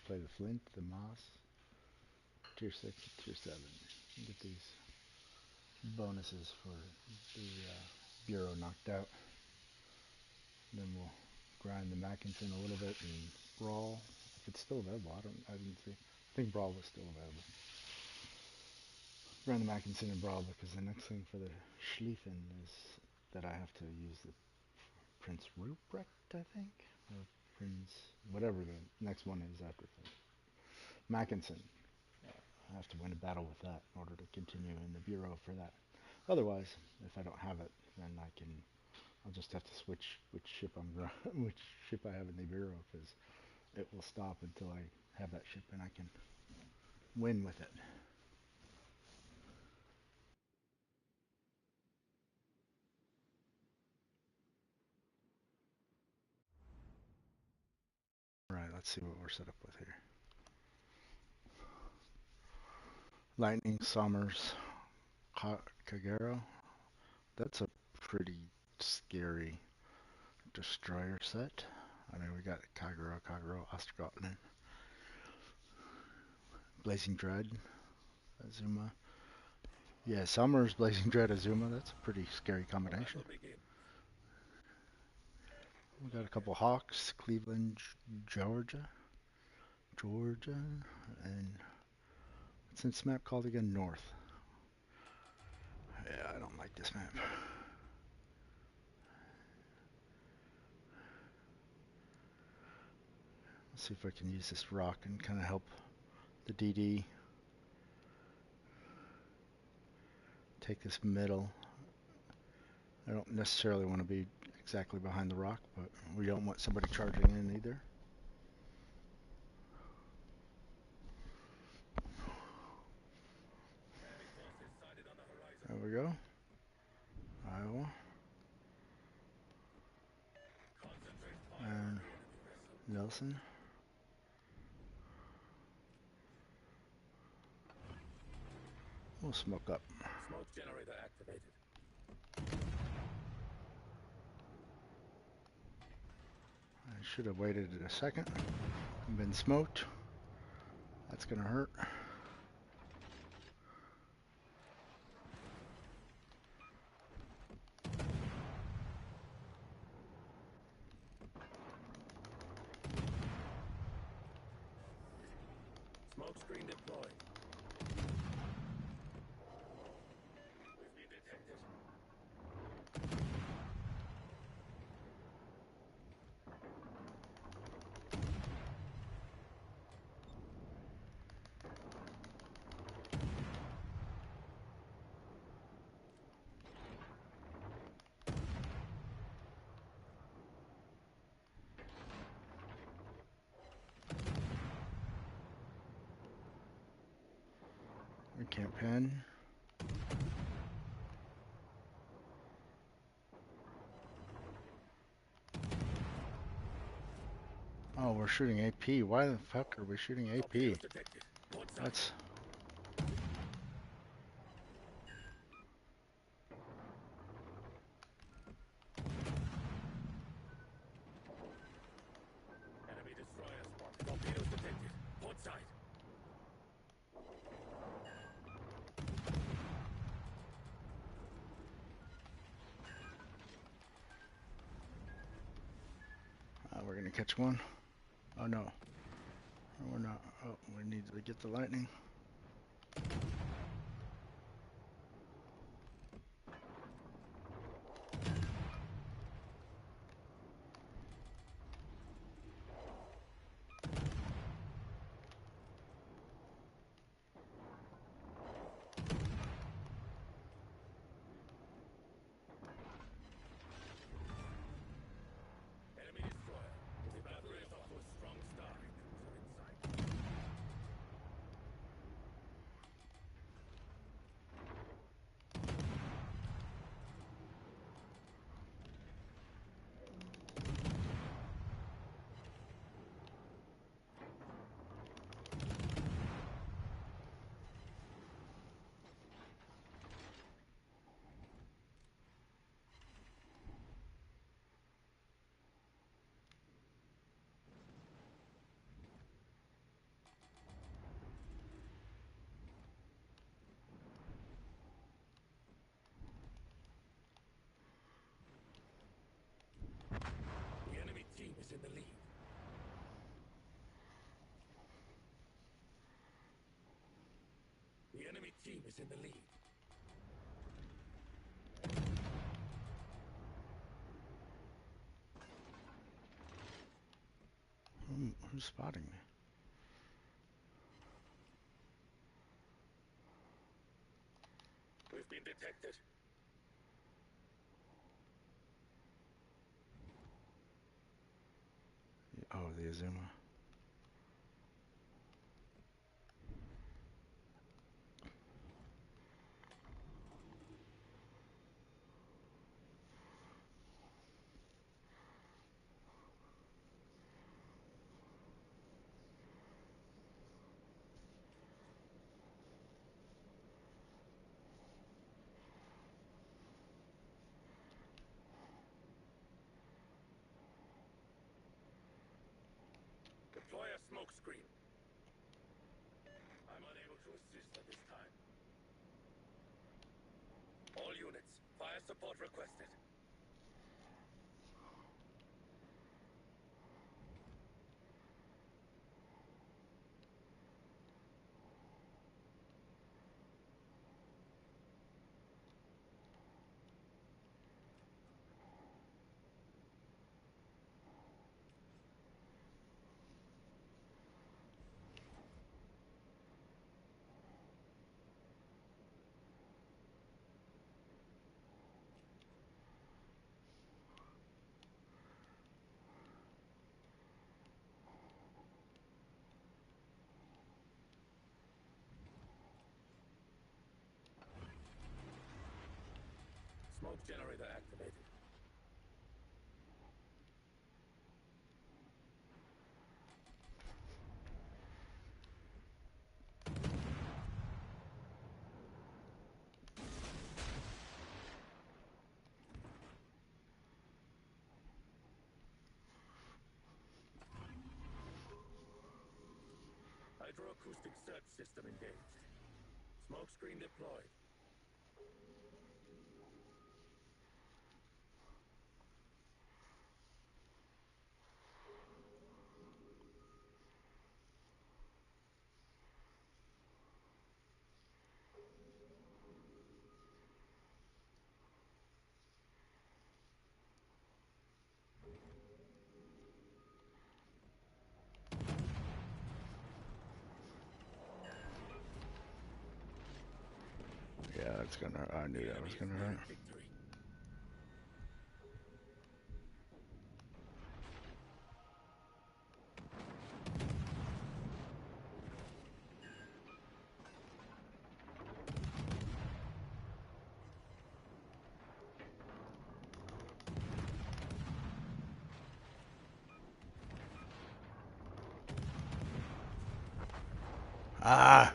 play the Flint, the Moss, tier 6, tier 7. You get these bonuses for the Bureau knocked out. Then we'll grind the Mackinson a little bit and Brawl. If it's still available, I didn't see. I think Brawl was still available. Grind the Mackinson and Brawl because the next thing for the Schlieffen is that I have to use the Prince Ruprecht, I think? Or Prince, whatever the next one is after Mackinson. I have to win a battle with that in order to continue in the Bureau for that. Otherwise, if I don't have it, then I'll just have to switch which ship which ship I have in the Bureau because it will stop until I have that ship and I can win with it. Alright, let's see what we're set up with here. Lightning, Summers, Kagero. That's a pretty scary destroyer set. I mean, we got Kagero, Ostergotten, Blazing Dread, Azuma. Yeah, Summers, Blazing Dread, Azuma. That's a pretty scary combination. We got a couple Hawks, Cleveland, Georgia, and what's this map called again? North. Yeah, I don't like this map. Let's see if I can use this rock and kind of help the DD take this middle. I don't necessarily want to be exactly behind the rock, but we don't want somebody charging in either. There we go. Iowa. And Nelson. We'll smoke up. Smoke generator activated. I should have waited a second and been smoked. That's gonna hurt. Smoke screen deployed. We've been detected. We can't pen. Oh, we're shooting AP. Why the fuck are we shooting AP? That's... Enemy destroyer spotted. Torpedoes detected. Port side. we're gonna catch one. Oh no. No, we're not. Oh, we need to get the lightning. Enemy destroyer. The battery is off to a strong start. Cruiser in sight. in the lead. Who's spotting me? We've been detected. Oh, the Azuma. Deploy a smoke screen. I'm unable to assist at this time. All units, fire support requested. Smoke generator activated. Hydroacoustic search system engaged. Smoke screen deployed. Yeah, that's gonna. I knew The that enemy was is gonna hurt. nearing victory. Ah.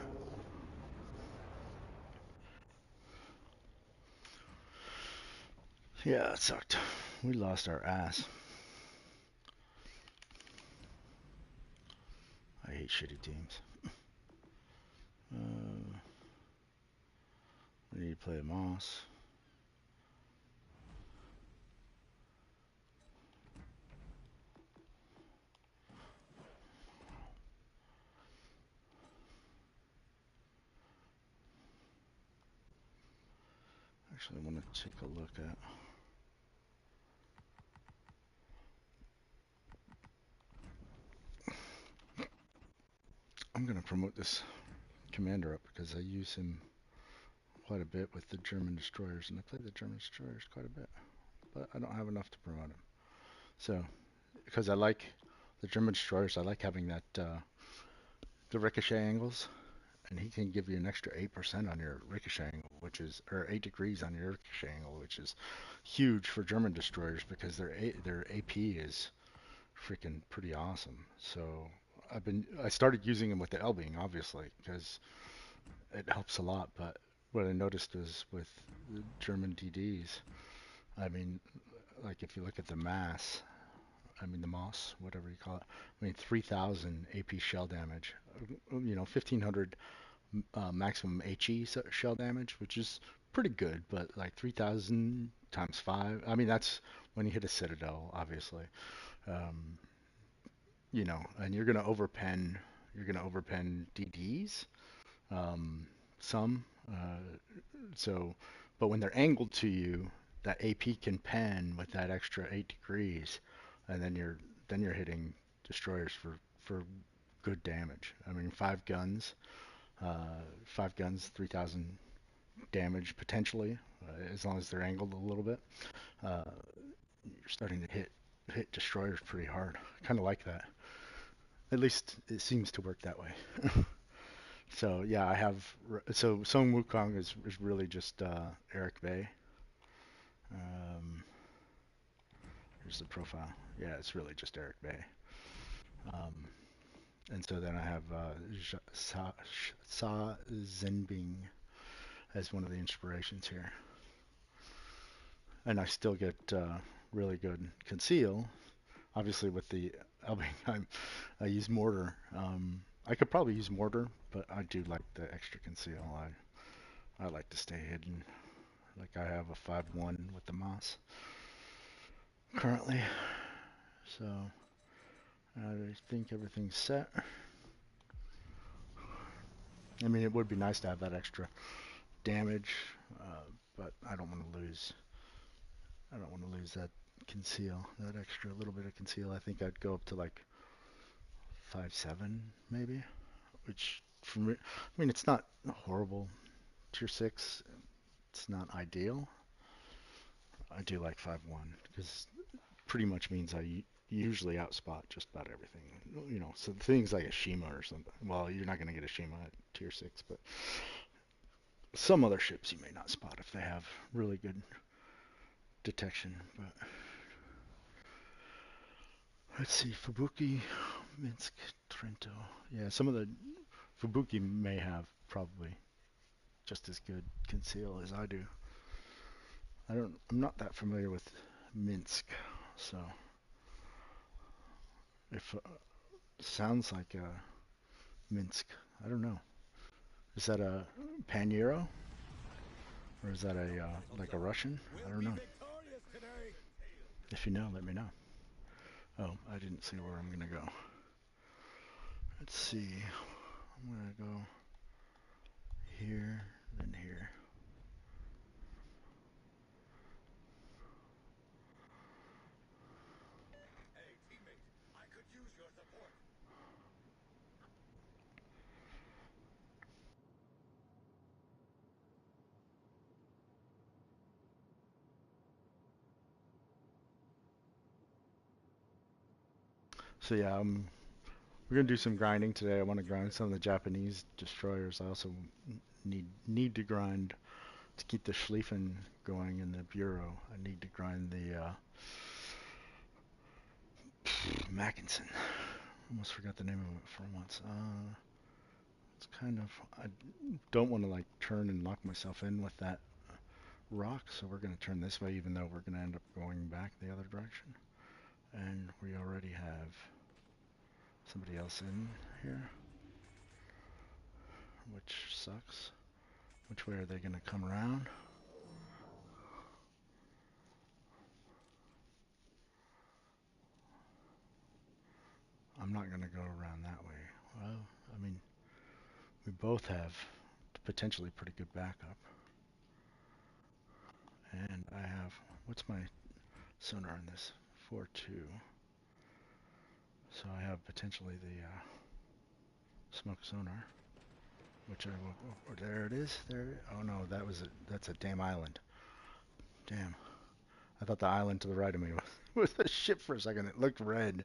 Yeah, it sucked. We lost our ass. I hate shitty teams. We need to play a Moss. Actually, I want to take a look at. I'm gonna promote this commander up because I use him quite a bit with the German destroyers, and I play the German destroyers quite a bit, but I don't have enough to promote him. So, because I like the German destroyers, I like having that the ricochet angles, and he can give you an extra 8% on your ricochet angle, which is or 8 degrees on your ricochet angle, which is huge for German destroyers because their AP is freaking pretty awesome. So I started using him with the Elbing, obviously, because it helps a lot. But what I noticed is with the German DDs, I mean, like if you look at the mass, I mean the Moss, whatever you call it, I mean 3,000 AP shell damage, 1,500 maximum HE shell damage, which is pretty good, but like 3,000 times 5, I mean that's when you hit a Citadel, obviously. Um, and you're gonna overpen DDs, um, some, Uh, so, but when they're angled to you, that AP can pan with that extra 8 degrees, and then you're hitting destroyers for good damage. I mean, 5 guns, 3,000 damage potentially, as long as they're angled a little bit. Uh, you're starting to hit destroyers pretty hard. Kind of like that. At least it seems to work that way. So yeah, I have. So Song Wukong is really just Eric Bay. Um, Here's the profile. Yeah, it's really just Eric Bay. Um, and so then I have Sa Zenbing as one of the inspirations here. And I still get really good conceal. Obviously, with the I use mortar. I could probably use mortar, but I do like the extra conceal. I like to stay hidden. Like I have a 5-1 with the moss currently. So I think everything's set. I mean, it would be nice to have that extra damage, but I don't want to lose. I don't want to lose that conceal, that extra little bit of conceal. I think I'd go up to like 5-7 maybe, which for me, I mean, it's not horrible. Tier 6, it's not ideal. I do like 5-1 because pretty much means I usually outspot just about everything. You know, so things like a Shima or something. Well, you're not going to get a Shima at tier 6, but some other ships you may not spot if they have really good detection. But let's see, Fubuki, Minsk, Trento. Yeah, some of the Fubuki may have probably just as good conceal as I do. I'm not that familiar with Minsk, so if sounds like Minsk, I don't know. Is that a Pan-Euro or is that a like a Russian? I don't know. If you know, let me know. Oh, I didn't see where I'm gonna go. Let's see. I'm gonna go here, then here. Hey, teammate, I could use your support. So yeah, we're gonna do some grinding today. I want to grind some of the Japanese destroyers. I also need to grind to keep the Schlieffen going in the bureau. I need to grind the Mackinson. Almost forgot the name of it for once. It's kind of I don't want to like turn and lock myself in with that rock, so we're gonna turn this way, even though we're gonna end up going back the other direction. And we already have somebody else in here, which sucks. Which way are they gonna come around? I'm not gonna go around that way. Well, I mean, we both have potentially pretty good backup. And I have, what's my sonar in this? 4-2. So I have potentially the smoke sonar, which I will, oh, there it is. There, oh no, that's a damn island. Damn. I thought the island to the right of me was a ship for a second. It looked red.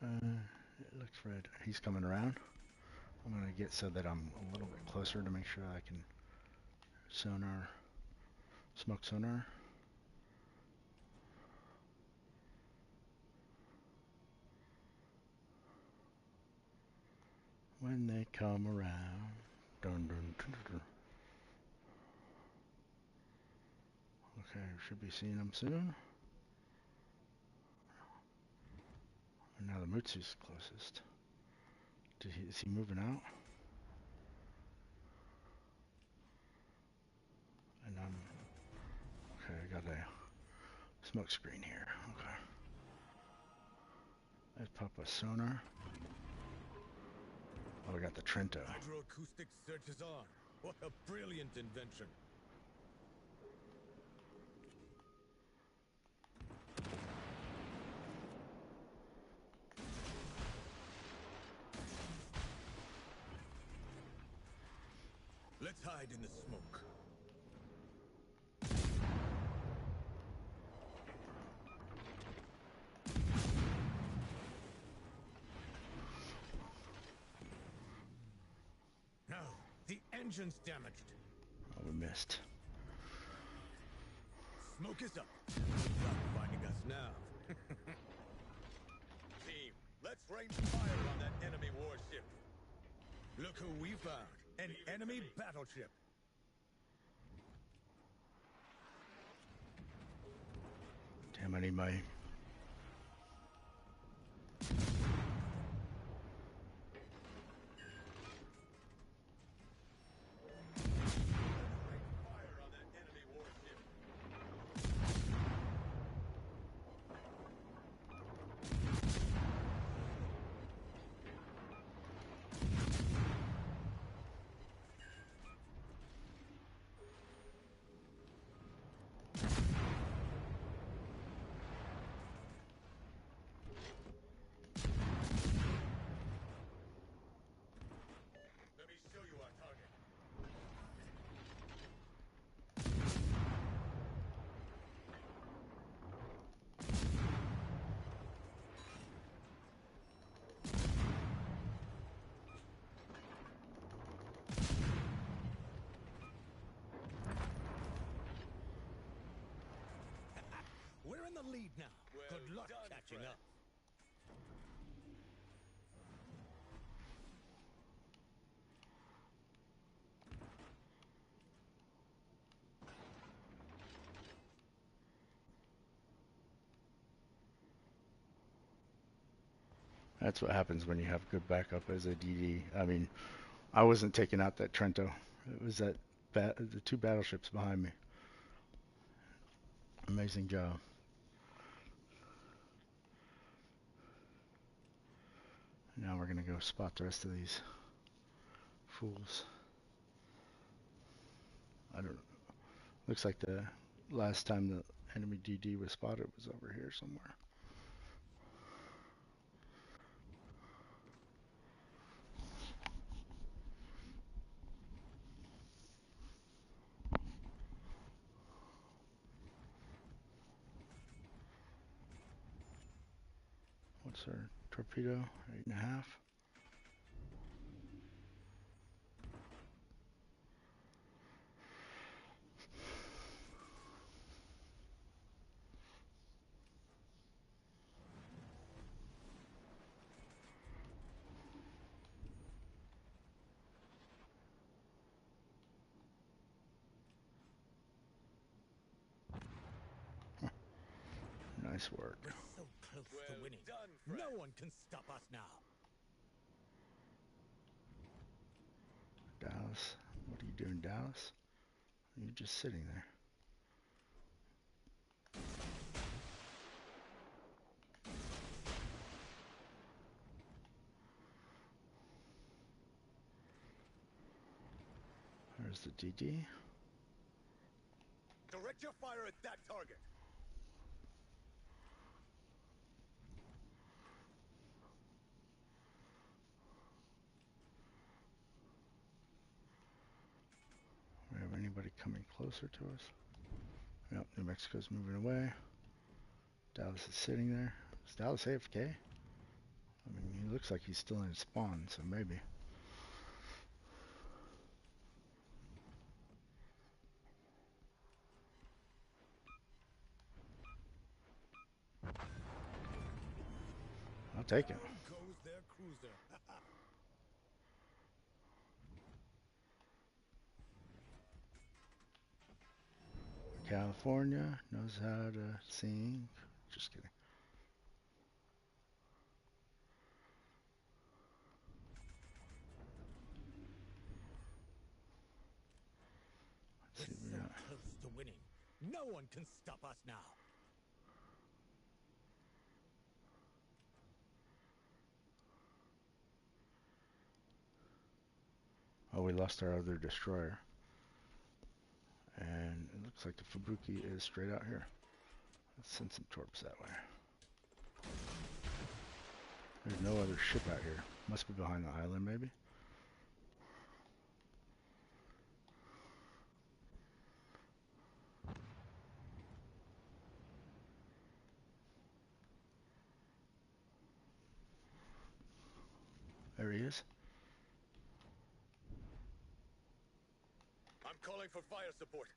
It looks red. He's coming around. I'm going to get so that I'm a little bit closer to make sure I can sonar, smoke sonar. When they come around. Dun, dun, dun, dun. Okay, should be seeing them soon. And now the Mutsu's closest. Is he moving out? And I'm, okay, I got a smoke screen here. Okay. Let's pop a sonar. Oh, we got the Trento. Hydroacoustic search is on. What a brilliant invention. Let's hide in the smoke. No, the engine's damaged. Oh, we missed. Smoke is up. Good luck finding us now. Team, let's rain fire on that enemy warship. Look who we found. An enemy battleship. Damn, I need my... Fire on that enemy warship. Let me show you our target. We're in the lead now. Good luck catching up. That's what happens when you have good backup as a DD. I mean, I wasn't taking out that Trento. It was that the two battleships behind me. Amazing job. Now we're gonna go spot the rest of these fools. I don't know. Looks like the last time the enemy DD was spotted was over here somewhere. What's our torpedo? 8.5. Nice work. We're so close to winning. No one can stop us now. Dallas, what are you doing, Dallas? You're just sitting there. There's the DD. Direct your fire at that target. Do we have anybody coming closer to us? Yep, New Mexico's moving away. Dallas is sitting there. Is Dallas AFK? I mean, he looks like he's still in spawn, so maybe. I'll take it. Down goes their cruiser. California knows how to sing. Just kidding. Let's see We're what we so got. close to winning. No one can stop us now. Oh, we lost our other destroyer. And it looks like the Fubuki is straight out here. Let's send some torps that way. There's no other ship out here. Must be behind the island, maybe. There he is. I'm calling for fire support.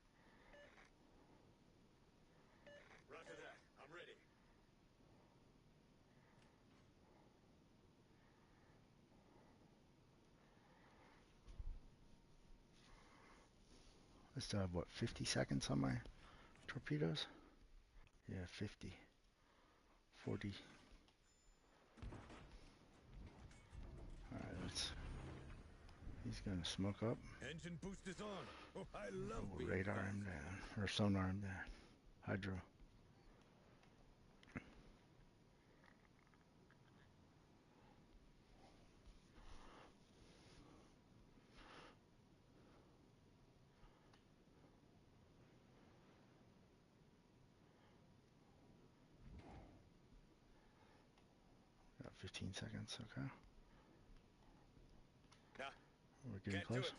Roger that. I'm ready. I still have, what, 50 seconds on my torpedoes? Yeah, 50. 40. Alright, let's... He's gonna smoke up. Engine boost is on. Oh, I love We'll being radar fast. him down. Or sonar him down. Hydro. Got 15 seconds, okay. Nah, We're getting can't do close. it.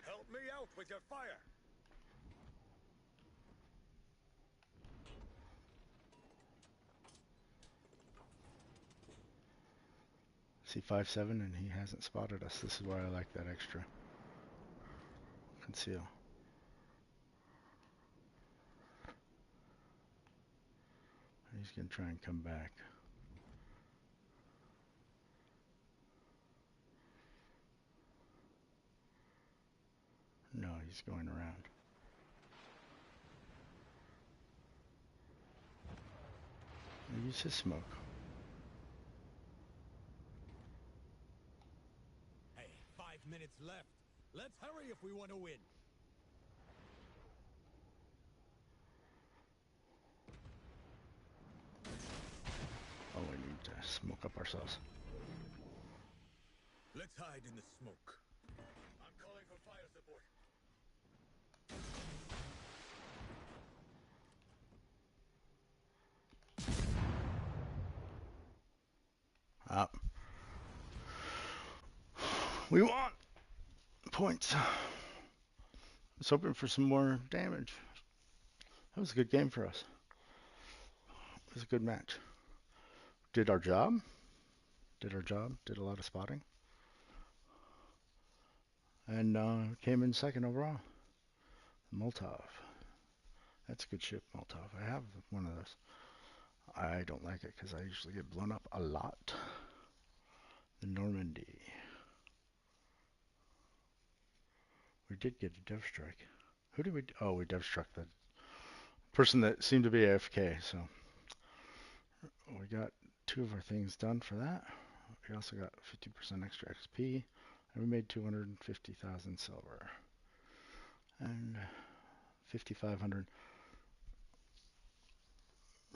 Help me out with your fire. See 5-7 and he hasn't spotted us. This is why I like that extra conceal. He's gonna try and come back. No, he's going around. Use his smoke. Hey, 5 minutes left. Let's hurry if we want to win. Oh, we need to smoke up ourselves. Let's hide in the smoke. I'm calling for fire support. Up. We won! Points. I was hoping for some more damage. That was a good game for us. It was a good match. Did our job. Did a lot of spotting. And came in second overall. Molotov. That's a good ship, Molotov. I have one of those. I don't like it because I usually get blown up a lot. The Normandy. We did get a dev strike. Who did we... Oh, we dev struck the person that seemed to be AFK, so... We got 2 of our things done for that. We also got 50% extra XP. And we made 250,000 silver. And 5,500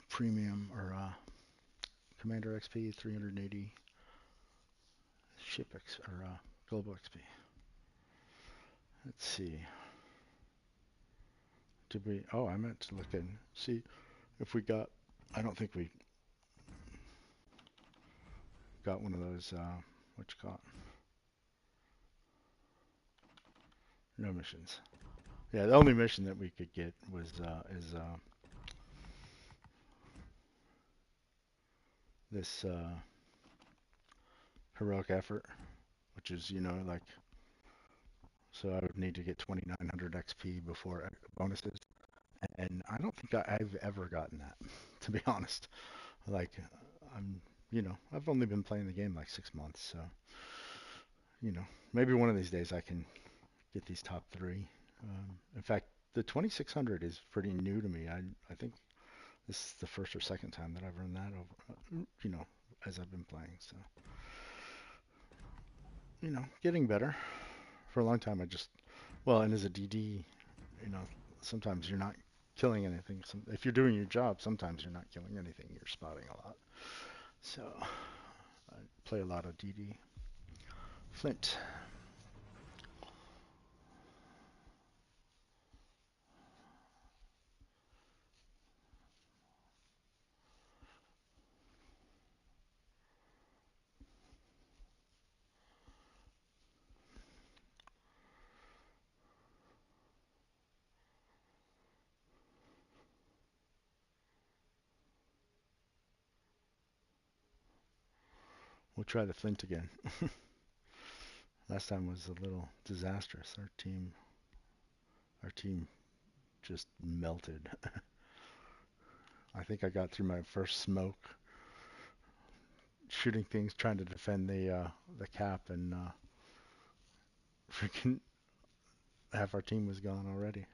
premium, or commander XP, 380 ship X, or global XP. Let's see. Did we... Oh, I meant to look and see if we got... I don't think we got one of those, what you call it? No missions. Yeah, the only mission that we could get was, this, heroic effort, which is, you know, like... So I would need to get 2,900 XP before bonuses. And I don't think I've ever gotten that, to be honest. Like, I've only been playing the game like 6 months, so, maybe one of these days I can get these top 3. In fact, the 2,600 is pretty new to me. I think this is the first or second time that I've earned that over, as I've been playing, so, getting better. For a long time, and as a DD, sometimes you're not killing anything. If you're doing your job, sometimes you're not killing anything. You're spotting a lot. So I play a lot of DD. flint. We'll try the flint again. Last time was a little disastrous. Our team just melted. I think I got through my first smoke, shooting things, trying to defend the cap, and freaking half our team was gone already.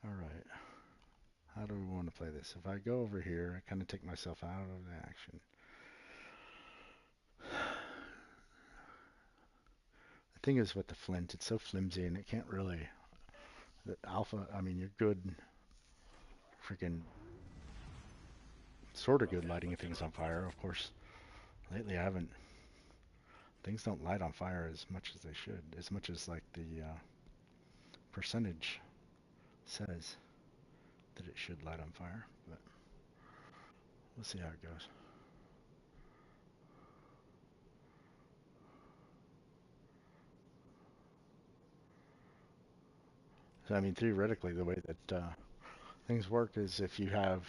All right. How do we want to play this? If I go over here, I kind of take myself out of the action. The thing is with the flint, it's so flimsy and it can't really. The alpha, I mean, you're good, freaking, sort of good lighting things on fire. Of course, lately I haven't. Things don't light on fire as much as they should, as much as like the percentage says that it should light on fire. But we'll see how it goes. So I mean, theoretically, the way that things work is if you have,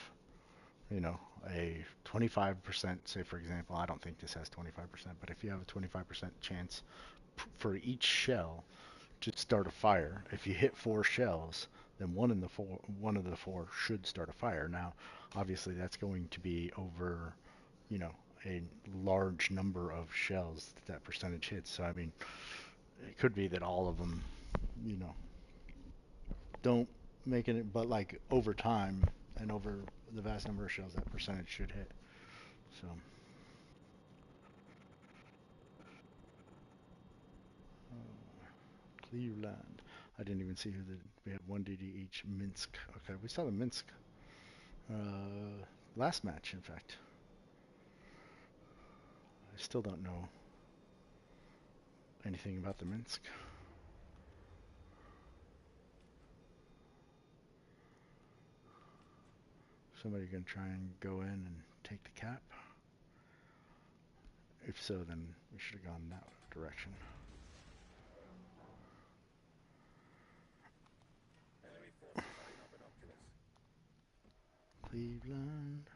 you know, a 25%, say for example, I don't think this has 25%, but if you have a 25% chance for each shell to start a fire, if you hit 4 shells, then one of the four should start a fire. Now, obviously, that's going to be over, you know, a large number of shells that percentage hits. So I mean, it could be that all of them, you know, don't make it, but like over time and over the vast number of shells, that percentage should hit. So. Cleveland. I didn't even see who we had 1 DD each. Minsk. Okay, we saw the Minsk last match, in fact. I still don't know anything about the Minsk. Somebody gonna try and go in and take the cap? If so, then we should have gone that direction. Cleveland.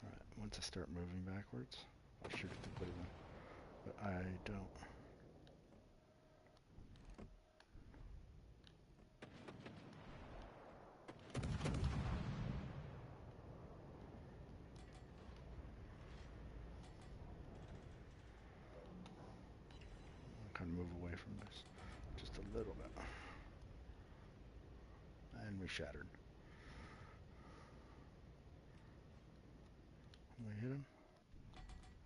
Alright, once I start moving backwards, I'll shoot at the Cleveland. But I don't. I'll kind of move away from this just a little bit. And we shattered. Can we hit him?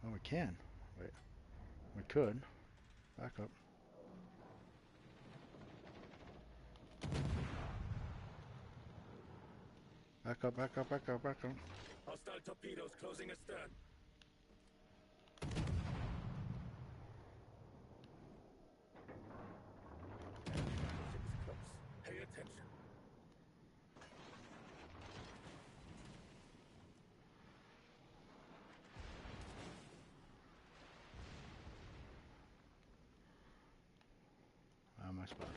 Oh, we can. Wait. We could. Back up. Back up, back up, back up, back up. Hostile torpedoes closing astern. Enemy battleship is close. Pay attention. Am I spotted?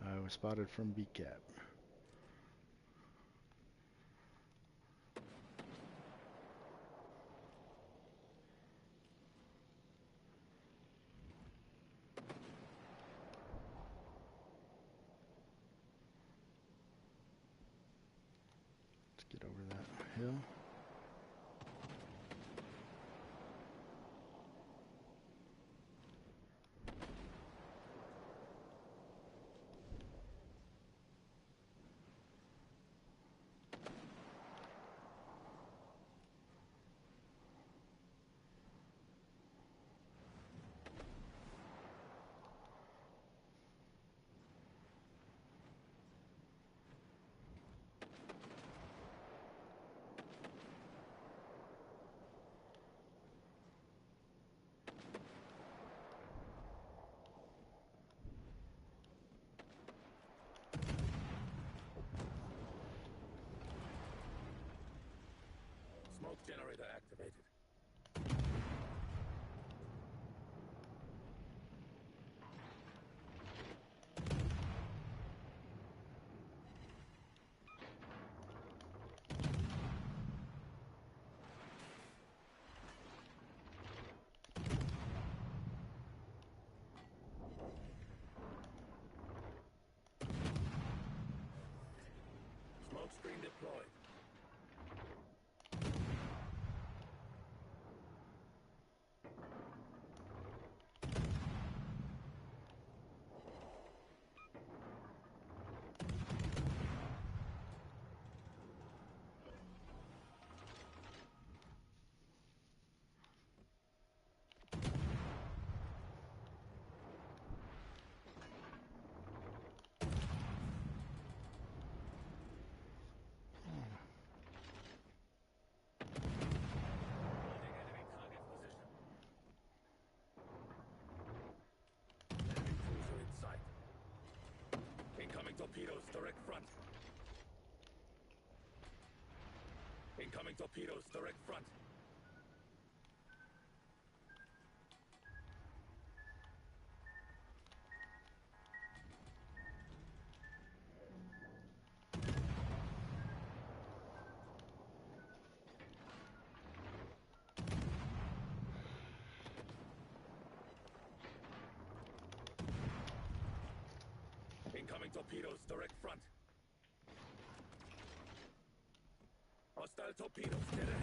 I was spotted from B-cap. Let's get over that hill. Incoming torpedoes, direct front. Incoming torpedoes, direct front. Hostile torpedoes, dead ahead.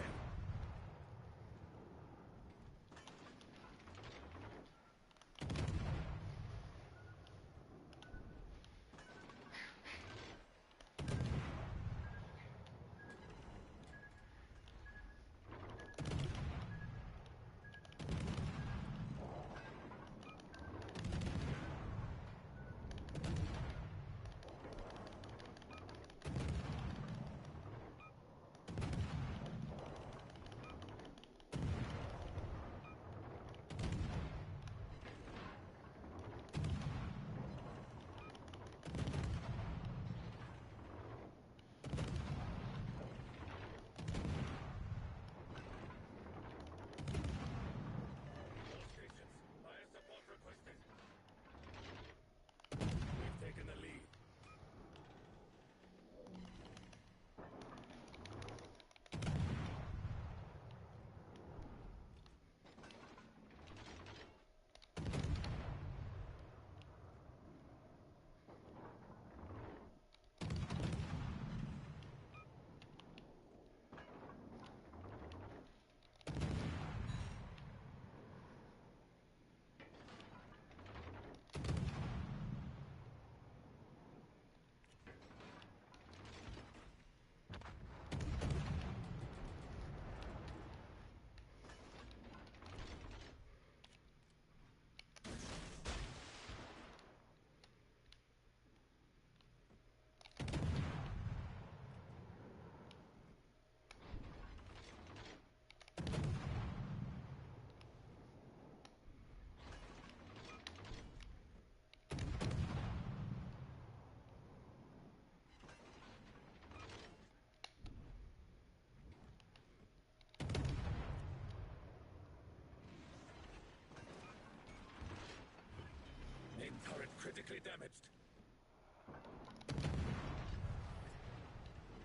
Main turret critically damaged.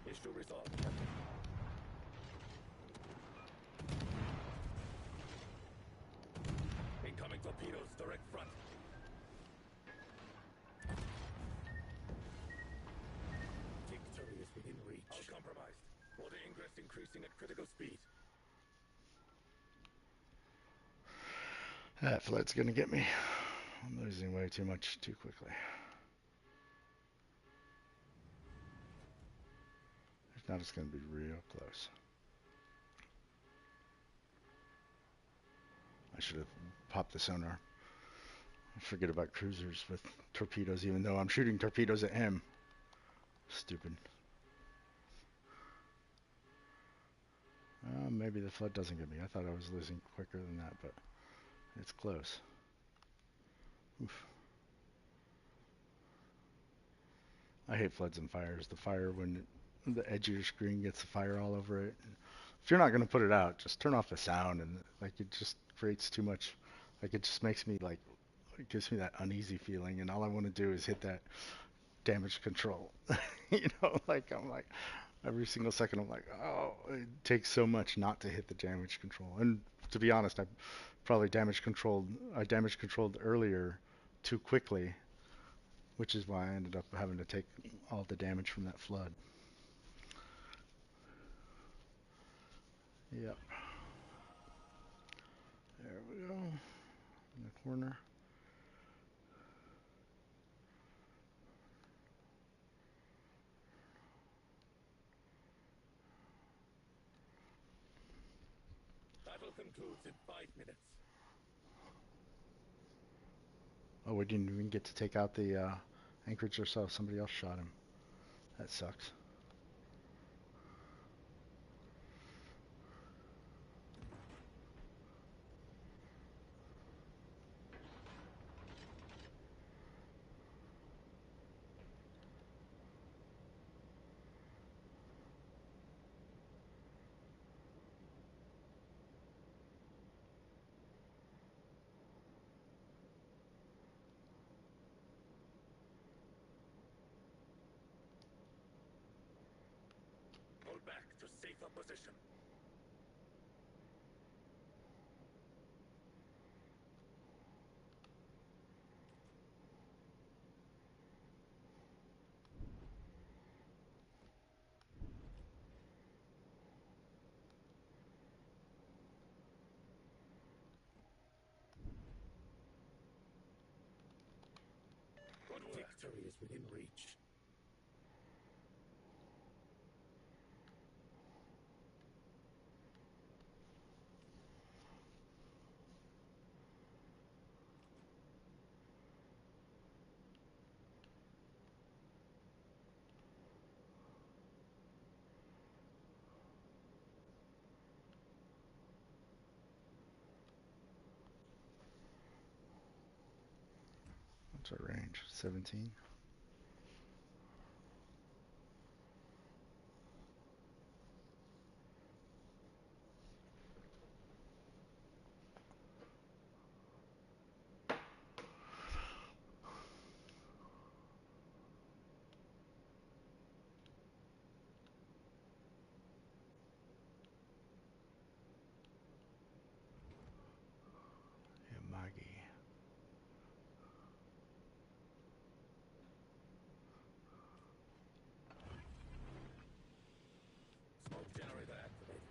Issue resolved, Captain. Incoming torpedoes, direct front. Victory is within reach. All compromised. Water ingress increasing at critical speed. That flood's gonna get me. I'm losing way too much too quickly. If not, it's gonna be real close. I should have popped the sonar. I forget about cruisers with torpedoes, even though I'm shooting torpedoes at him. Stupid. Maybe the flood doesn't get me. I thought I was losing quicker than that, but it's close. Oof. I hate floods and fires. The fire when the edge of your screen gets the fire all over it. If you're not going to put it out, just turn off the sound, and like it just creates too much. Like it just makes me like, it gives me that uneasy feeling, and all I want to do is hit that damage control. Like I'm like every single second I'm like, oh, it takes so much not to hit the damage control. And to be honest, I damage controlled earlier too quickly, which is why I ended up having to take all the damage from that flood. Yep. There we go. In the corner. Battle concludes in 5 minutes. Oh, we didn't even get to take out the anchorage ourselves. Somebody else shot him. That sucks. Victory is within reach. What's our range? 17? Yamagi. Smoke generator activated.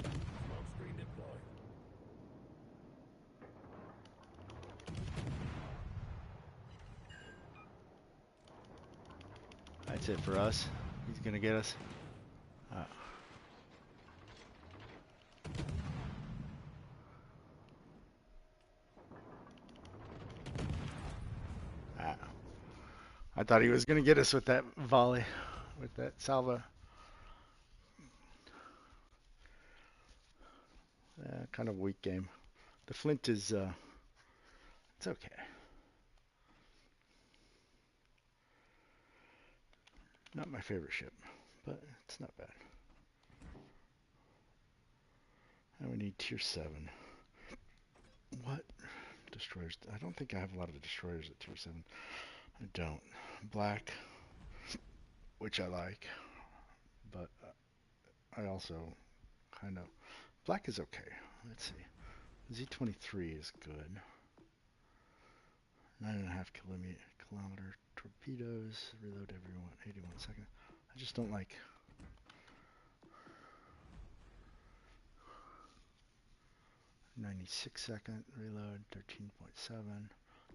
Smoke screen deployed. That's it for us. He's gonna get us. I thought he was gonna get us with that volley, with that salva. Kind of weak game. The Flint is, it's okay. Not my favorite ship, but it's not bad. And we need tier 7. What? Destroyers. I don't think I have a lot of destroyers at tier 7. I don't. Black, which I like, but I also kind of... Black is okay. Let's see. Z-23 is good. 9.5 kilometer torpedoes. Reload every 81 seconds. I just don't like... 96-second reload, 13.7.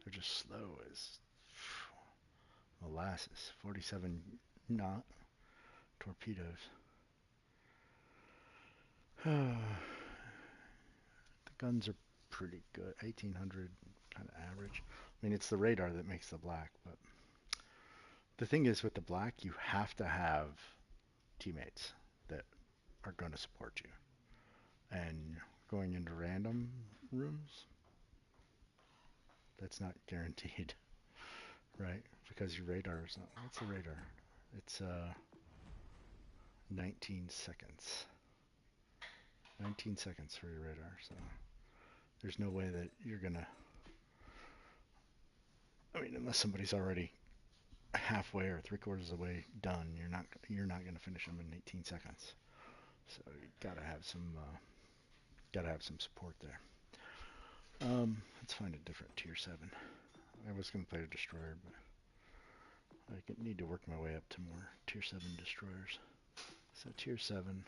They're just slow as molasses. 47 knot torpedoes. The guns are pretty good. 1800, kind of average. I mean, it's the radar that makes the black, but the thing is with the black, you have to have teammates that are going to support you. And going into random rooms, that's not guaranteed, right? Because your radar is not, what's the radar? It's 19 seconds. 19 seconds for your radar, so there's no way that you're gonna, I mean, unless somebody's already halfway or 3/4 of the way done, you're not gonna finish them in 18 seconds. So you gotta have some support there. Let's find a different tier 7. I was gonna play a destroyer, but I need to work my way up to more tier 7 destroyers. So tier 7,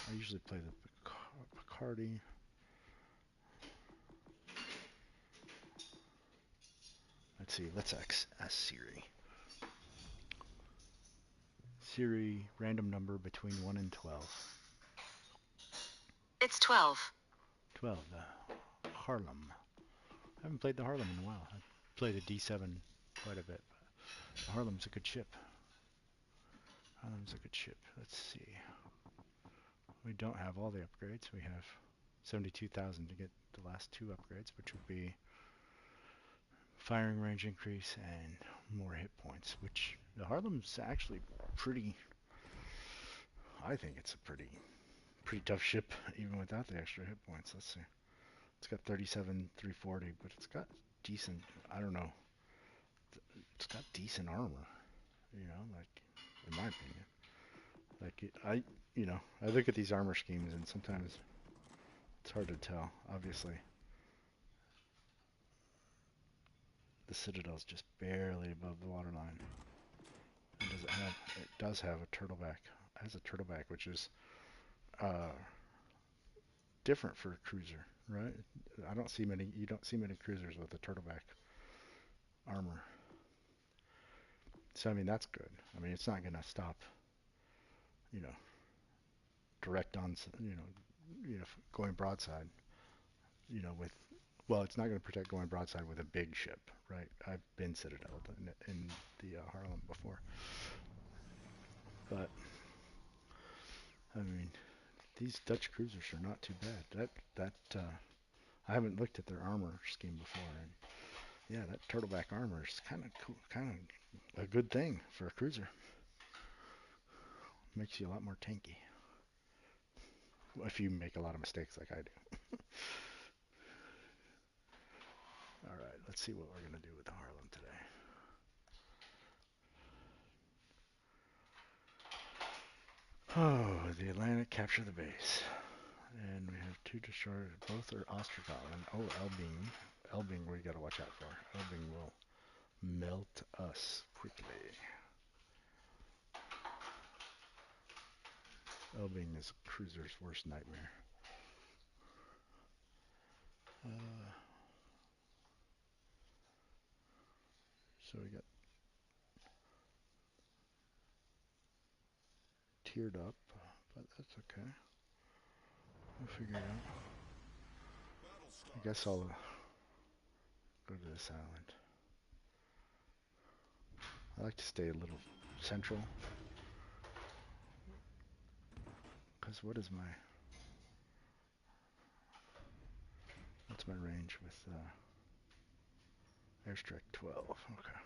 I usually play the Picardy. Let's see, let's ask Siri. Siri, random number between 1 and 12. It's 12. 12, the Harlem. I haven't played the Harlem in a while. I played the D7 quite a bit. But the Harlem's a good ship. Harlem's a good ship. Let's see. We don't have all the upgrades. We have 72,000 to get the last 2 upgrades, which would be firing range increase and more hit points, which the Harlem's actually pretty, I think it's a pretty tough ship even without the extra hit points. Let's see. It's got 37, 340, but it's got decent, I don't know, it's got decent armor, you know, like, in my opinion. I look at these armor schemes and sometimes it's hard to tell. Obviously, the Citadel's just barely above the waterline. It does have a turtleback. It has a turtleback, which is uh, different for a cruiser, right? You don't see many cruisers with a turtleback armor. So I mean that's good. I mean it's not going to stop, you know, direct on, going broadside, with, well, it's not going to protect going broadside with a big ship, right? I've been Citadel in the Harlem before, but I mean these Dutch cruisers are not too bad. I haven't looked at their armor scheme before, and yeah, that turtleback armor is kind of cool, kind of a good thing for a cruiser. Makes you a lot more tanky if you make a lot of mistakes like I do. All right, let's see what we're gonna do with the Harlem today. Oh, the Atlantic capture the base. And we have 2 destroyers. Both are Ostragal. And Elbing we gotta watch out for. Elbing will melt us quickly. Elbing is a cruiser's worst nightmare. So we got tiered up, but that's okay. We'll figure it out. I guess I'll go to this island. I like to stay a little central. Because what's my range with airstrike 12? Okay.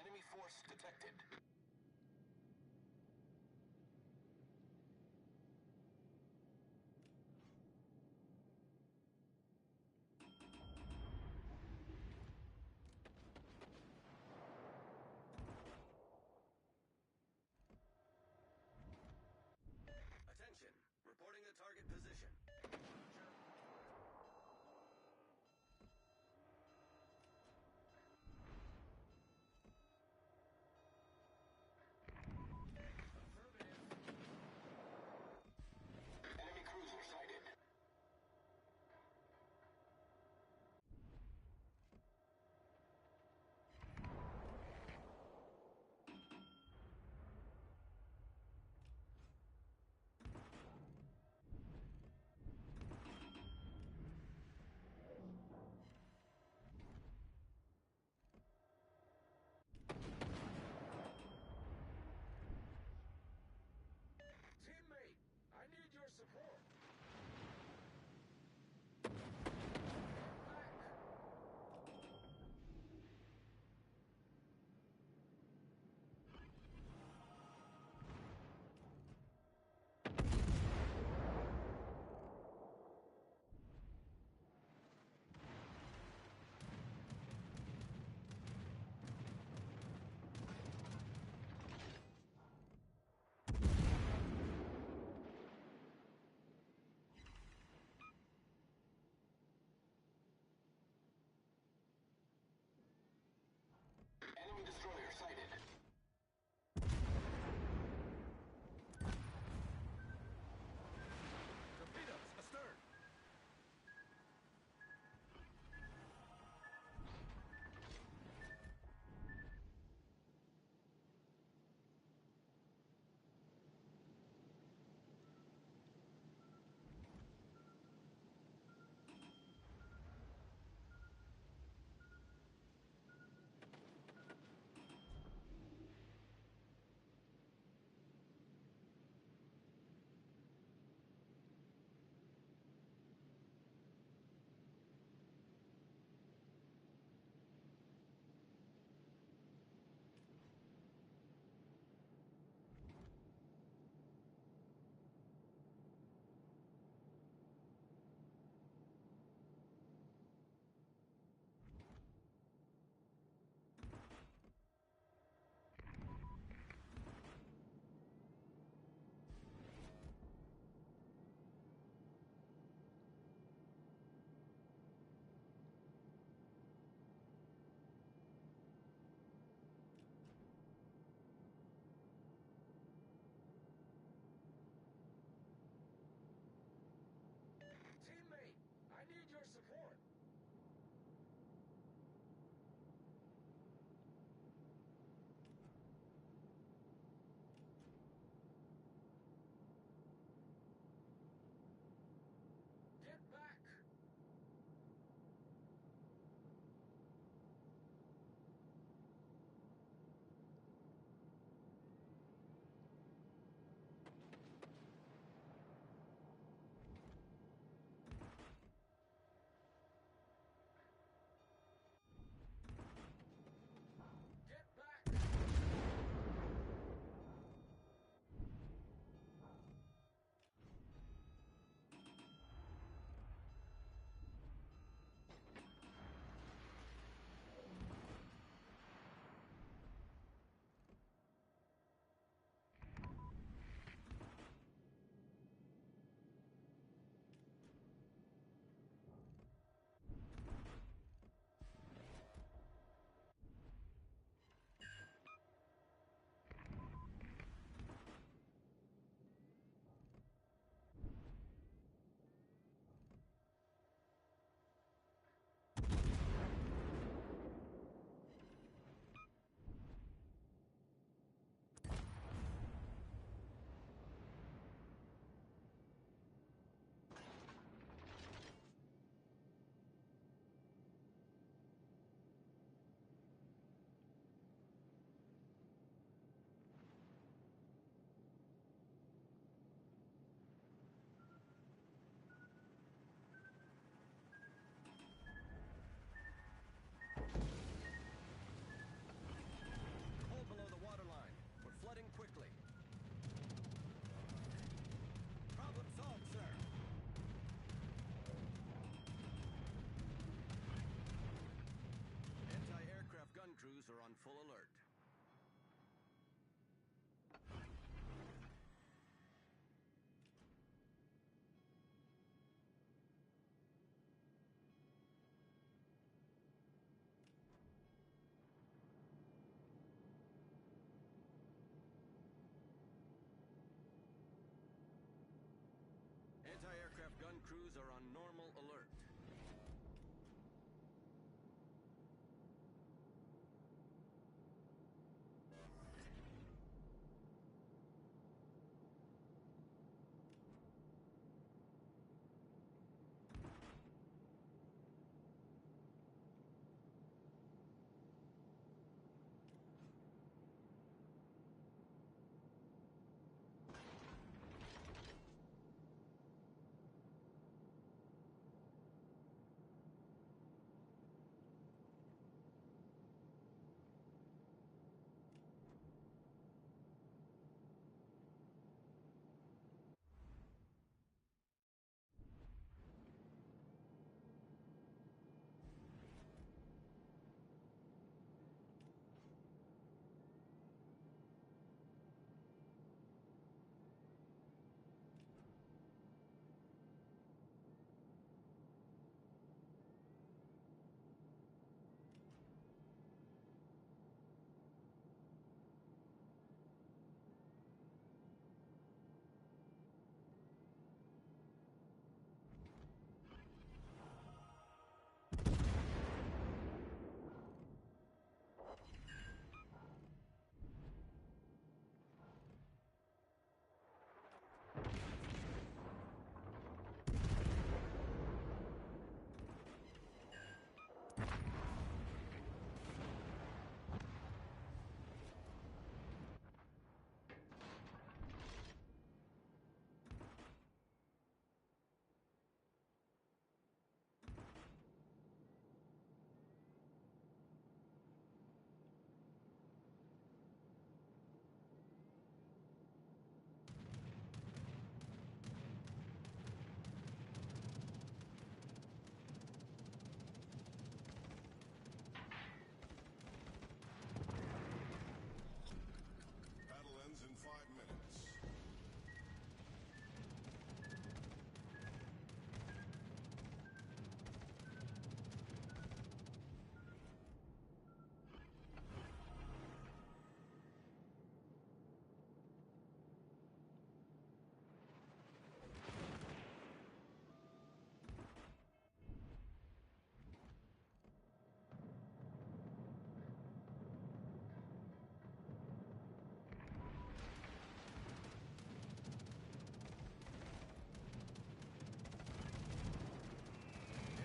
Enemy force detected. Attention, reporting a target position. crews are on full alert. Anti-aircraft gun crews are on normal alert. Battle ends in 5 minutes.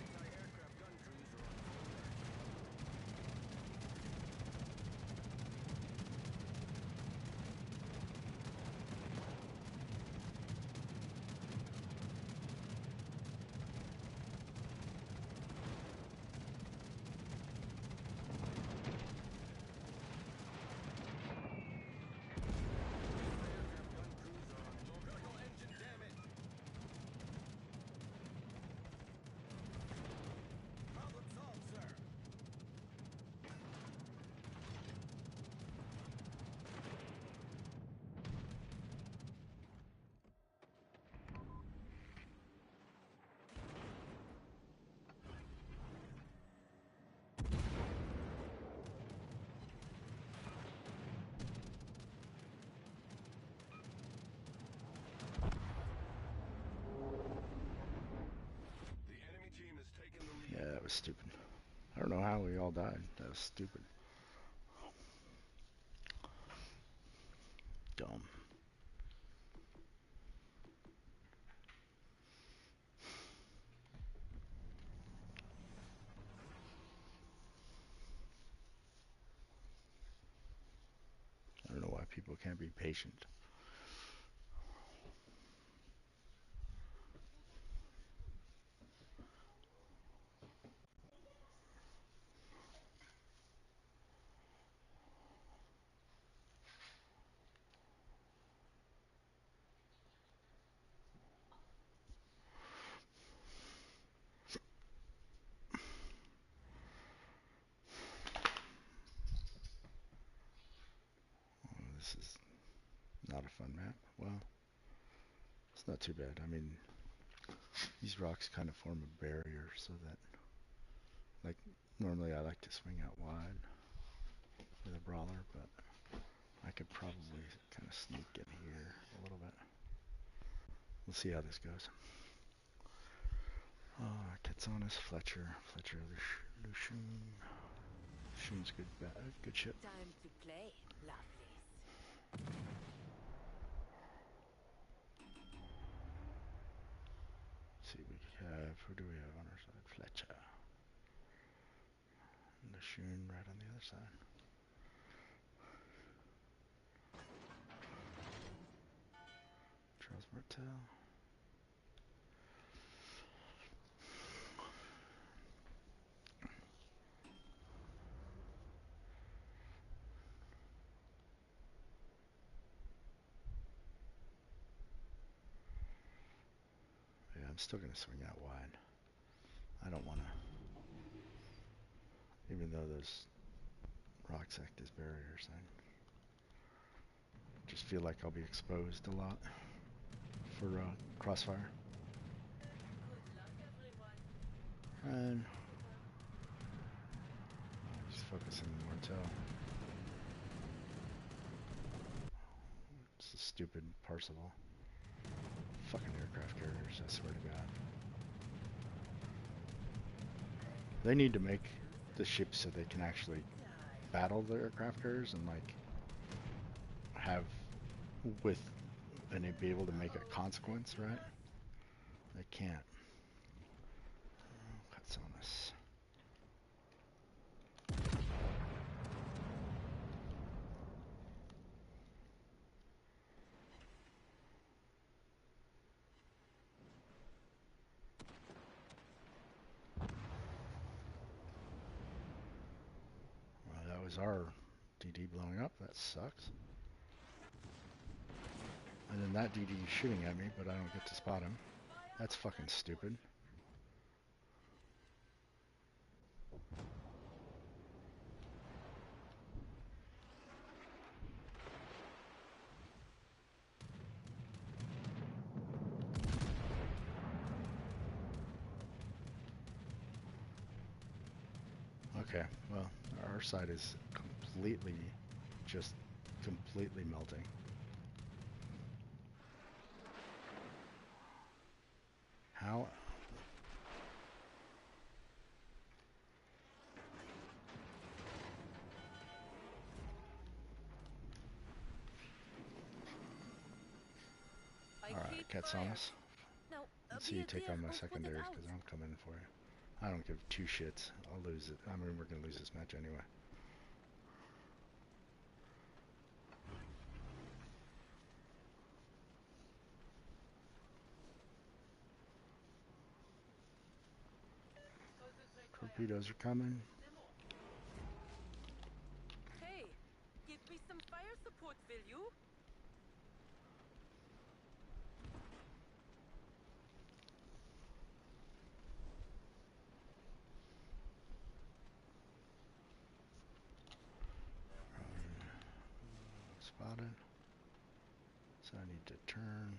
Anti-aircraft gun crews are on full alert. Anti-aircraft gun crews are on full alert. Critical engine damage. Problem solved, sir. The enemy team has taken the lead. Yeah, that was stupid. I don't know how we all died. That was stupid. Dumb. I don't know why people can't be patient. this is not a fun map. Well, it's not too bad. I mean, these rocks kind of form a barrier so that, like, normally I like to swing out wide with a brawler, but I could probably kind of sneak in here a little bit. We'll see how this goes. Katsanis, Fletcher, Lucian. Lucian's good ship. Time to play, lovelies. Let's see, who do we have on our side? Fletcher. Lucian right on the other side. Charles Martel. Yeah, I'm still going to swing out wide. I don't want to, even though those rocks act as barriers, I just feel like I'll be exposed a lot for crossfire. And just focusing on Martel. It's a stupid Parseval. Fucking aircraft carriers, I swear to God. They need to make the ships so they can actually battle the aircraft carriers and like have and they'd be able to make a consequence, right? They can't. Cuts on us. Well, that was our DD blowing up. That sucks. And then that DD is shooting at me, but I don't get to spot him. That's fucking stupid. Okay, well, our side is completely melting. How? Alright, Cat's on us. Let's see you take on my secondaries because I'm coming for you. I don't give two shits. I'll lose it. I mean, we're going to lose this match anyway. Torpedoes are coming. Hey, give me some fire support, will you? Spotted. So I need to turn.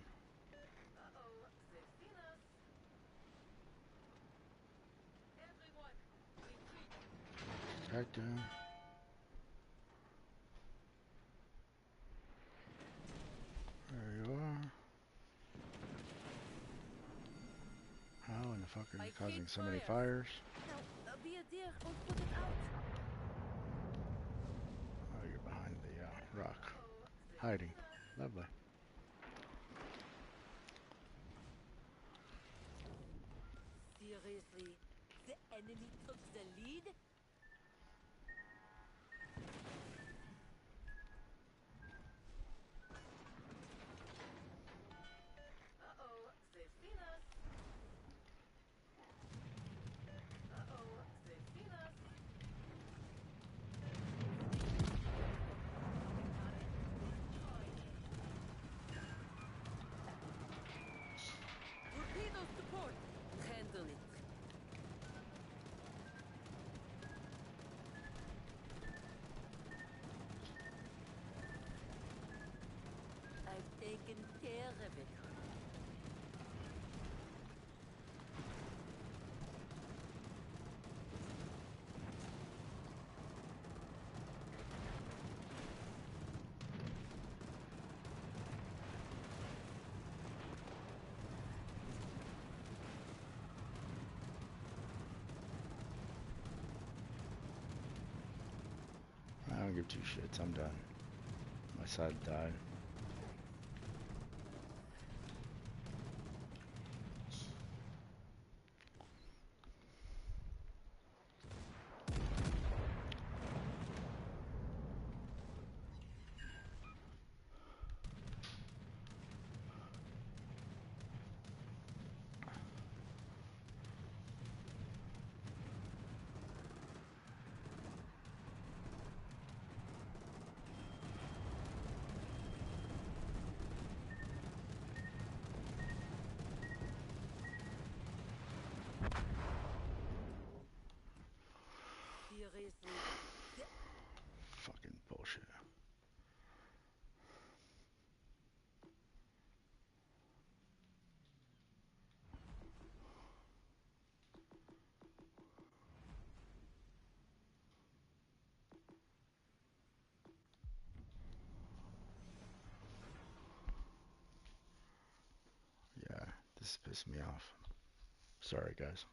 Uh-oh, they've seen us. Everyone, retreat. Back down. There you are. How in the fuck are you causing so many fires? Now, be a dear and put it out. Oh, you're behind the rock. Hiding. Lovely. Seriously, the enemy took the lead? Uh-oh, they've seen us. Uh-oh, they've seen us. Torpedo support. Handle it. can terrible. I don't give two shits. I'm done. My side died. Seriously. Fucking bullshit. Yeah, this pissed me off. Sorry, guys.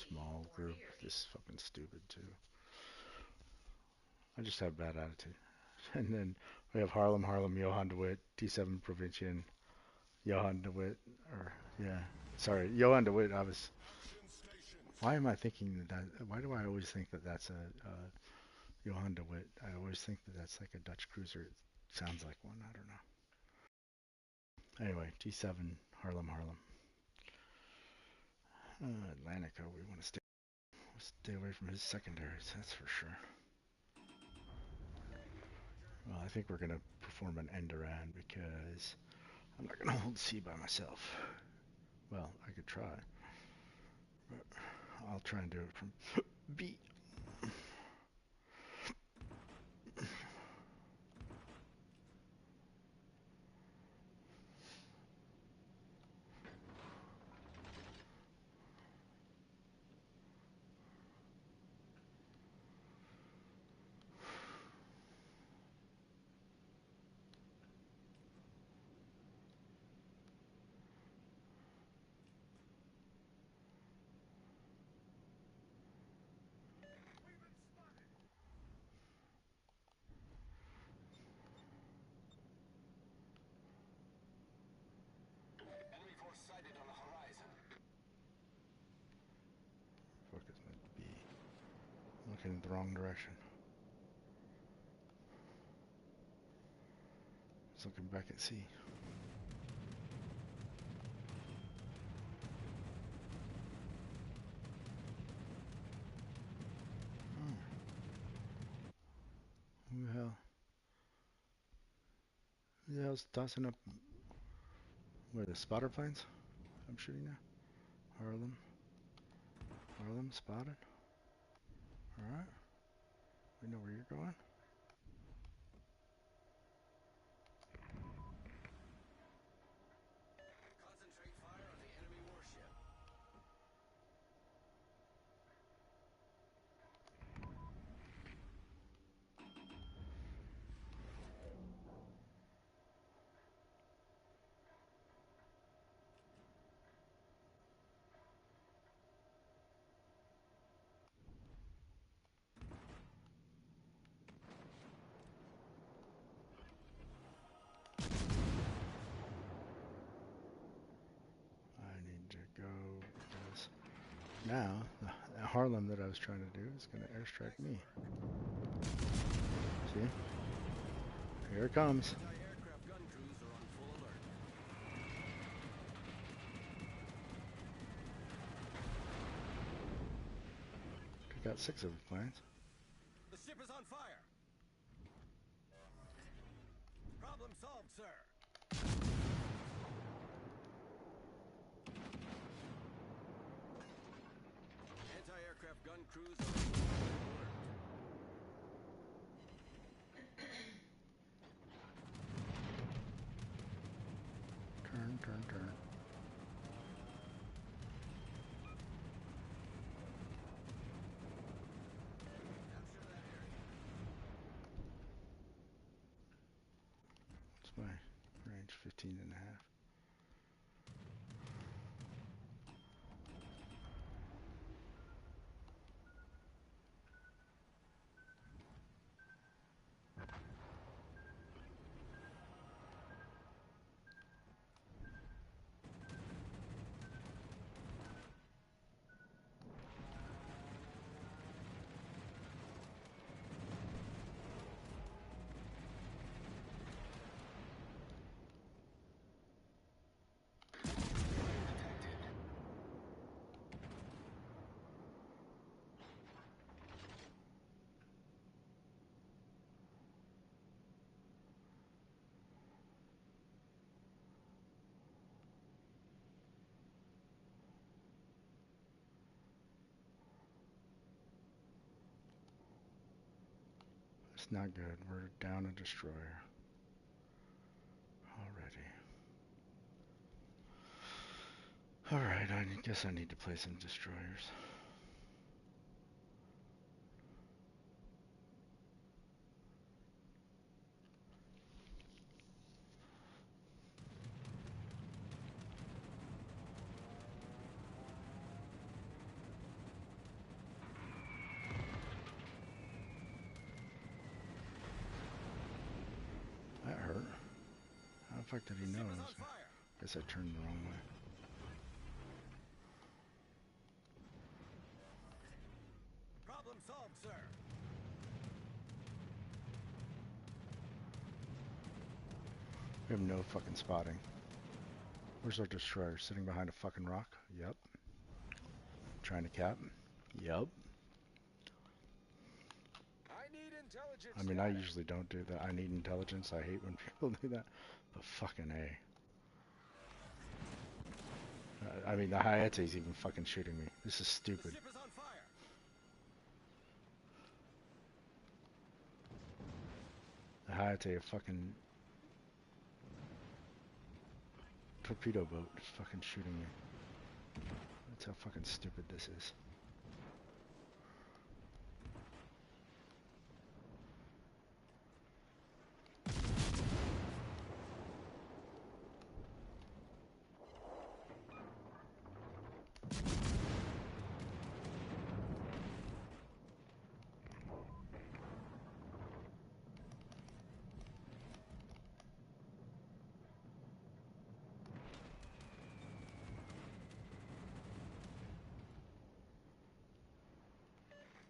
Small group. This is fucking stupid too. I just have bad attitude. And then we have Harlem, Johan DeWitt, D7 Provincian, Johan DeWitt, or yeah, sorry, Johan DeWitt. Action stations. Why am I thinking that? Why do I always think that that's a Johan DeWitt? I always think that that's like a Dutch cruiser. It sounds like one. I don't know. Anyway, D7 Harlem. Atlantica. We want to stay away from his secondaries. That's for sure. Well, I think we're going to perform an end around because I'm not going to hold C by myself. Well, I could try. But I'll try and do it from B. Enemy force sighted on the horizon. Fuck is that B? I'm looking in the wrong direction. I was looking back at C. Oh. Who the hell? Who the hell's tossing up? Where, the spotter planes? I'm shooting now. Harlem. Spotted. Alright. We know where you're going. Concentrate fire on the enemy warship. Now, the Harlem that I was trying to do is going to airstrike me. See? Here it comes. Anti-aircraft gun crews are on full alert. Got 6 of the planes. The ship is on fire. Problem solved, sir. Anti-aircraft gun crews are on full alert. Turn, turn, turn. Capture that area. What's my range? 15 and a half. It's not good. We're down a destroyer already. Alright, I guess I need to play some destroyers. That hurt. How the fuck did he know? Guess I turned the wrong way. Problem solved, sir. We have no fucking spotting. Where's our destroyer? Sitting behind a fucking rock? Yep. Trying to cap? Yep. I need intelligence. I mean, I usually don't do that. I need intelligence. I hate when people do that. But fucking A. I mean, the Hayate's even fucking shooting me. This is The stupid. ship is on fire. The Hayate, a fucking torpedo boat, is fucking shooting me. That's how fucking stupid this is.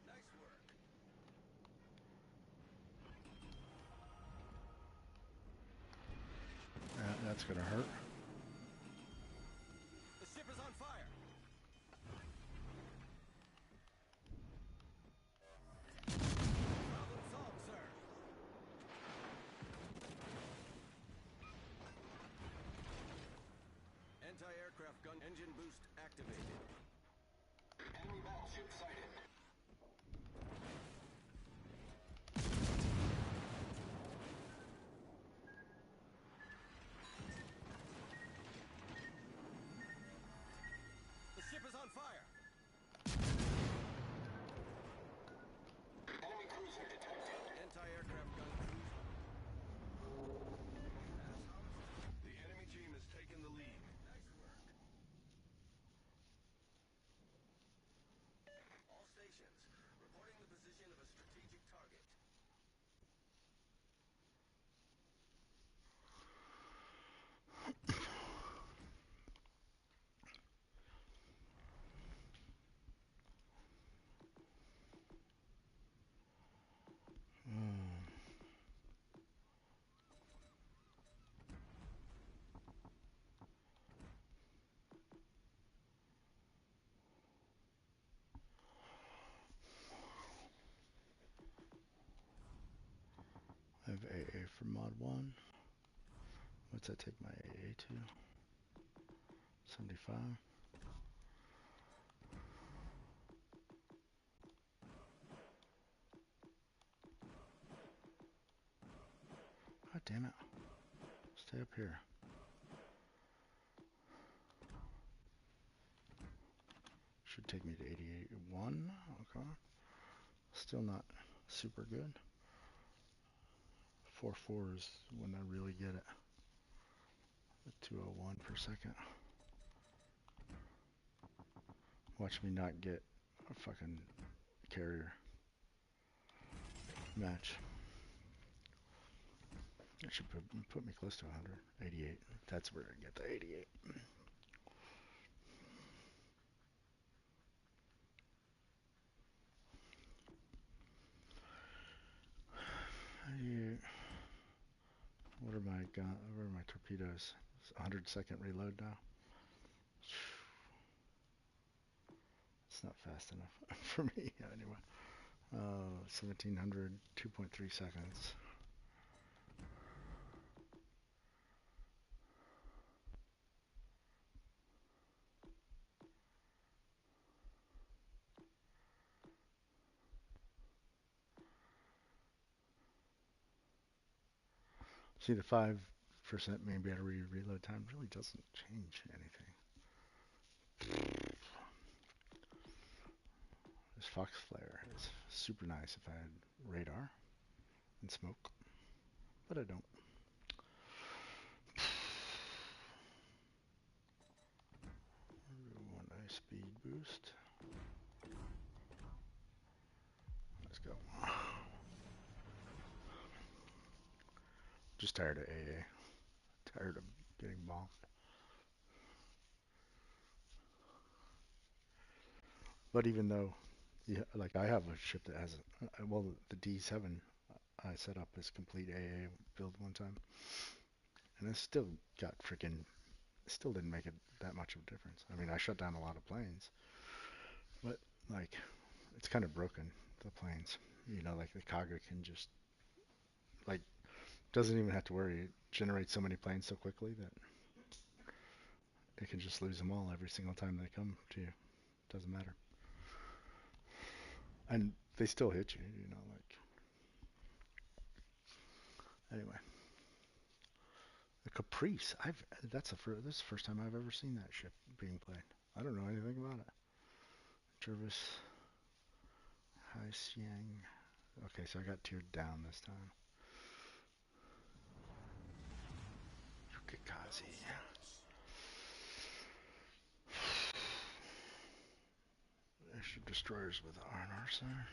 Nice work. That's gonna hurt. The ship is on fire. Problem solved, sir. Anti-aircraft gun engine boost activated. Enemy battleship sighted. The ship is on fire. Enemy cruiser detected. Anti-aircraft gun crews. The enemy team has taken the lead. Nice work. for mod 1. What's that take my AA to? 75. God damn it. Stay up here. Should take me to 88.1. Okay. Still not super good. 4.4 is when I really get it. 201 per second. Watch me not get a fucking carrier match. That should put me close to 100. 88. That's where I get the 88. What are my torpedoes? It's 100-second reload now. It's not fast enough for me anyway. 1700, 2.3 seconds. See, the 5% main battery reload time really doesn't change anything. This Fox Flare is super nice if I had radar and smoke, but I don't. One nice speed boost. Let's go. Just tired of AA. Tired of getting bombed. But even though, yeah, like I have a ship that has, well, the D7 I set up as complete AA build one time, and it still got freaking, still didn't make it that much of a difference. I mean, I shut down a lot of planes, but like, it's kind of broken, the planes. You know, like the Kaga can just, like, doesn't even have to worry. It generates so many planes so quickly that it can just lose them all every single time they come to you. Doesn't matter. And they still hit you, you know, like. Anyway. The Caprice. This is the first time I've ever seen that ship being played. I don't know anything about it. Jervis Hai Xiang. Okay, so I got tiered down this time. Yukikaze. Airship destroyers with R&R center.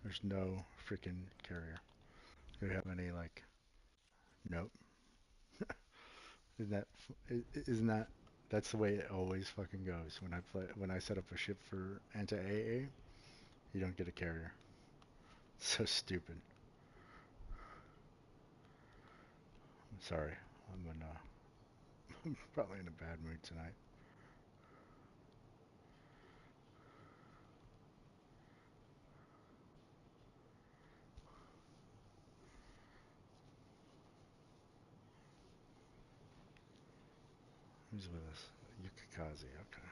There's no freaking carrier. Do we have any, like, nope. Isn't that, that's the way it always fucking goes. When I set up a ship for anti-AA, you don't get a carrier. So stupid. Sorry, I'm probably in a bad mood tonight. Who's with us? Yukikaze, okay.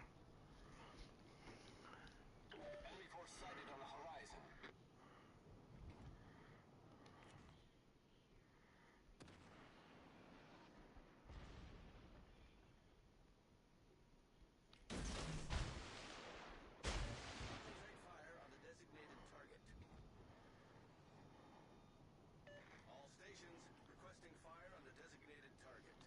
Enemy force sighted on the horizon. Concentrate fire on the designated target. All stations requesting fire on the designated target.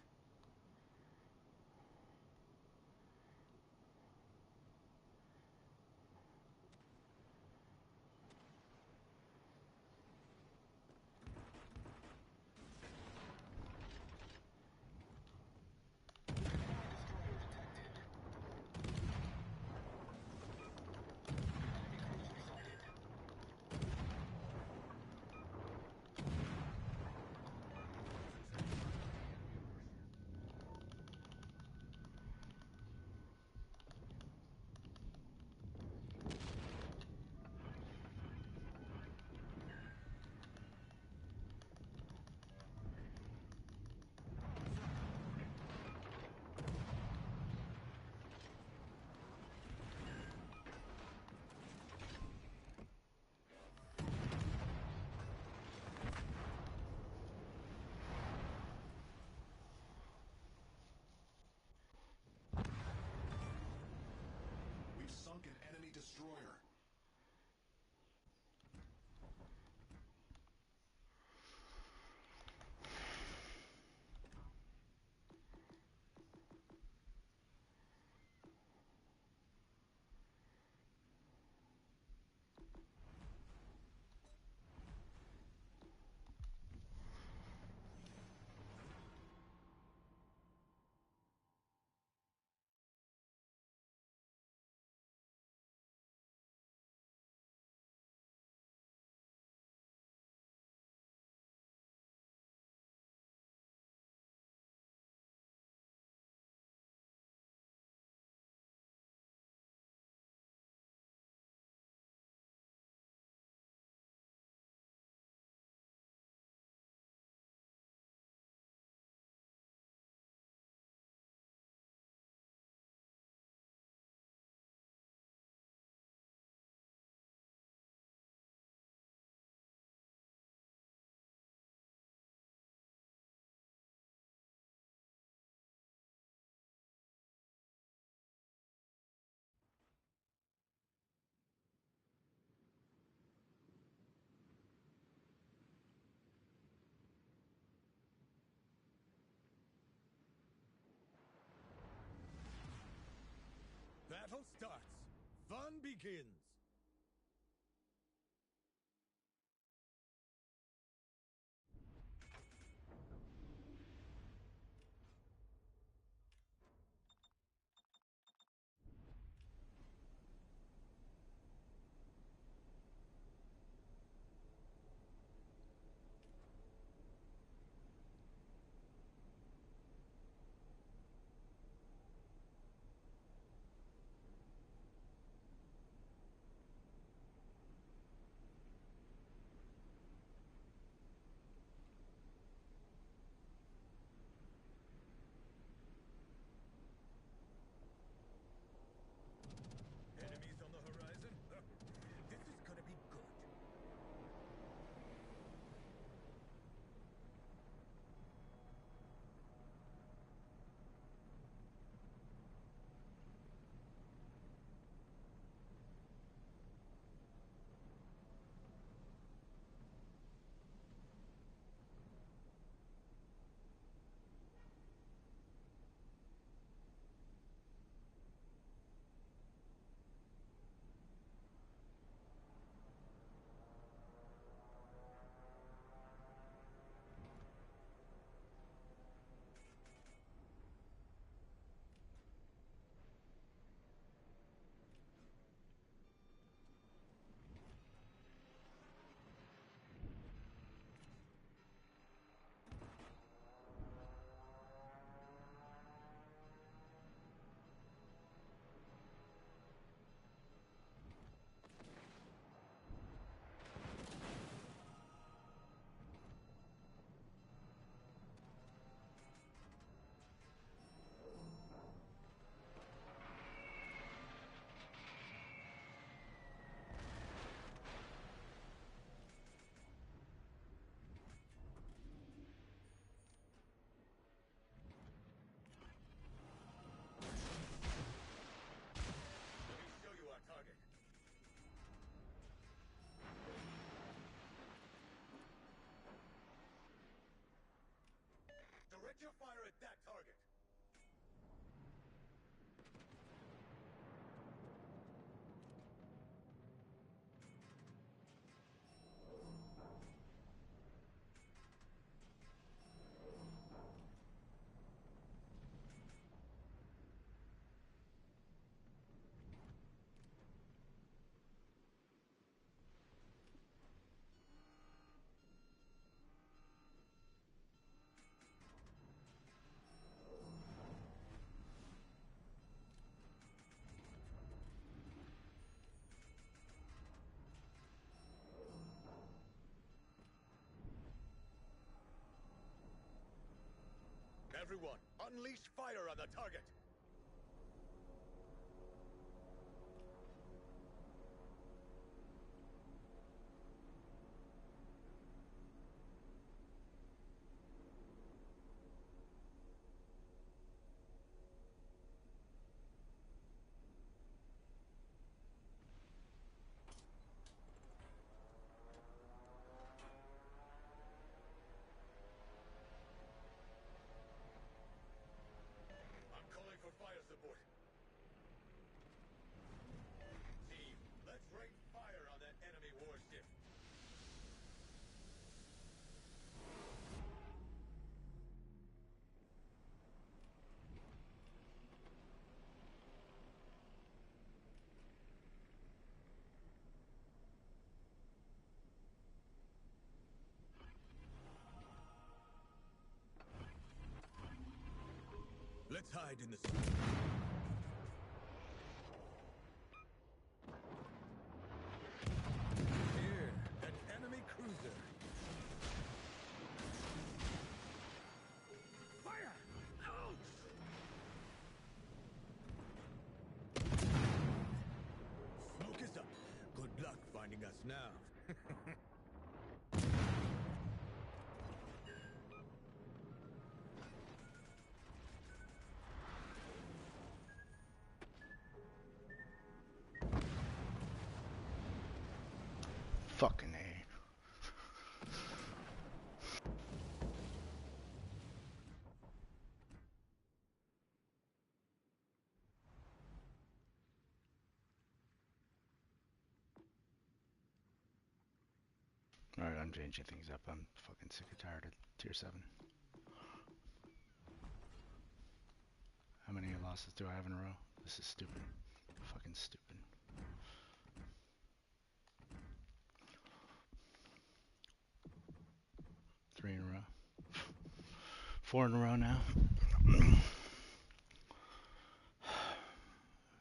destroyer. Battle starts. Fun begins. Enemies on the horizon? This is gonna be good. Let me show you our target. Direct your fire at that target. Everyone, unleash fire on the target! Let's hide in the street. Here, an enemy cruiser. Fire! Ouch! Smoke is up. Good luck finding us now. Fucking A. Alright, I'm changing things up. I'm fucking sick and tired of tier 7. How many losses do I have in a row? This is stupid. Fucking stupid. 3 in a row. 4 in a row now.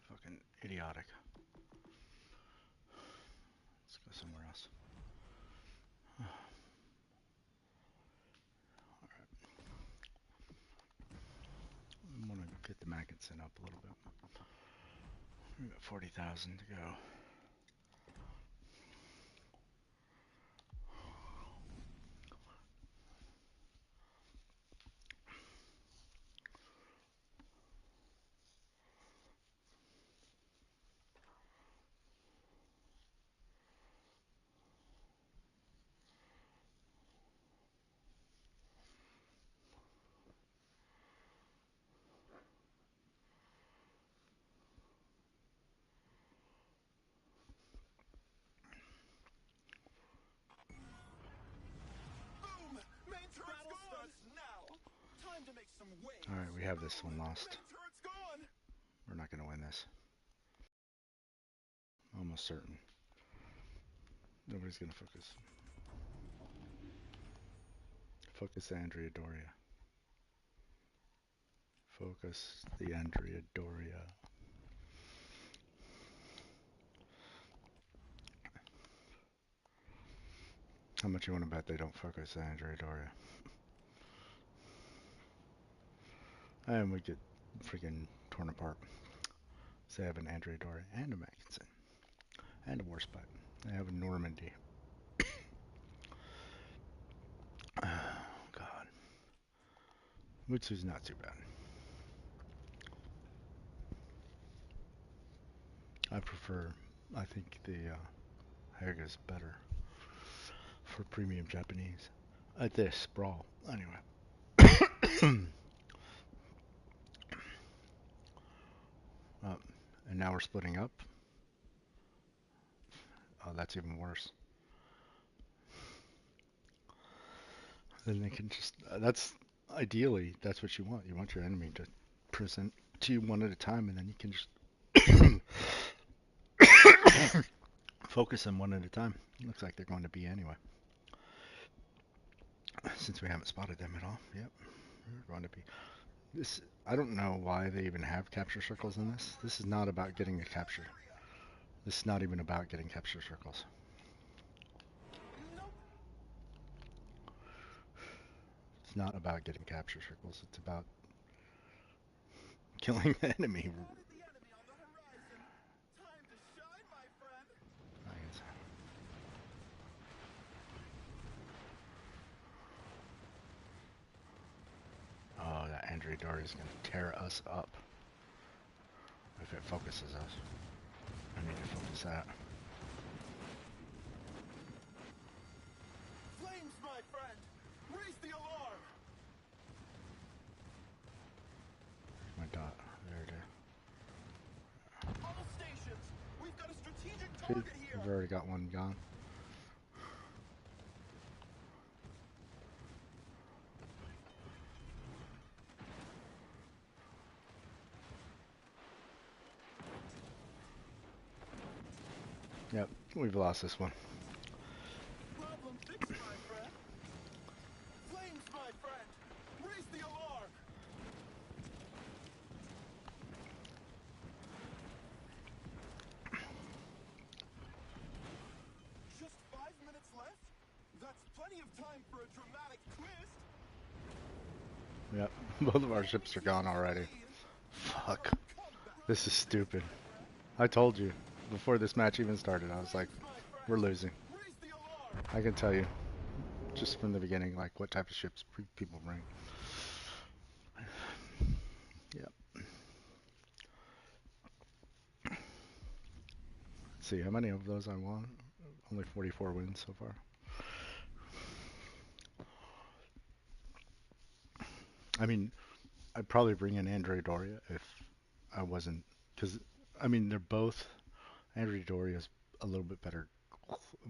Fucking idiotic. Let's go somewhere else. Alright. I want to get the Magnuson up a little bit. We've got 40,000 to go. Boom! Main turret's gone! Now! Time to make some waves! Alright, we have this one lost. Main turret's gone! We're not going to win this. Almost certain. Nobody's going to focus. Focus Andrea Doria. Focus the Andrea Doria. How much you want to bet they don't focus Andrea Doria? And we get freaking torn apart. So they have an Andrea Doria and a Magnuson. And a Warspite. They have a Normandy. Oh, God. Which is not too bad. I think the Haga's better for premium Japanese. At this brawl, anyway. And now we're splitting up. Oh, that's even worse. Then they can just, that's, ideally, that's what you want. You want your enemy to present to you one at a time, and then you can just focus them one at a time. Looks like they're going to be anyway. Since we haven't spotted them at all. Yep, they're going to be. This, I don't know why they even have capture circles in this. This is not about getting a capture. This is not even about getting capture circles. It's not about getting capture circles. It's about killing the enemy. Oh, that Andrea Doria is going to tear us up if it focuses us. I need to focus that. Flames, my friend! Raise the alarm! My dot. There it is. All stations! We've got a strategic See, target here! we've already got one gone. Yep, we've lost this one. Problem fixed, my friend! Flames, my friend! Raise the alarm! Yep, both of our ships are gone already. Fuck. This is stupid. I told you before this match even started. I was like, we're losing. I can tell you just from the beginning, like what type of ships people bring. Yep. Let's see how many of those I won. Only 44 wins so far. I mean, I'd probably bring in Andre Doria if I wasn't, because I mean they're both. Andre Doria is a little bit better,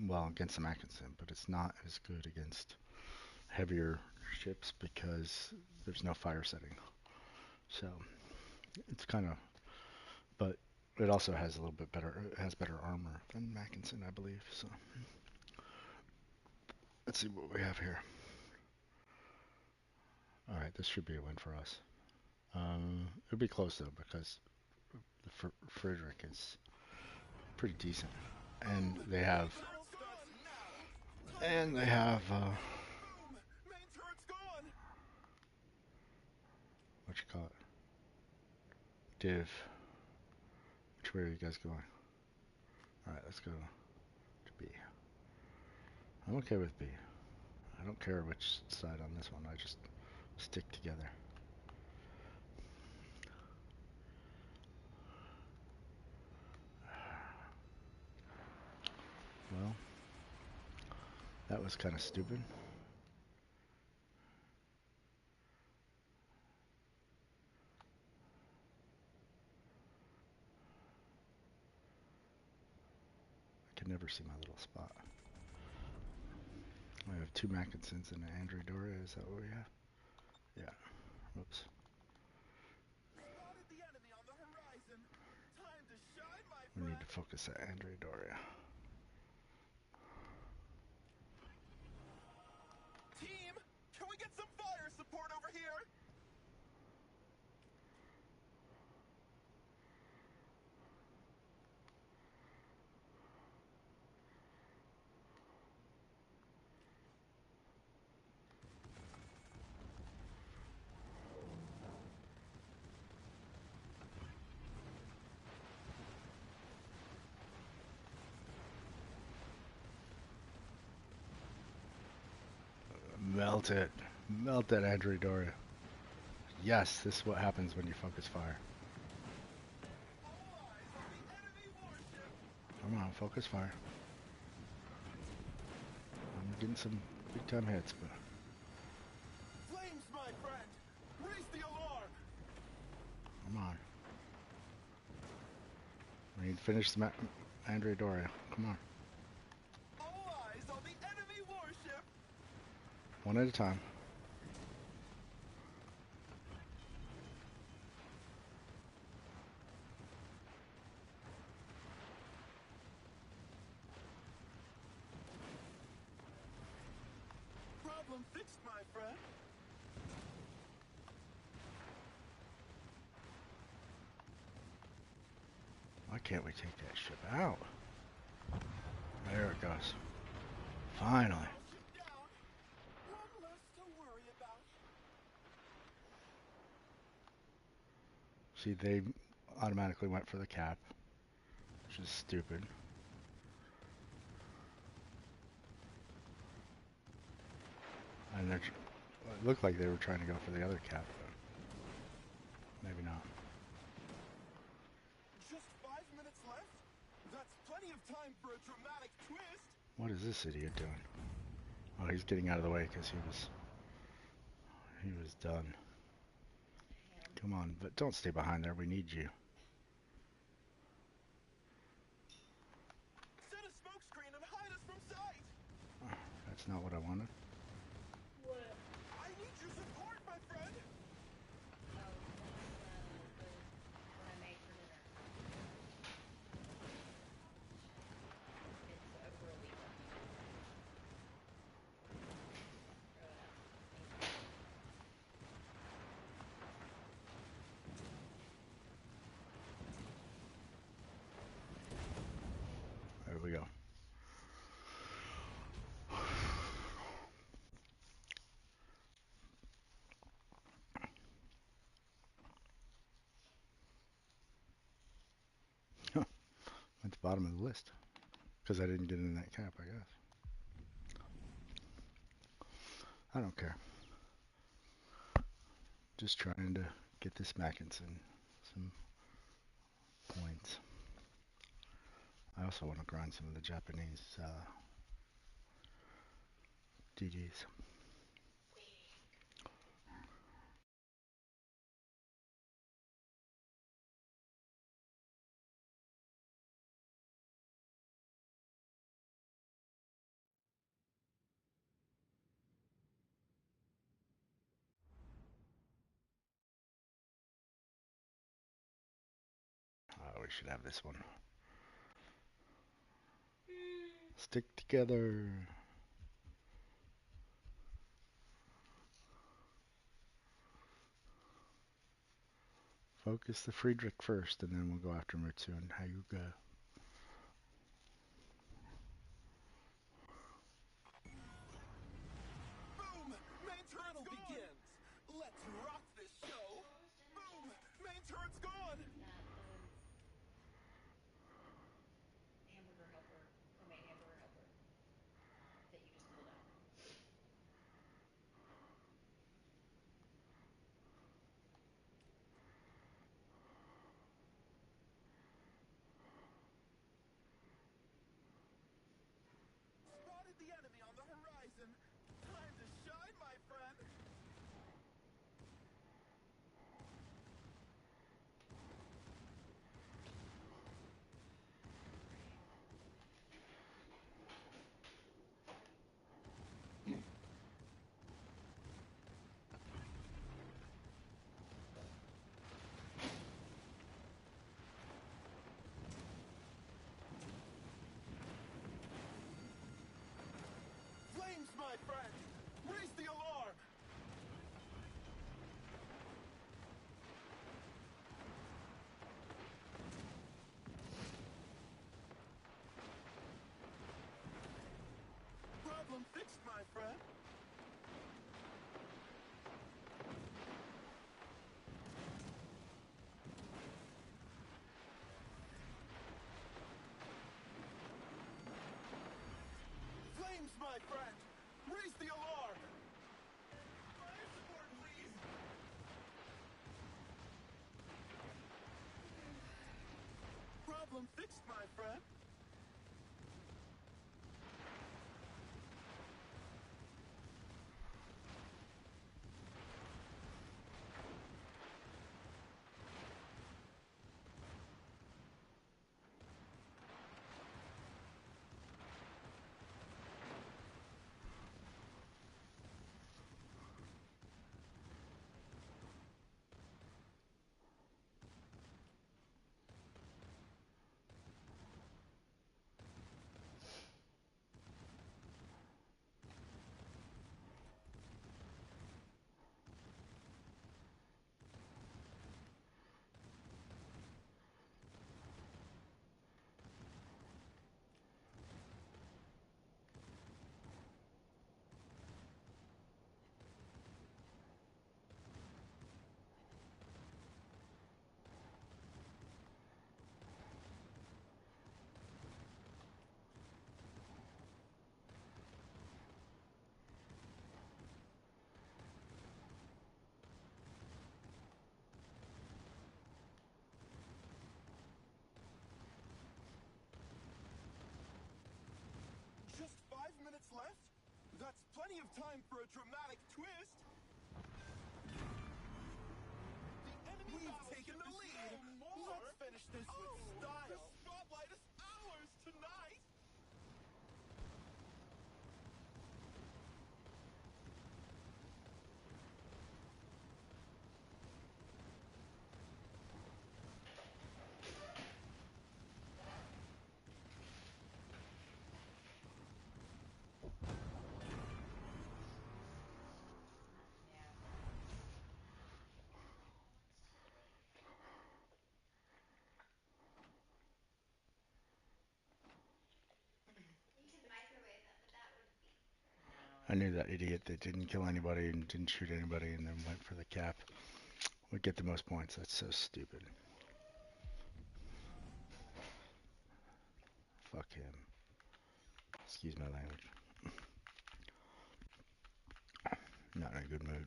well, against the Mackinson, but it's not as good against heavier ships because there's no fire setting. So it's kind of, but it also has a little bit better, it has better armor than Mackinson, I believe. So let's see what we have here. All right, this should be a win for us. It'll be close though because the Frederick is pretty decent, and they have, what you call it, div. Which way are you guys going? All right, let's go to B. I'm okay with B. I don't care which side on this one. I just stick together. Well, that was kind of stupid. I can never see my little spot. I have two Mackinsons and an Andre Doria. Is that what we have? Yeah. Whoops. We need to focus at Andre Doria. Team, can we get some fire support over here? Melt it. Melt that Andre Doria. Yes, this is what happens when you focus fire. Come on, focus fire. I'm getting some big time hits, but Flames, my friend! Raise the alarm! come on. We need to finish the Andre Doria. Come on. All eyes on the enemy warship! One at a time. Problem fixed, my friend. Why can't we take that ship out? There it goes. Finally. Ship down. One less to worry about. See, they automatically went for the cap, which is stupid. And it looked like they were trying to go for the other cap, but maybe not. Just 5 minutes left? That's plenty of time for a dramatic twist. What is this idiot doing? Oh, he's getting out of the way because he was done. Come on, but don't stay behind there. We need you. Set a smoke screen and hide us from sight. That's not what I wanted. I need your support, my friend. There we go. at the bottom of the list because I didn't get in that cap, I guess. I don't care. Just trying to get this Mackinson some points. I also want to grind some of the Japanese DDs. We should have this one. Stick together. Focus the Friedrich first, and then we'll go after Mutsu and Hyuga. Boom! Main turret begins! Let's rock this show! Boom! Main turret's gone! Hamburger helper, homemade hamburger helper that you just pulled out. Spotted the enemy on the horizon! Time to shine, my friend! Flames, my friend! Raise the alarm! Problem fixed, my friend! Flames, my friend! Raise the alarm! Fire support, please! Problem fixed, my friend! Just 5 minutes left? That's plenty of time for a dramatic twist! The enemy We've taken the lead! Let's finish this with style! The spotlight is ours tonight! Yeah. You can microwave them, but that wouldn't be. I No. knew that idiot that didn't kill anybody and didn't shoot anybody and then went for the cap would get the most points. That's so stupid. Fuck him. Excuse my language. Not in a good mood.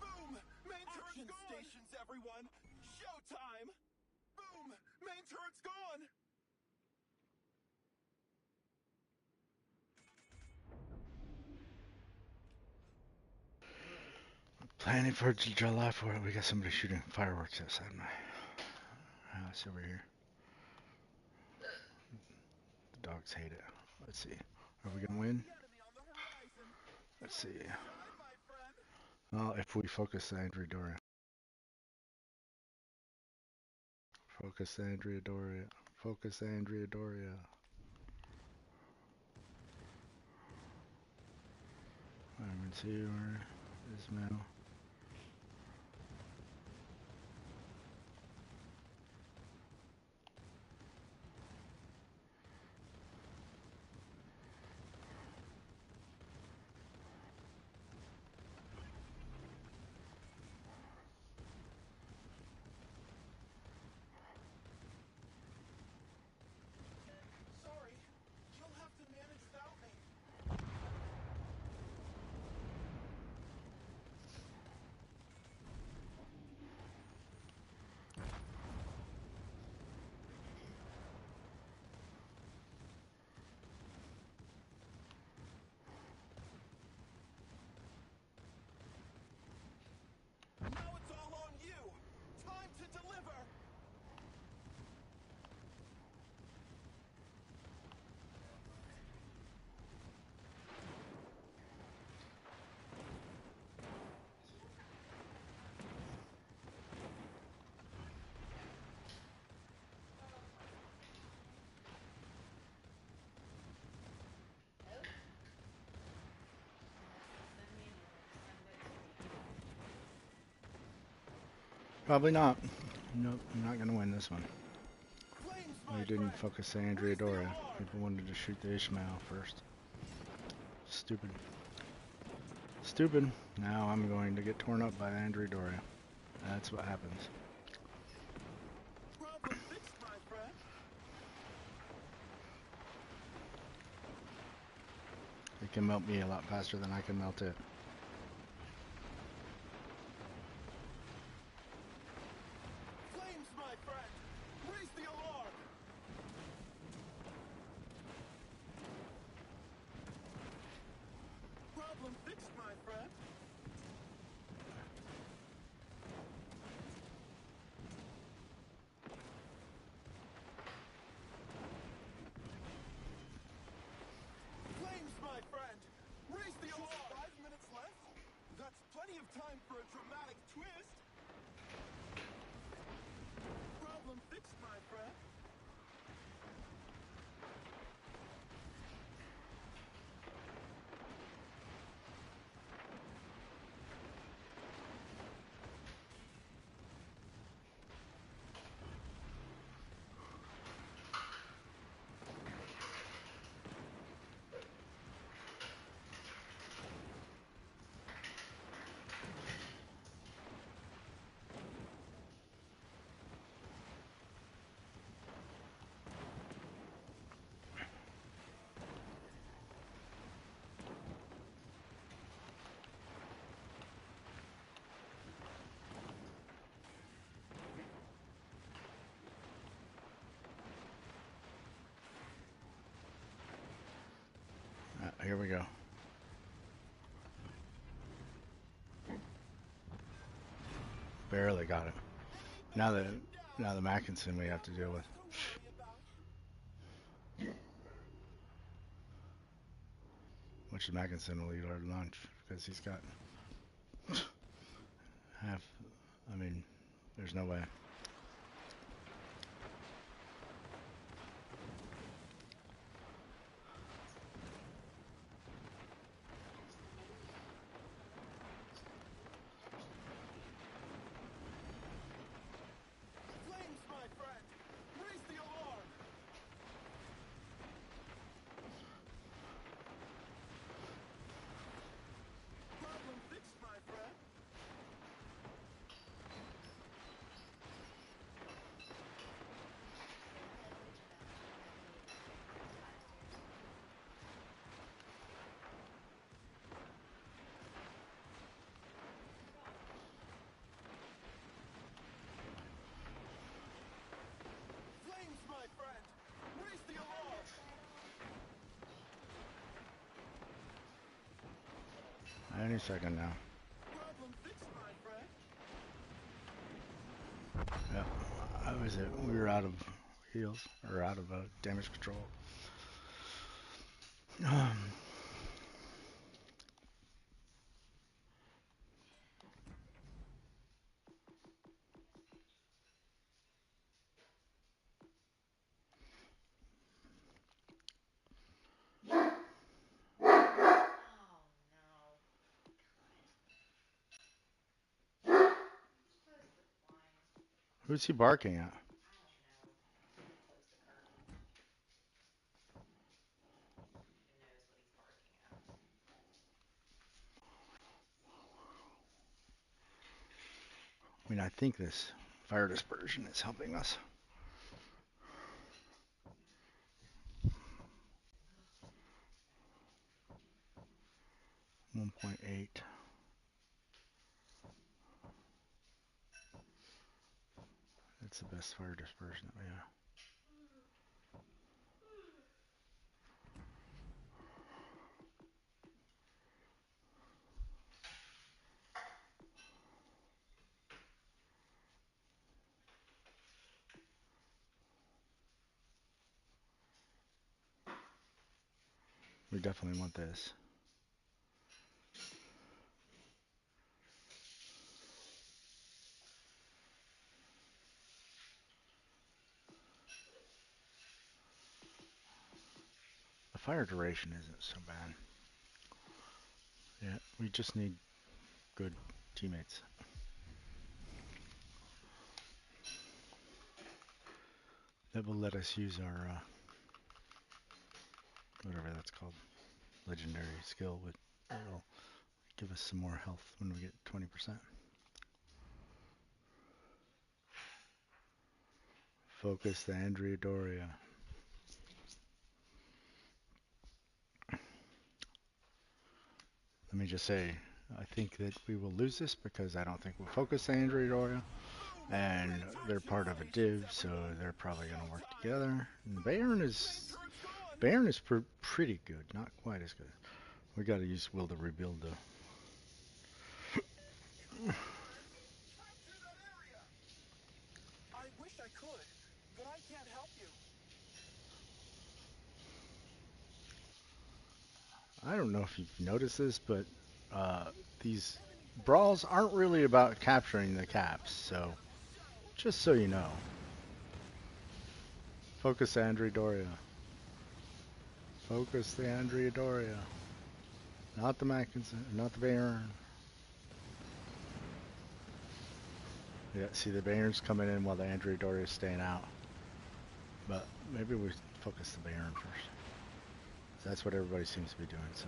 Boom! Main turret's gone! Stations, everyone! Showtime! Boom! Main turret's gone! Planning for July 4th. We got somebody shooting fireworks outside my house over here. The dogs hate it. Let's see. Are we gonna win? The enemy on the horizon! Let's see. Side, my friend! Well, if we focus the Andrea Doria. Focus the Andrea Doria. Focus the Andrea Doria. Fireman's here. Ismail. Sorry, you'll have to manage without me. Now it's all on you! Time to deliver! Probably not. Nope, I'm not gonna win this one. Flames, We my didn't friend! focus the Andrea Doria. People wanted to shoot the Ishmael first. Stupid. Stupid. Now I'm going to get torn up by the Andrea Doria. That's what happens. Problem fixed, my friend! It can melt me a lot faster than I can melt it. Flames, my friend! Raise the alarm! Problem fixed, my friend! Flames, my friend! Raise the alarm! 5 minutes left? That's plenty of time for a dramatic twist! Problem fixed, my friend! Here we go. Barely got it. Now the Mackinson we have to deal with. To worry about. which Magnuson will eat our lunch because he's got half. I mean, there's no way. Flames, my friend! Raise the alarm! Problem fixed, my friend! Flames, my friend! Raise the alarm! Any second now. Problem fixed, my friend! Yeah, I was it. We were out of heals or out of damage control. Oh no. Close the blinds. Who's he barking at? I don't know. Close the curtain. Who knows what he's barking at? I mean, I think this fire dispersion is helping us. 1.8. That's the best fire dispersion that we have. We definitely want this. The fire duration isn't so bad. Yeah, we just need good teammates. That will let us use our, whatever that's called, legendary skill. It'll give us some more health when we get 20%. Focus the Andrea Doria. Let me just say, I think that we will lose this because I don't think we'll focus the Andrea Doria. And they're part of a div, so they're probably going to work together. And Bayern is pretty good, not quite as good. We got to use will to rebuild though. Capture that area! I wish I could, but I can't help you. I don't know if you've noticed this, but these brawls aren't really about capturing the caps. So just so you know, focus the Andrea Doria. Focus the Andrea Doria. Not the Mackinson, not the Bayern. Yeah, see the Bayern's coming in while the Andrea Doria is staying out. But maybe we focus the Bayern first. That's what everybody seems to be doing. So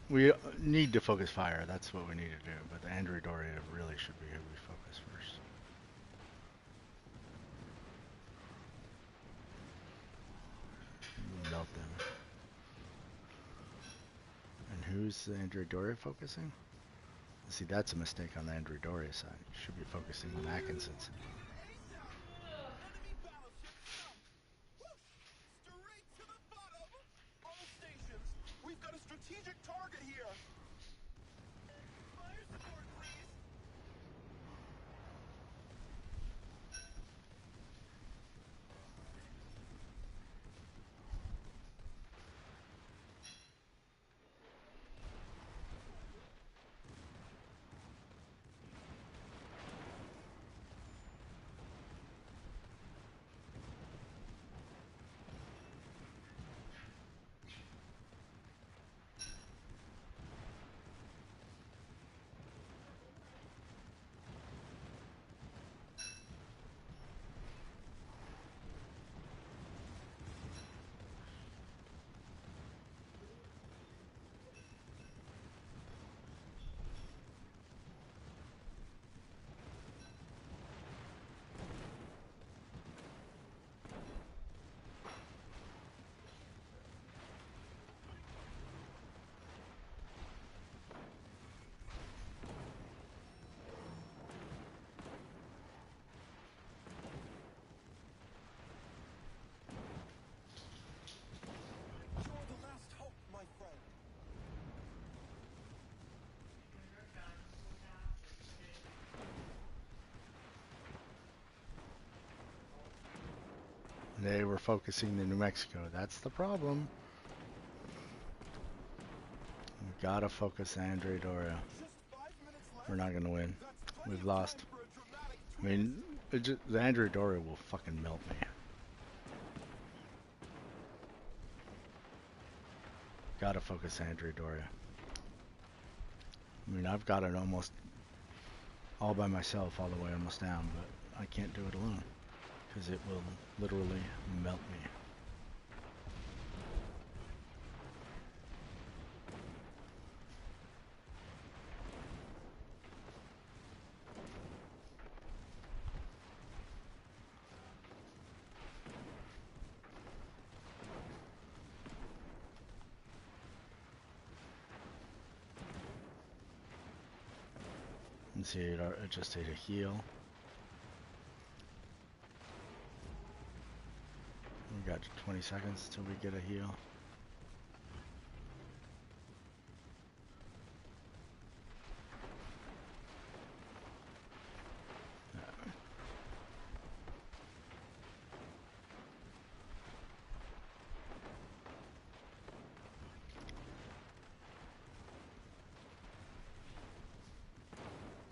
we need to focus fire. That's what we need to do. But the Andrea Doria really should be who we focus first. Melt them. And who's the Andrea Doria focusing? See, that's a mistake on the Andrea Doria side. You should be focusing on Atkinson's. Enemy battleship sunk! Whoosh! Straight to the bottom! All stations, we've got a strategic target here! Fire support, please! They were focusing the New Mexico. That's the problem. We gotta focus Andre Doria. Just 5 minutes left. We're not gonna win. That's plenty We've of lost. time for a dramatic I mean, the Andre Doria will fucking melt me. Gotta focus Andre Doria. I mean, I've got it almost all by myself, all the way almost down, but I can't do it alone because it will literally melt me. And see, it just ate a heal. We got 20 seconds till we get a heal.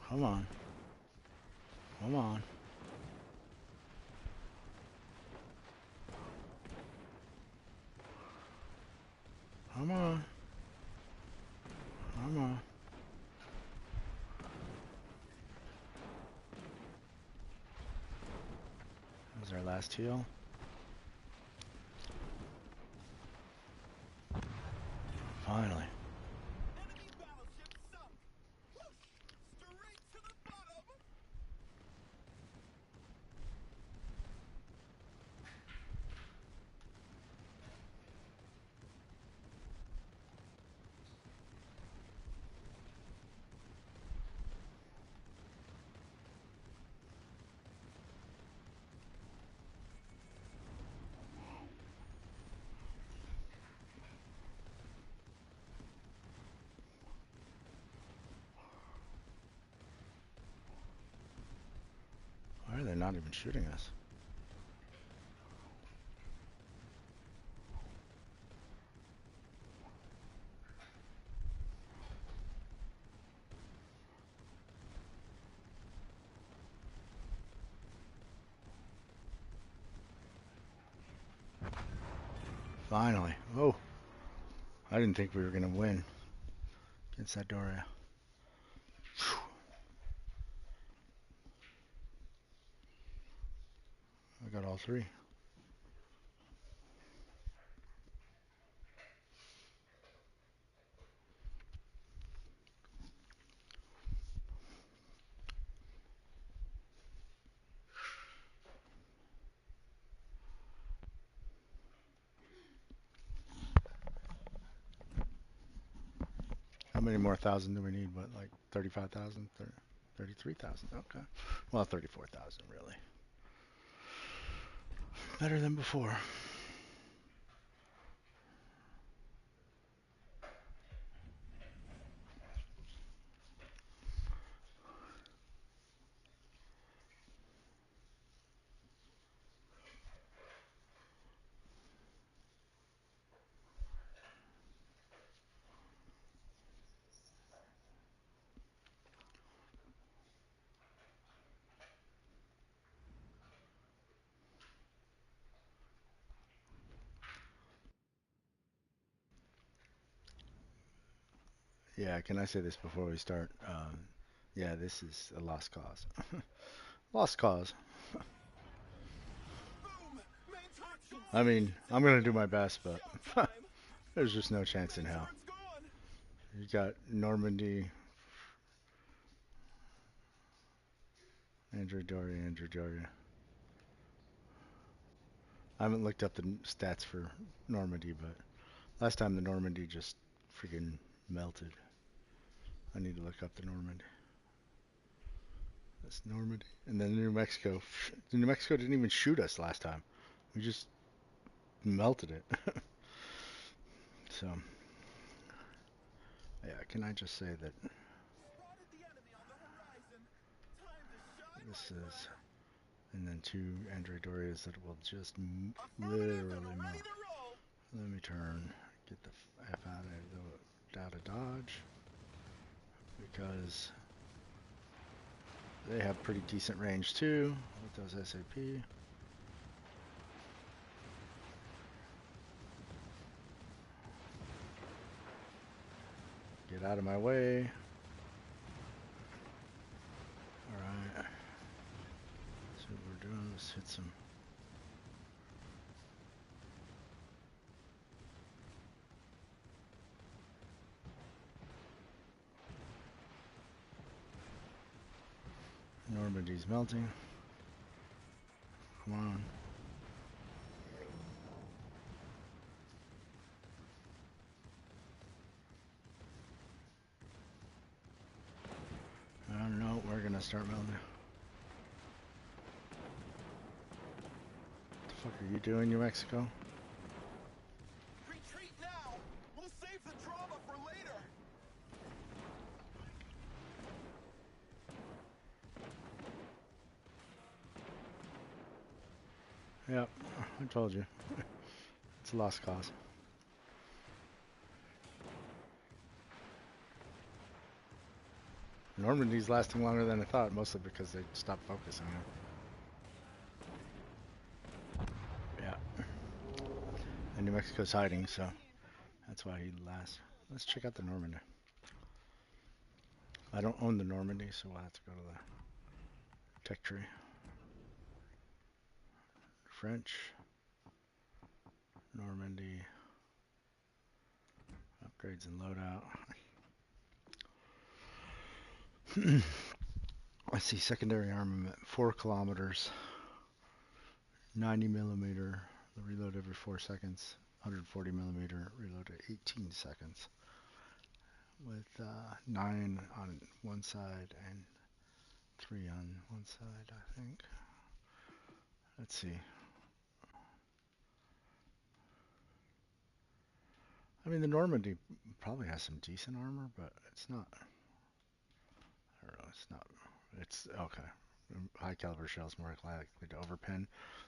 Come on. Come on. Come on. Come on. That was our last heal. Finally. enemy battleship sunk. Whoosh! Straight to the bottom. Why are they not even shooting us? Finally. Oh. I didn't think we were going to win against that Doria. I got all three. How many more thousand do we need? What, like 35,000? 33,000? Okay. Well, 34,000 really. Better than before. Yeah, can I say this before we start? Yeah, this is a lost cause. Lost cause. Boom! Main top I mean, I'm going to do my best, but showtime. there's just no chance in Main hell. turret's gone. You got Normandy, Andrew Doria. I haven't looked up the stats for Normandy, but last time the Normandy just freaking melted. I need to look up the Normandy. That's Normandy. And then New Mexico. New Mexico didn't even shoot us last time. We just melted it. So, yeah, can I just say that Spotted the enemy on the horizon. Time to shine, this my is friend. And then 2 Android Dorias that will just Affirmative literally and ready melt. to roll. Let me turn, get the F out of dodge, because they have pretty decent range too with those SAP. Get out of my way. Alright. So what we're doing, let's hit some. Normandy's melting. Come on. I don't know, we're gonna start melting. What the fuck are you doing, New Mexico? Retreat now. We'll save the drama for later. Yep, I told you. It's a lost cause. Normandy's lasting longer than I thought, mostly because they stopped focusing on it. Yeah. And New Mexico's hiding, so that's why he lasts. Let's check out the Normandy. I don't own the Normandy, so we'll have to go to the tech tree. French, Normandy, upgrades and loadout. Let's see, secondary armament, 4 kilometers, 90 millimeter, reload every 4 seconds, 140 millimeter, reload at 18 seconds, with 9 on one side and 3 on one side, I think. Let's see. I mean, the Normandy probably has some decent armor, but it's not. I don't know. It's not. It's okay. High caliber shells more likely to overpin,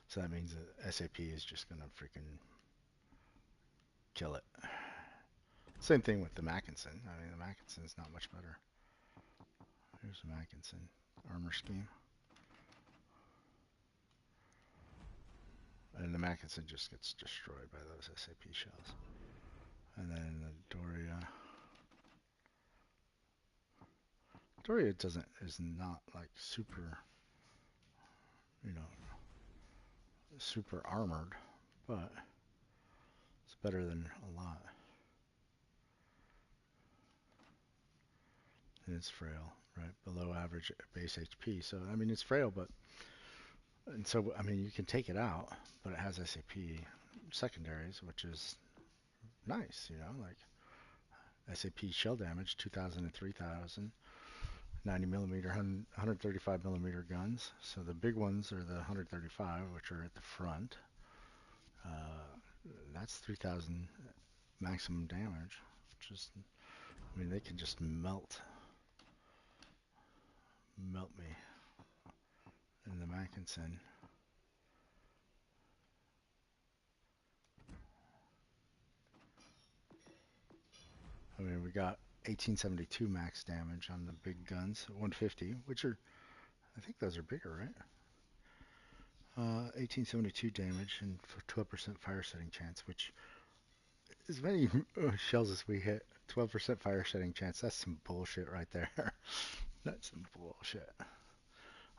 so that means that SAP is just gonna freaking kill it. Same thing with the Mackinson. I mean, the Mackinson's not much better. Here's the Mackinson armor scheme, and the Mackinson just gets destroyed by those SAP shells. And then the Doria is not like super, you know, super armored, but it's better than a lot. And it's frail, right? Below average base HP. So I mean, it's frail, but and so I mean, you can take it out, but it has SAP secondaries, which is nice, you know, like SAP shell damage, 2,000 and 3,000. 90 millimeter, 135 millimeter guns. So the big ones are the 135, which are at the front. That's 3,000 maximum damage, which is, I mean, they can just melt me in the Mackinson. I mean, we got 1872 max damage on the big guns, 150, which are, I think those are bigger, right? 1872 damage and 12% fire setting chance, which as many shells as we hit, 12% fire setting chance. That's some bullshit right there. That's some bullshit.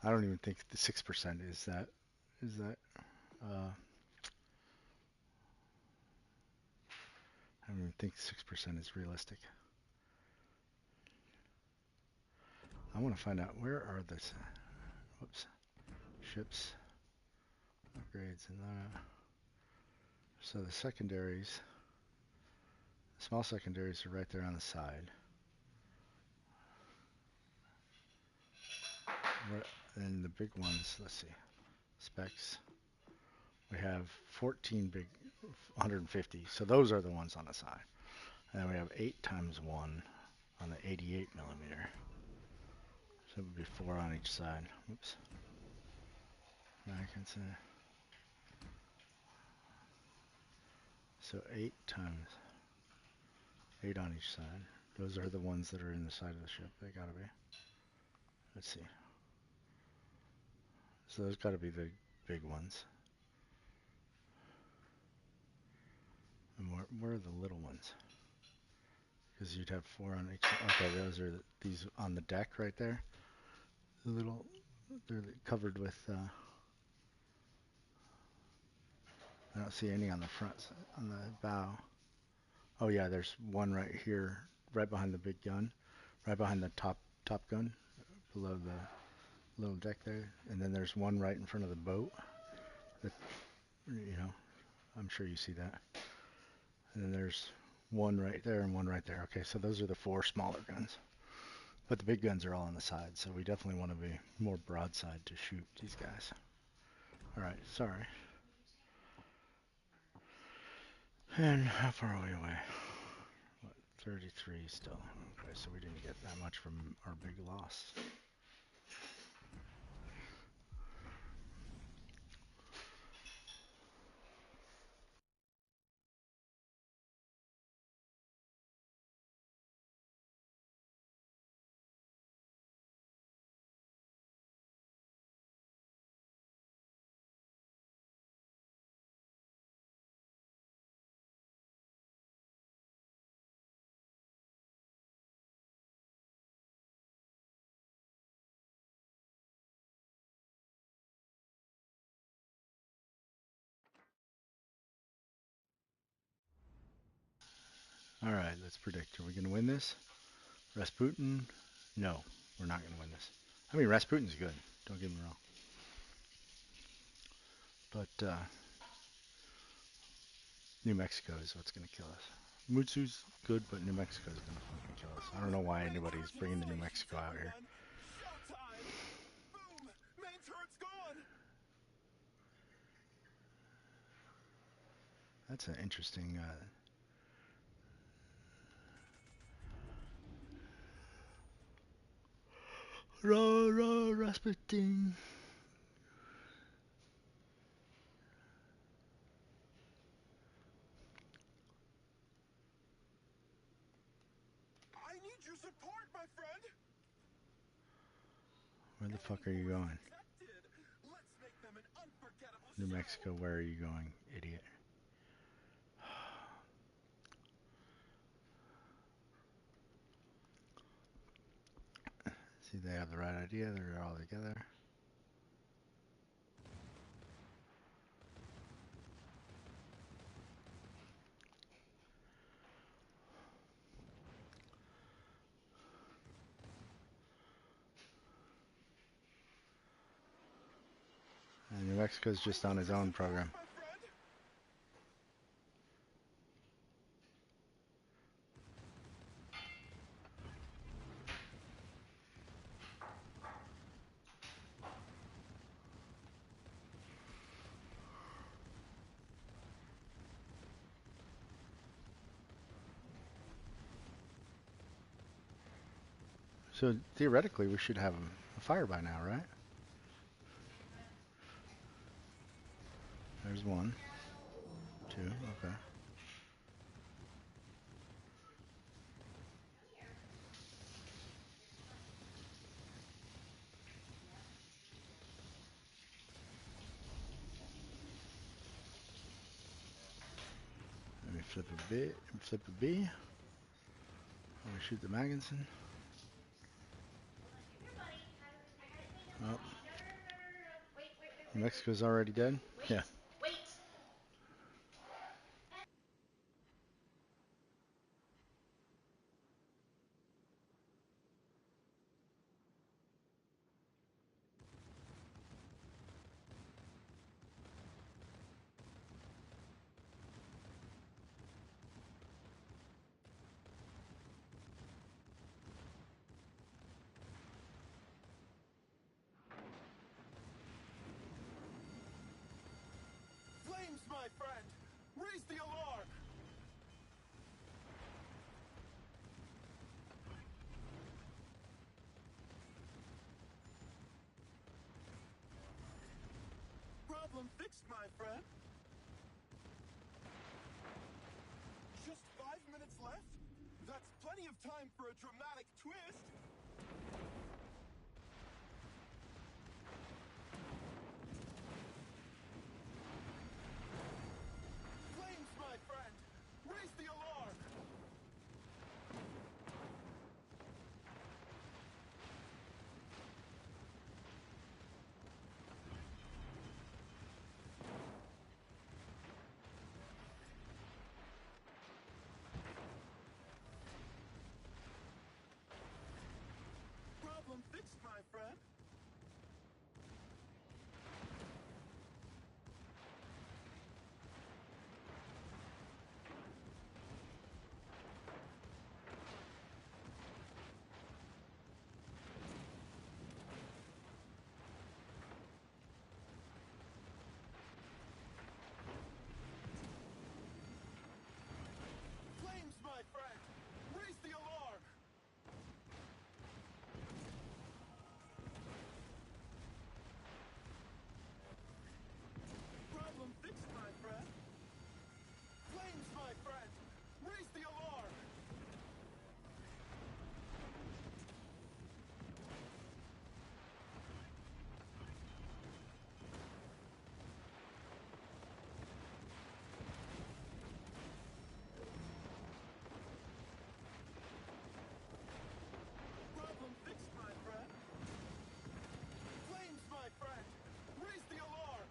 I don't even think the 6% is that. Is that? I don't even think 6% is realistic. I want to find out where are the ships upgrades and that. So the secondaries, small secondaries are right there on the side. And the big ones, let's see, specs. We have 14 big 150. So those are the ones on the side. And then we have 8 times 1 on the 88 millimeter. So it would be 4 on each side. Oops. I can say. So 8 times. 8 on each side. Those are the ones that are in the side of the ship. They gotta be. Let's see. So those gotta be the big ones. And where are the little ones? Because you'd have 4 on each side. Okay, those are these on the deck right there. The little, they're covered with, I don't see any on the front, on the bow. Oh yeah, there's one right here, right behind the big gun, right behind the top gun, below the little deck there. And then there's one right in front of the boat. That, I'm sure you see that. And then there's one right there and one right there. Okay, so those are the 4 smaller guns. But the big guns are all on the side, so we definitely want to be more broadside to shoot these guys. Alright, sorry. And how far are we away? What, 33 still. Okay, so we didn't get that much from our big loss. Alright, let's predict. Are we going to win this? Rasputin? No, we're not going to win this. I mean, Rasputin's good. Don't get me wrong. But New Mexico is what's going to kill us. Mutsu's good, but New Mexico is going to fucking kill us. I don't know why anybody's bringing the New Mexico out here. Showtime! Boom! Main turret's gone! That's an interesting... Rasputin. I need your support, my friend! Where the fuck are you going? Let's make them an unforgettable New show. Mexico, where are you going, idiot? See, they have the right idea. They're all together. And New Mexico's just on his own program. My friend. So theoretically, we should have a fire by now, right? There's 1, 2, okay. Let me flip a B. Flip a B. Let me shoot the Magnuson. Oh. New Mexico's already dead? Yeah. Problem fixed, my friend. Just 5 minutes left? That's plenty of time for a dramatic twist. Flames, my friend! Raise the alarm! Problem fixed, my friend. Flames, my friend! Raise the alarm! Problem fixed, my friend. Flames, my friend! Raise the alarm! Problem fixed, my friend. Flames, my friend! Raise the alarm!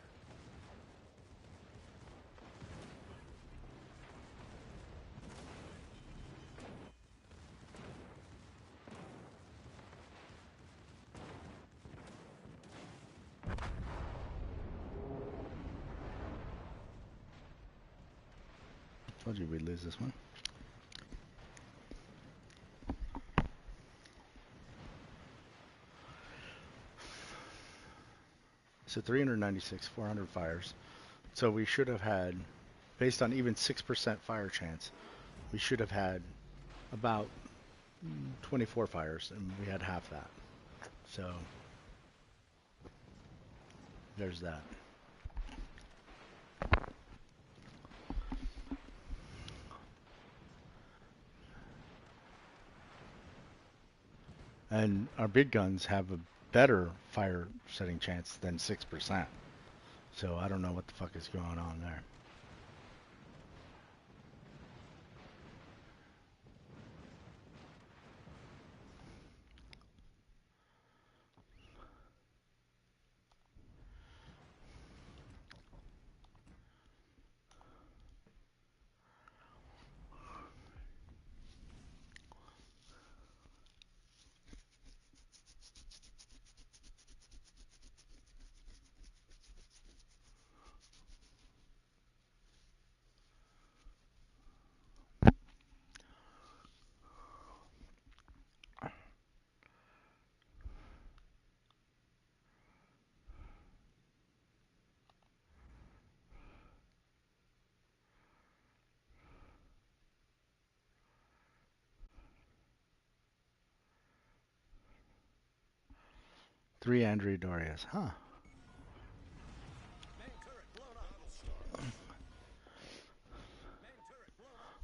Told you we'd lose this one. So 396, 400 fires. So we should have had, based on even 6% fire chance, we should have had about 24 fires, and we had half that. So there's that. And our big guns have a better fire setting chance than 6%. So I don't know what the fuck is going on there. Three Andrea Dorias, huh? Main turret blown up. Main turret blown up.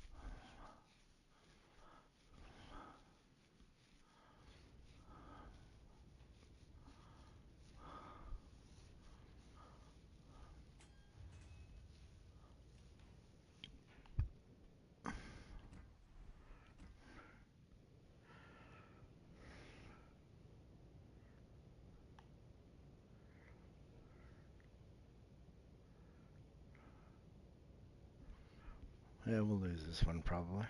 Yeah, we'll lose this one probably.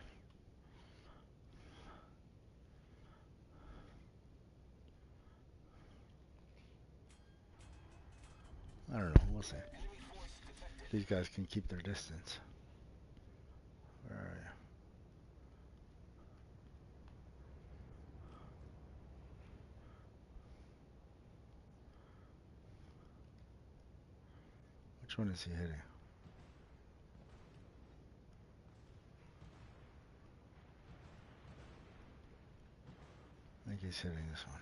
I don't know. We'll see. These guys can keep their distance. Where are you? Which one is he hitting? I think he's hitting this one.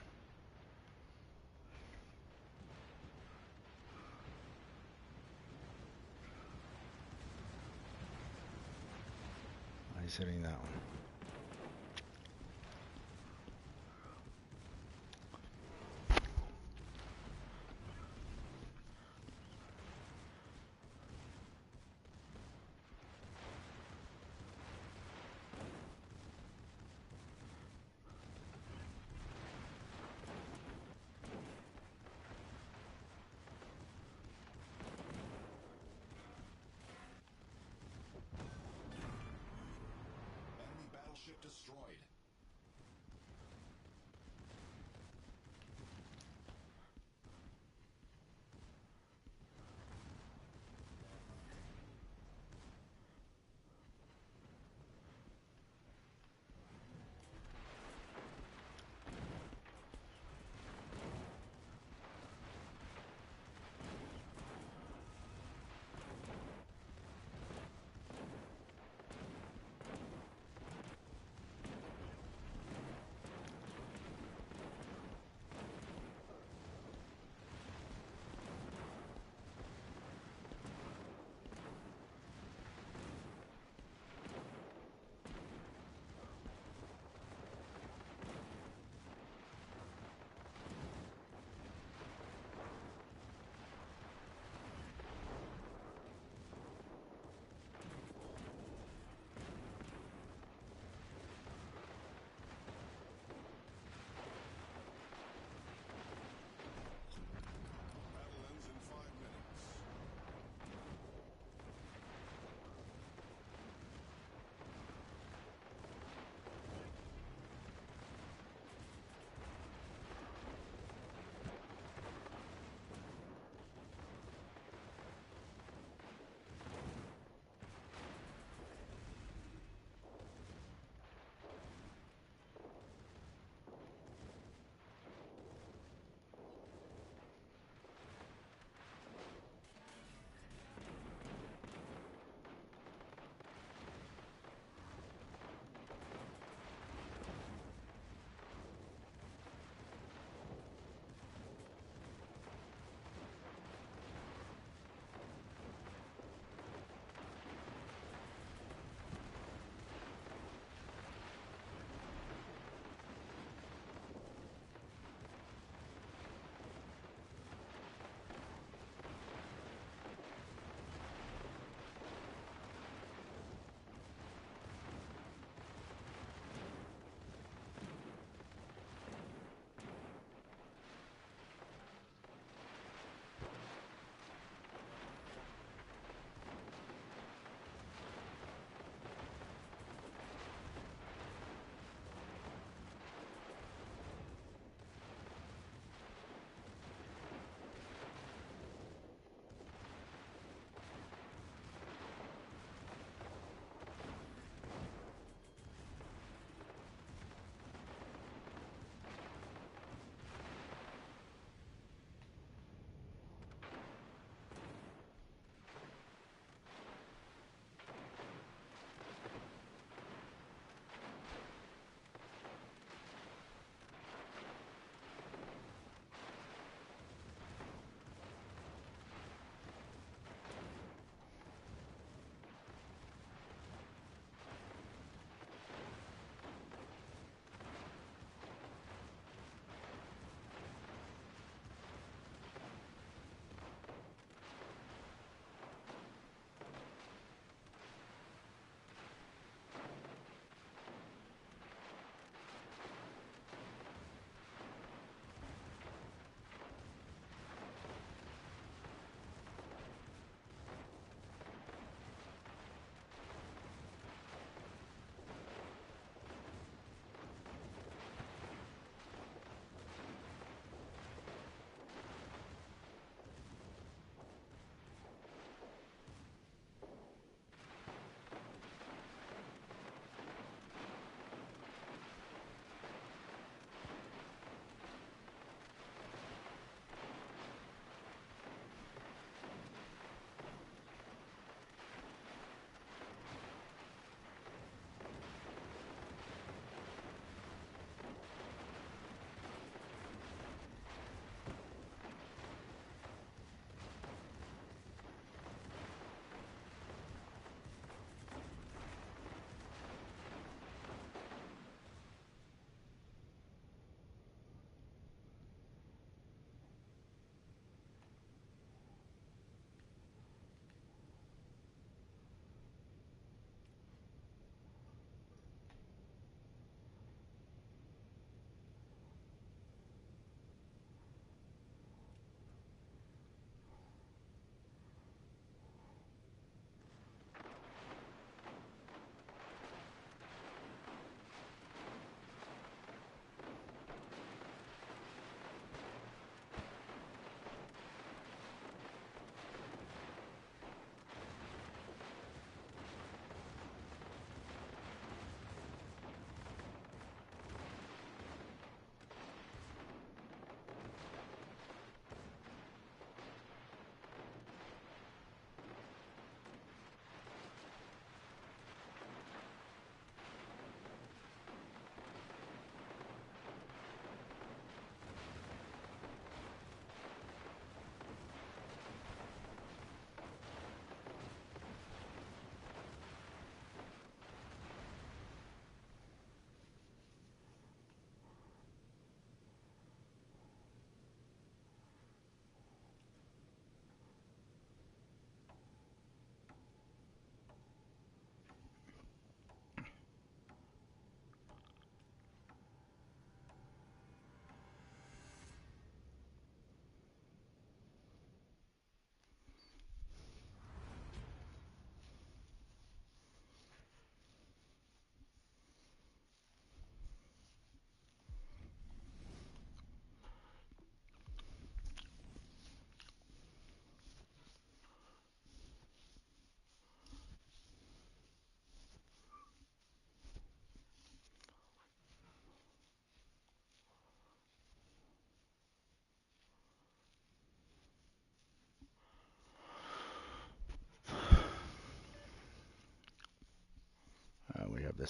He's hitting that one.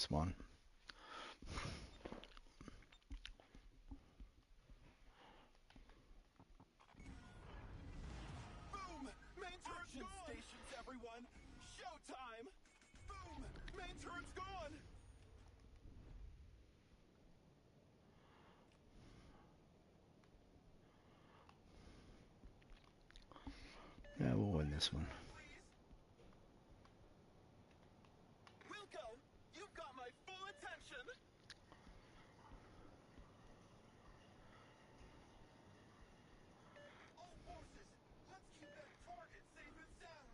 this one. Boom! Main turret stations, everyone! Showtime! Boom! Main turret's gone! Yeah, we'll win this one. Please? Wilco, you've got my full attention! All forces, let's keep that target safe and sound!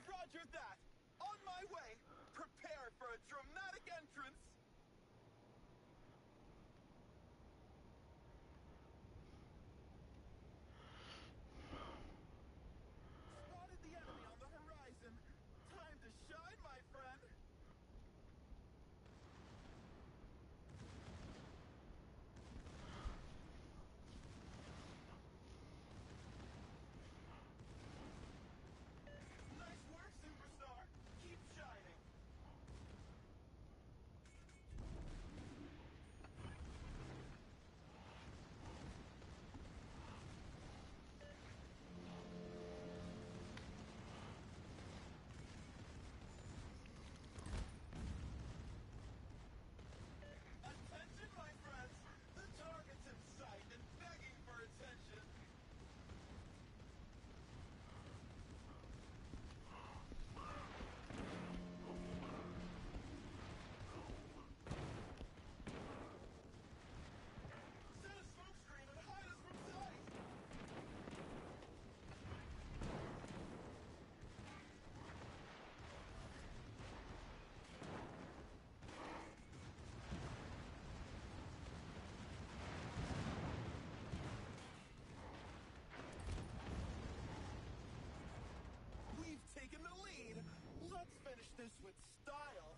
Roger that! On my way! Prepare for a dramatic entrance! Spotted the enemy on the horizon! Time to shine, my friend! Nice work, superstar! Keep shining! Attention, my friends! The target's in sight and begging for attention! Set a smoke screen and hide us from sight! We've taken the lead! Let's finish this with style!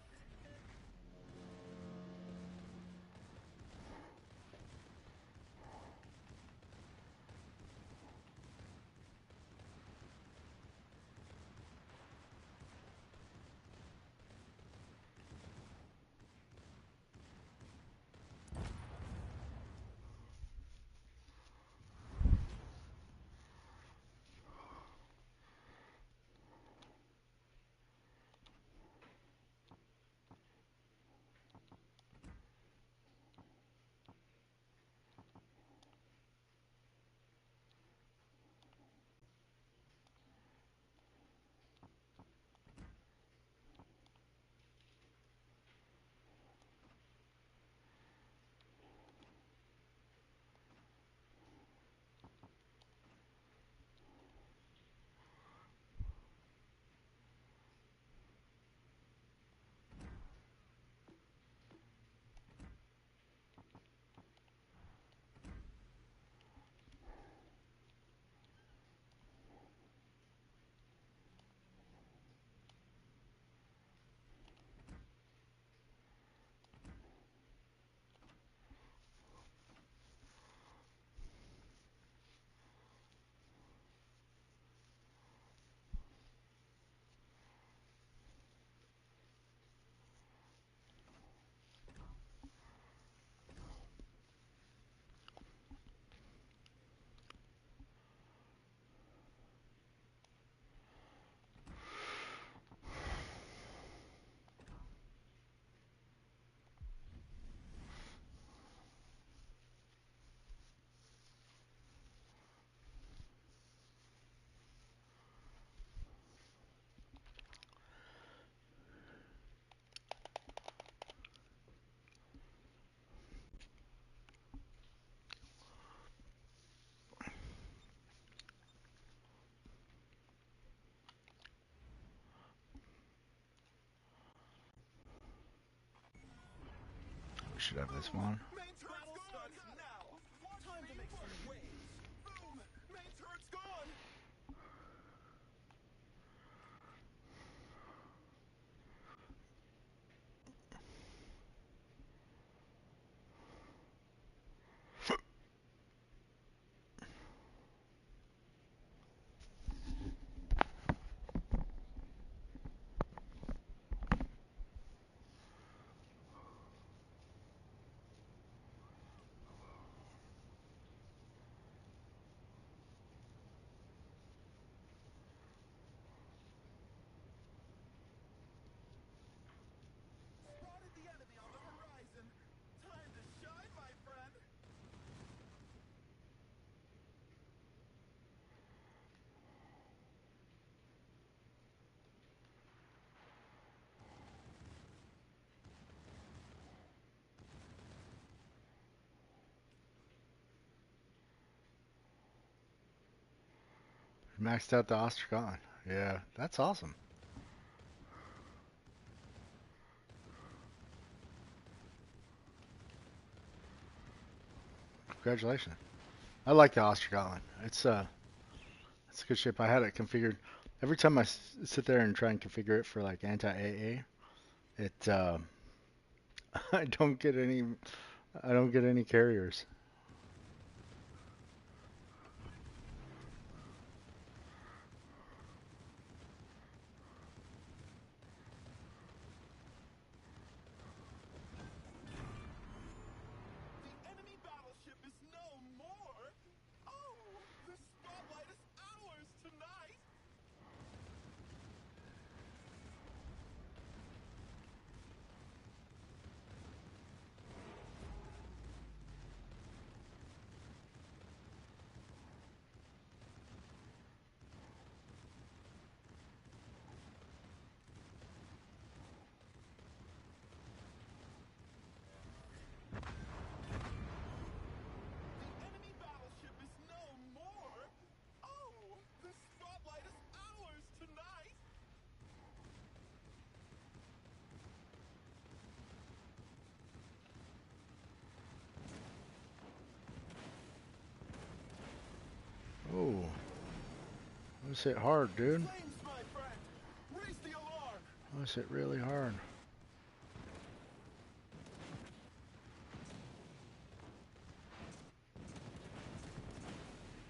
We should have this one. Main turret's gone! Now! Time to make some waves! Boom! Main turret's gone! Maxed out the Ostragon. Yeah, that's awesome. Congratulations. I like the Ostragon. It's a good ship. I had it configured. Every time I sit there and try and configure it for like anti-AA, it I don't get any carriers. The enemy battleship is no more. Oh, the spotlight is ours tonight. The enemy battleship is no more. Oh, the spotlight is ours tonight. Oh, let's hit hard, dude. Flames, my friend. Raise the alarm. Let's hit really hard.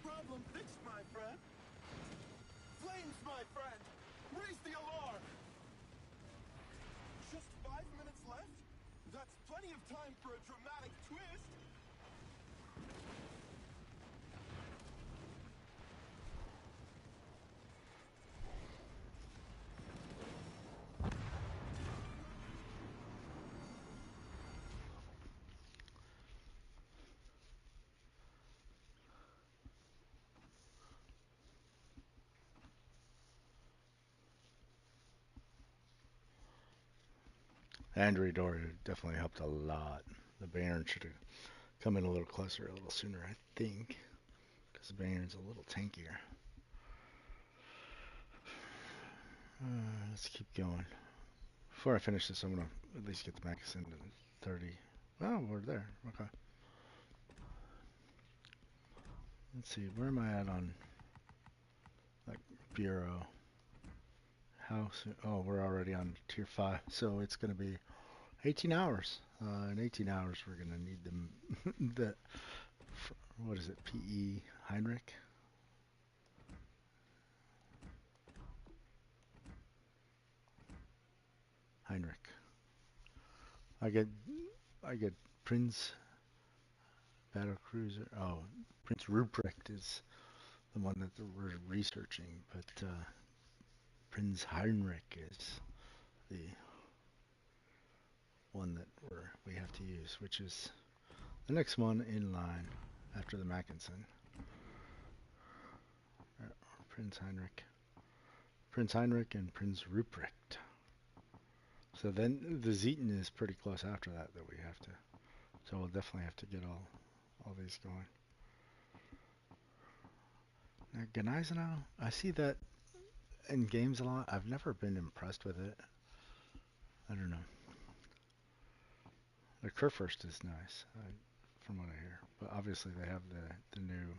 Problem fixed, my friend. Flames, my friend. Raise the alarm. Just 5 minutes left? That's plenty of time for a dramatic twist. Android door definitely helped a lot. The Bayern should have come in a little closer, a little sooner, I think, because the Bayern's a little tankier. Let's keep going. Before I finish this, I'm gonna at least get the max into 30. Oh, we're there. Okay. Let's see. Where am I at on like bureau? How soon? Oh, we're already on tier 5, so it's gonna be 18 hours. In 18 hours, we're gonna need them. the what is it? PE Heinrich. Heinrich. I get Prince Battle Cruiser. Oh, Prince Ruprecht is the one that we're researching, but Prince Heinrich is the one that we have to use, which is the next one in line after the Mackinson. Prince Heinrich. Prince Heinrich and Prince Ruprecht. So then the Zeton is pretty close after that we have to. So we'll definitely have to get all these going. Now Gneisenau, I see that in games a lot. I've never been impressed with it. I don't know. The Kurfürst is nice, from what I hear. But obviously they have the new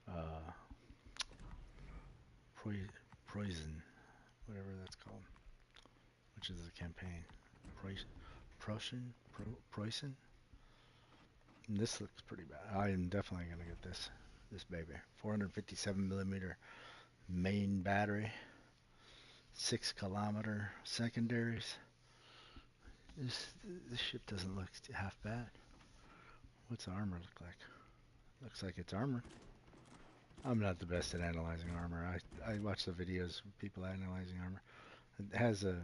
uh, Preußen, whatever that's called, which is a campaign. Preußen. And this looks pretty bad. I am definitely gonna get this baby. 457 millimeter main battery, 6 kilometer secondaries. This ship doesn't look half bad. What's the armor look like? Looks like it's armor. I'm not the best at analyzing armor. I watch the videos of people analyzing armor. It has a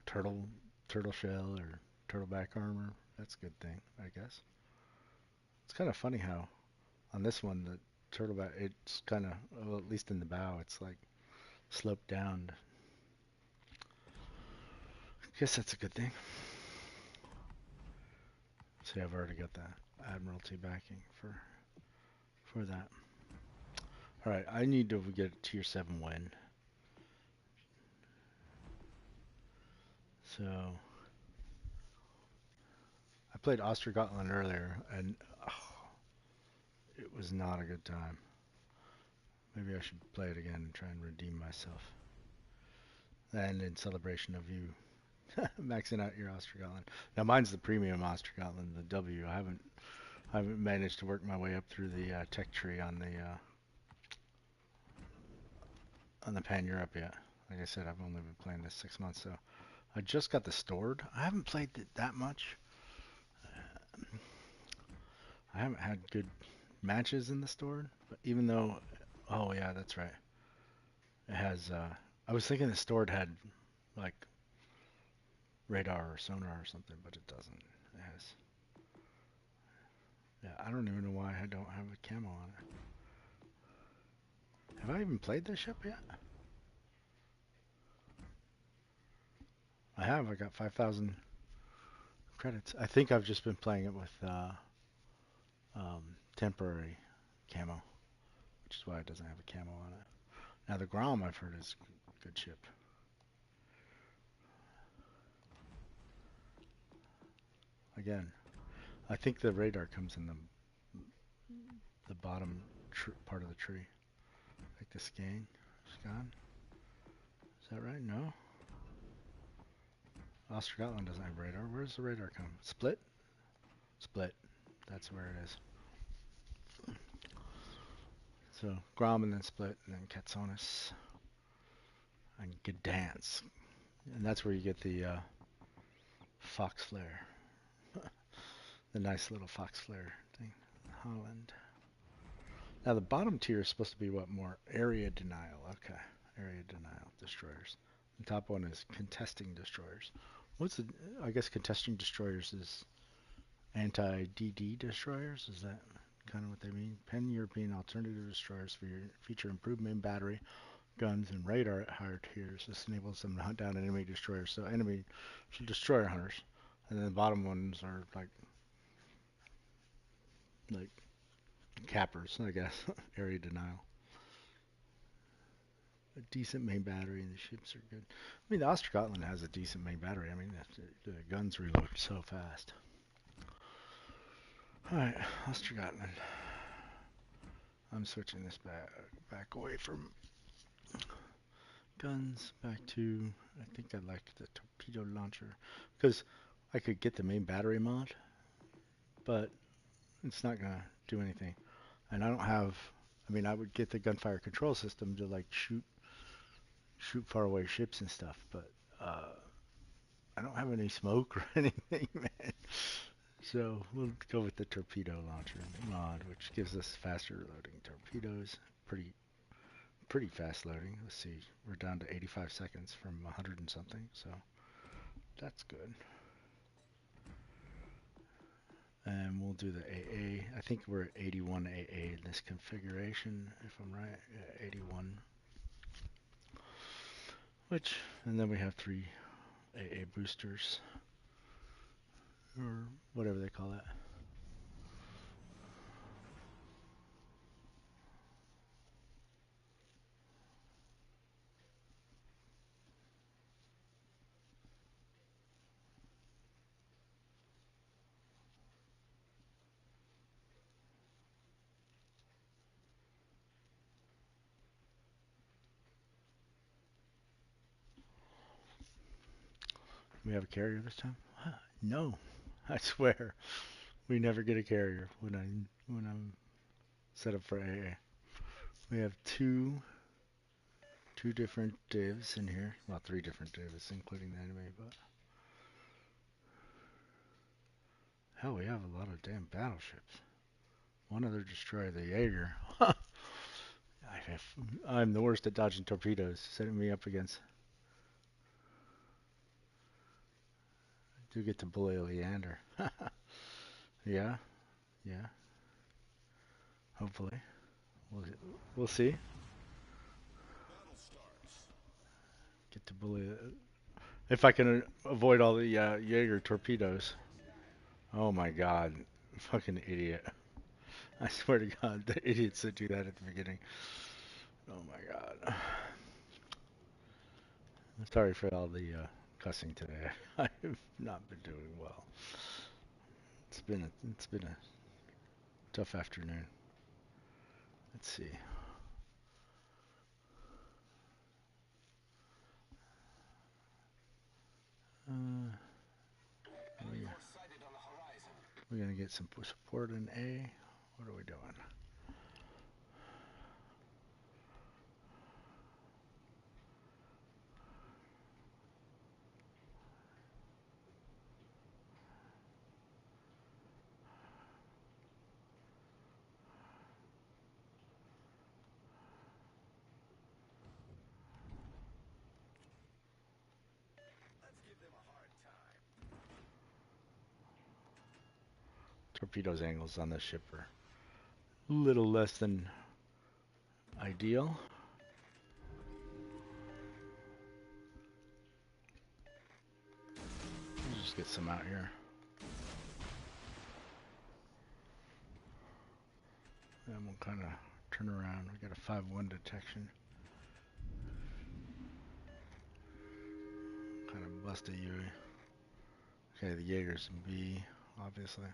turtle shell or turtleback armor. That's a good thing, I guess. It's kind of funny how on this one the turtleback, it's kind of, well, at least in the bow, it's like sloped down. I guess that's a good thing. See, I've already got the Admiralty backing for that. Alright, I need to get a tier 7 win. So, I played Ostergotland earlier, and it was not a good time. Maybe I should play it again and try and redeem myself. And in celebration of you maxing out your Ostergotland. Now mine's the premium Ostergotland, the W. I haven't managed to work my way up through the tech tree on the Pan Europe yet. Like I said, I've only been playing this 6 months, so I just got the stored. I haven't played it that much. I haven't had good matches in the stored, but even though, oh yeah, that's right. It has. I was thinking the stored had like radar or sonar or something, but it doesn't. It has. Yeah, I don't even know why I don't have a camo on it. Have I even played this ship yet? I have. I got 5,000 credits. I think I've just been playing it with temporary camo, which is why it doesn't have a camo on it. Now the Grom I've heard is a good ship. Again, I think the radar comes in the bottom part of the tree, like the scan. Is that right? No. Ostergotland doesn't have radar. Where does the radar come? Split? Split. That's where it is. So Grom and then Split and then Katsonis and Gdansk. And that's where you get the fox flare. The nice little fox flare thing. Holland. Now the bottom tier is supposed to be what more? Area denial. Okay. Area denial destroyers. The top one is contesting destroyers. What's the? I guess contesting destroyers is anti-DD destroyers. Is that kind of what they mean? Pan-European alternative destroyers feature improved main battery, guns, and radar at higher tiers. This enables them to hunt down enemy destroyers. So enemy destroyer hunters, and then the bottom ones are like cappers, I guess. Area denial. A decent main battery, and the ships are good. I mean, the Ostergotland has a decent main battery. I mean, the guns reload so fast. Alright, Ostergotland. I'm switching this back away from guns, back to, I think I like the torpedo launcher, because I could get the main battery mod, but it's not going to do anything. And I don't have, I mean, I would get the gunfire control system to like shoot far away ships and stuff, but I don't have any smoke or anything, man. So we'll go with the torpedo launcher mod, which gives us faster loading torpedoes. Pretty fast loading. Let's see, we're down to 85 seconds from 100 and something, so that's good. And we'll do the AA. I think we're at 81 AA in this configuration, if I'm right. Yeah, 81. And then we have 3 AA boosters, or whatever they call that. We have a carrier this time? No, I swear. We never get a carrier when I'm set up for AA. We have two different divs in here. Well, 3 different divs, including the enemy, but hell, we have a lot of damn battleships. One other destroyer, the Jaeger. I'm the worst at dodging torpedoes, setting me up against. I do get to bully Leander. Yeah, yeah. Hopefully, we'll see. Get to bully. If I can avoid all the Jaeger torpedoes. Oh my God, fucking idiot! I swear to God, the idiots that do that at the beginning. Oh my god. Sorry for all the cussing today. I've not been doing well. It's been a tough afternoon. Let's see. We're gonna get some support in A. What are we doing? Let's give them a hard time. Torpedoes angles on this ship are a little less than ideal. Let's just get some out here. And we'll kind of turn around. We got a 5-1 detection. Kind of bust a U. Okay, the Jaeger's in B, obviously.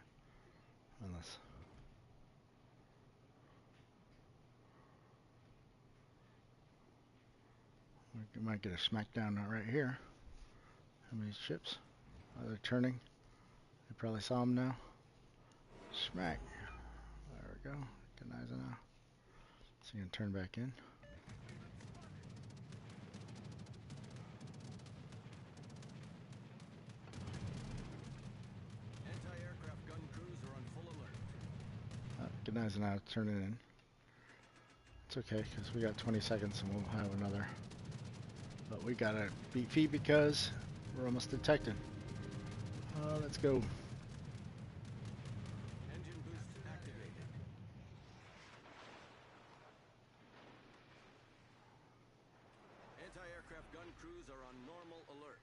Unless. We might get a smackdown right here. How many ships? Oh, they're turning. They probably saw him now. Smack. There we go. Recognize it now. So you can turn back in. Anti-aircraft gun crews are on full alert. Recognize it now. Turn it in. It's okay, because we got 20 seconds and we'll have another. But we gotta beat feet because we're almost detected. Let's go. Engine boost activated. Anti-aircraft gun crews are on normal alert.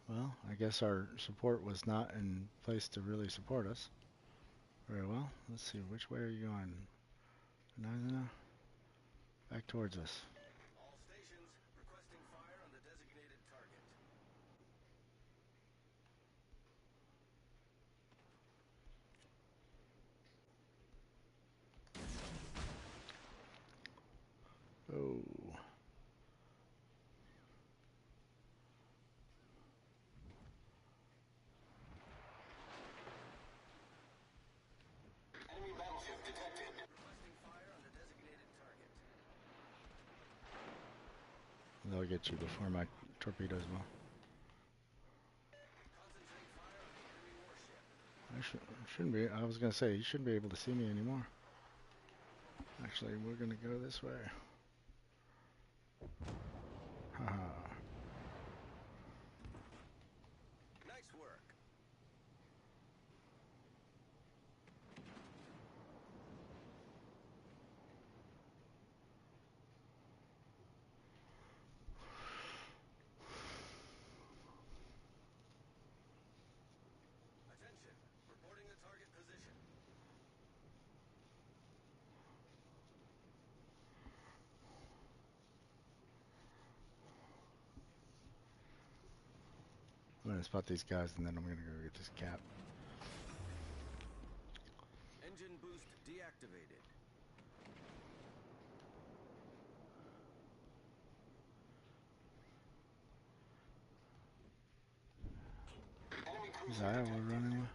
Well, I guess our support was not in place to really support us very well. Let's see, which way are you going? No. Back towards us. All stations requesting fire on the designated target. Oh. Enemy battleship detected. Requesting fire on the designated target. They'll get you before my torpedoes will. Concentrating fire on the enemy warship. Shouldn't be. I was gonna say you shouldn't be able to see me anymore. Actually, we're gonna go this way. Haha. Nice work. Attention. Reporting the target position. I'm gonna spot these guys and then I'm gonna go get this cap. Engine boost deactivated. Enemy Is cruiser that detected. we're running with?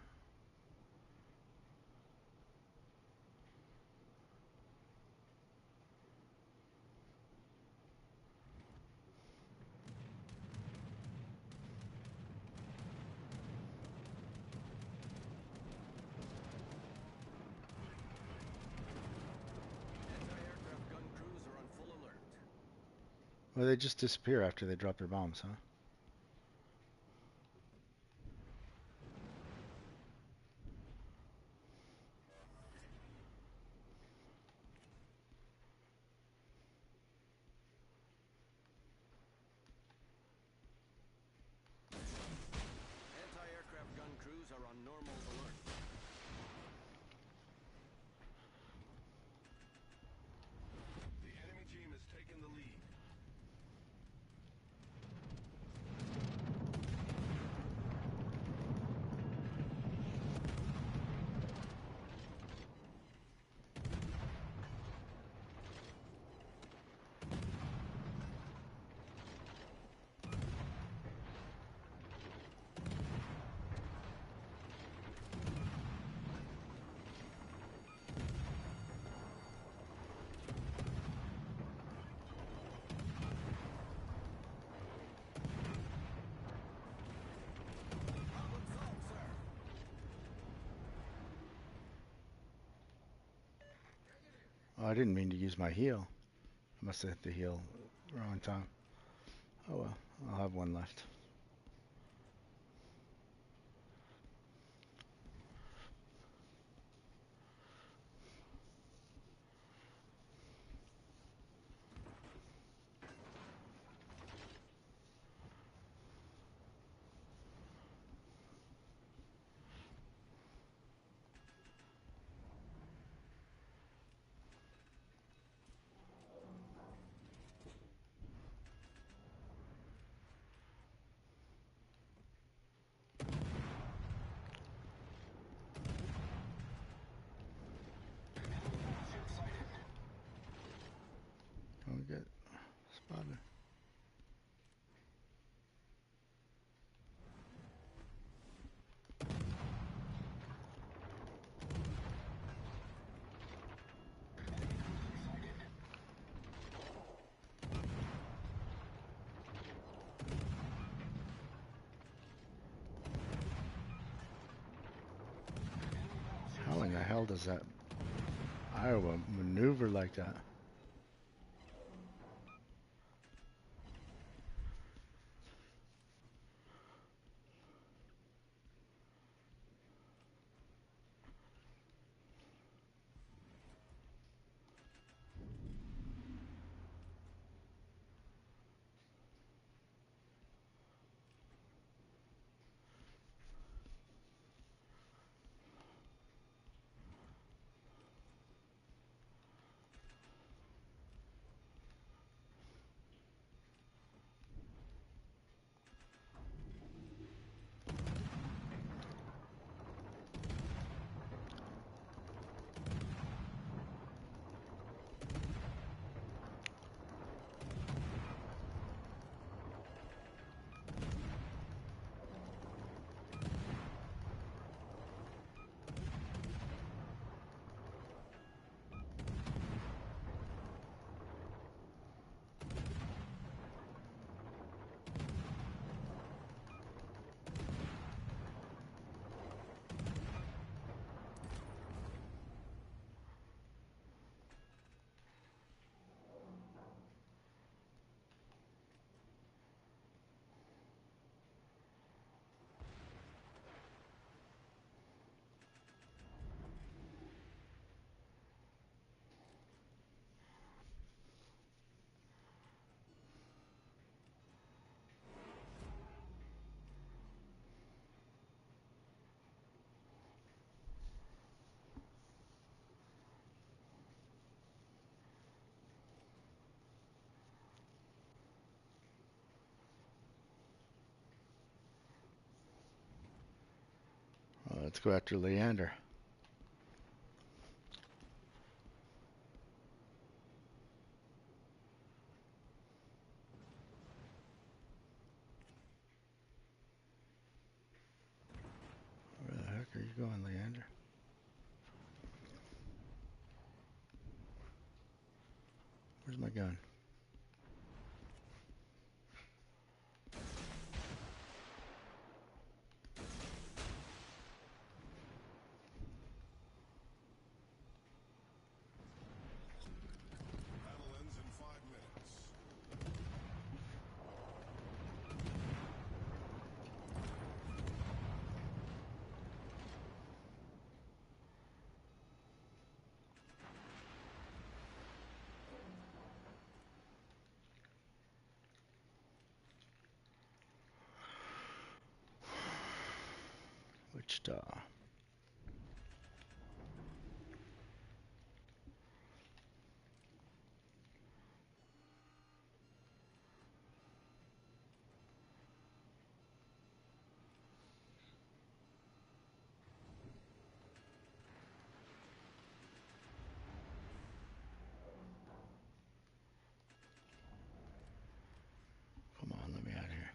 Anti-aircraft gun crews are on full alert. Well, they just disappear after they drop their bombs, huh? I didn't mean to use my heal. I must have hit the heal wrong time. Oh well, I'll have one left. Don't get spotted. How in the hell does that Iowa maneuver like that? Let's go after Leander. Where the heck are you going, Leander? Where's my gun? Battle ends in 5 minutes. Wichita. Come on, let me out of here.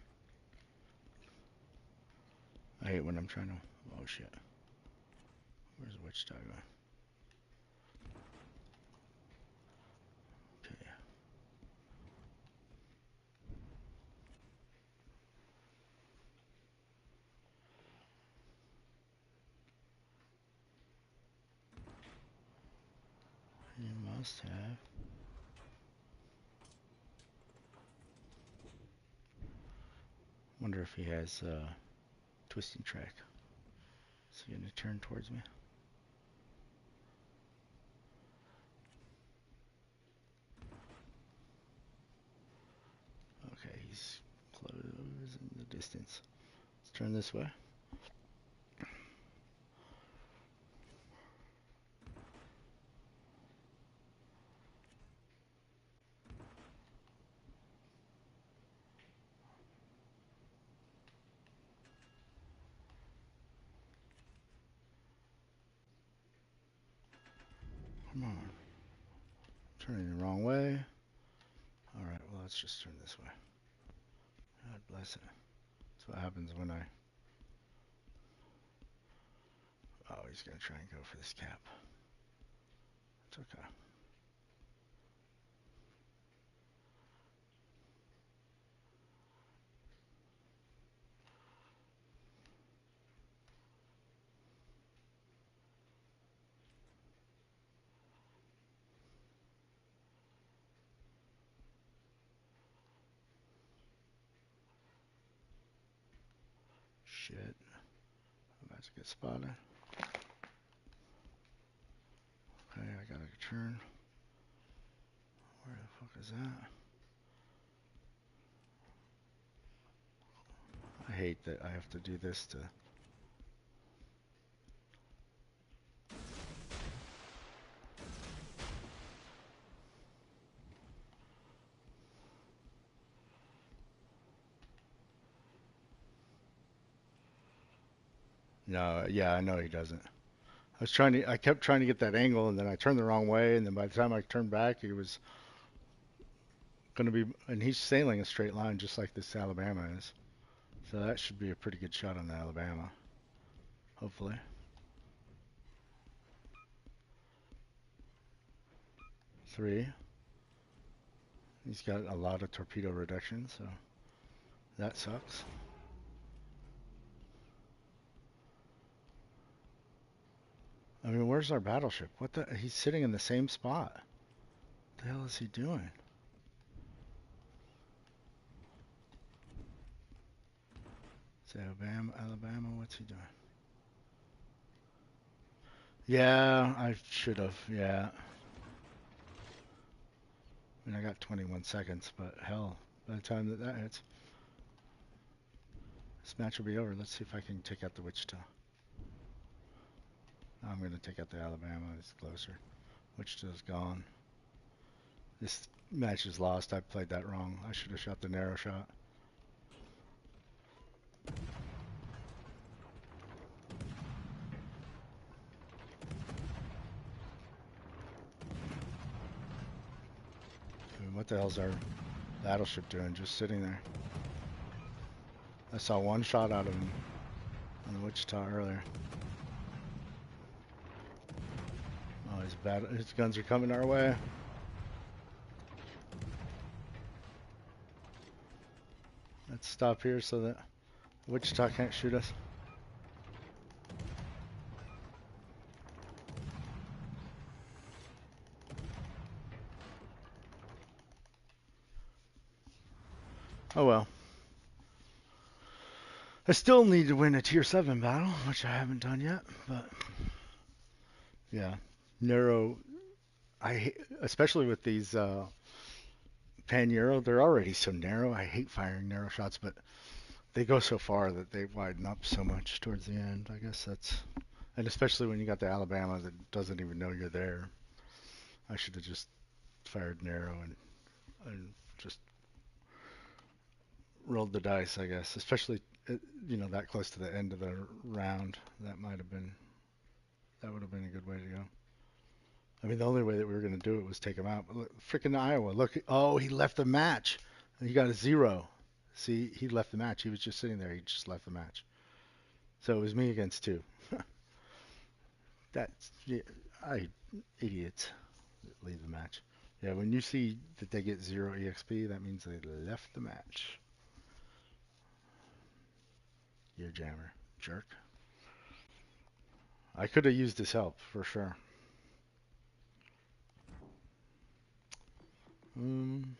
I hate when I'm trying to... Oh, shit. Where's Wichita going? Okay. You Must have. Wonder if he has twisting track. Is he gonna turn towards me? Okay, he's close in the distance. Let's turn this way. Come on. Turning the wrong way. Alright, well, let's just turn this way. God bless it. That's what happens when I... Oh, he's going to try and go for this cap. It's okay. Shit. I'm about to get spotted. Okay, I gotta turn. Where the fuck is that? I hate that I have to do this to... No, yeah, I know he doesn't. I kept trying to get that angle, and then I turned the wrong way, and then by the time I turned back, he was gonna be, and he's sailing a straight line just like this Alabama is. So that should be a pretty good shot on the Alabama, hopefully. Three. He's got a lot of torpedo reduction, so that sucks. I mean, where's our battleship? What the? He's sitting in the same spot. What the hell is he doing? Say Alabama, what's he doing? Yeah, I should have, yeah. I mean, I got 21 seconds, but hell, by the time that hits, this match will be over. Let's see if I can take out the Wichita. I'm going to take out the Alabama. It's closer. Wichita's gone. This match is lost. I played that wrong. I should have shot the narrow shot. I mean, what the hell's our battleship doing? Just sitting there. I saw one shot out of him on the Wichita earlier. Oh, his guns are coming our way. Let's stop here so that Wichita can't shoot us. Oh well. I still need to win a tier 7 battle, which I haven't done yet, but yeah. Narrow, especially with these pan Euro, they're already so narrow. I hate firing narrow shots, but they go so far that they widen up so much towards the end. I guess that's, and especially when you got the Alabama that doesn't even know you're there. I should have just fired narrow and just rolled the dice, I guess. Especially, that close to the end of the round. That would have been a good way to go. I mean, the only way that we were going to do it was take him out. But look, freaking Iowa, look, oh, he left the match. He got a 0. See, he left the match. He was just sitting there. He just left the match. So it was me against 2. That's, yeah, idiots that leave the match. Yeah, when you see that they get 0 EXP, that means they left the match. You jammer. Jerk. I could have used his help, for sure. Um,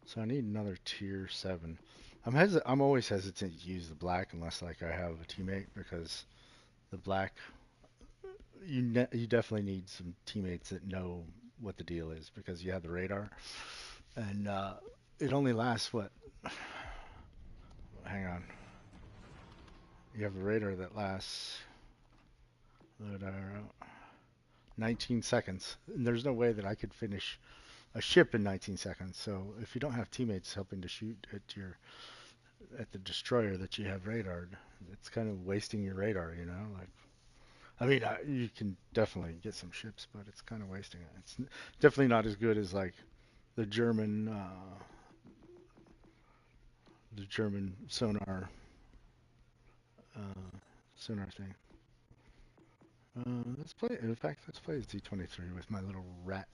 so I need another tier 7. I'm always hesitant to use the black unless like I have a teammate because the black you definitely need some teammates that know what the deal is because you have the radar and it only lasts what? Hang on. You have a radar that lasts load arrow, 19 seconds. And there's no way that I could finish a ship in 19 seconds. So if you don't have teammates helping to shoot at the destroyer that you have radared, it's kind of wasting your radar, you know? Like, I mean, you can definitely get some ships, but it's kind of wasting it. It's definitely not as good as like the German sonar uh, sonar thing. Let's play. In fact, let's play Z23 with my little rat.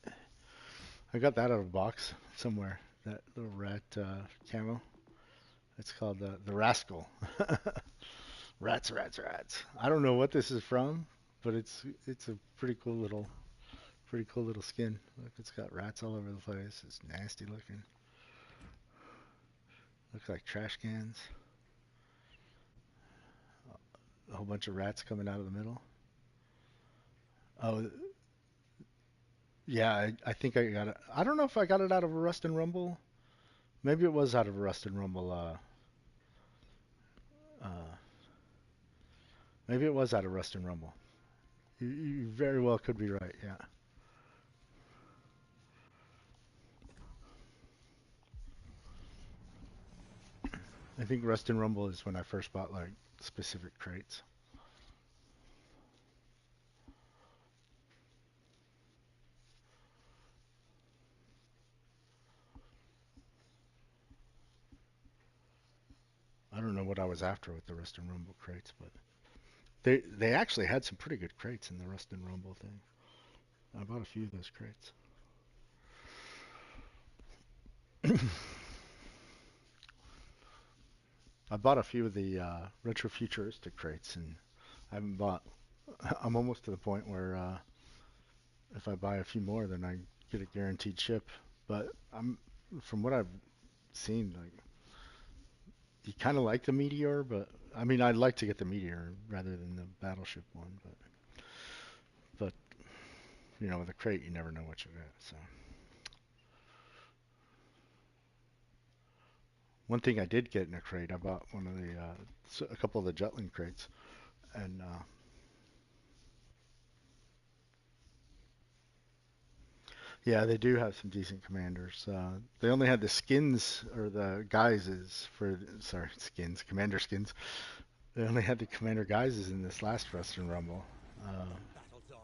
I got that out of a box somewhere. That little rat camo. It's called the Rascal. Rats, rats, rats. I don't know what this is from, but it's a pretty cool little skin. Look, it's got rats all over the place. It's nasty looking. Looks like trash cans. A whole bunch of rats coming out of the middle. Oh, yeah, I think I got it. I don't know if I got it out of a Rust and Rumble. Maybe it was out of a Rust and Rumble. Uh, maybe it was out of Rust and Rumble. You very well could be right. Yeah. I think Rust and Rumble is when I first bought like specific crates. I don't know what I was after with the Rust and Rumble crates, but they actually had some pretty good crates in the Rust and Rumble thing. I bought a few of those crates. I bought a few of the retro futuristic crates, and I haven't bought. I'm almost to the point where if I buy a few more, then I get a guaranteed ship. But I'm from what I've seen, like you kind of like the Meteor, but I mean I'd like to get the Meteor rather than the Battleship one, but you know with a crate you never know what you get. So one thing I did get in a crate, I bought one of the a couple of the Jutland crates, and yeah, they do have some decent commanders. They only had the skins or the guises for sorry skins, commander skins. They only had the commander guises in this last Western Rumble. Battle's on.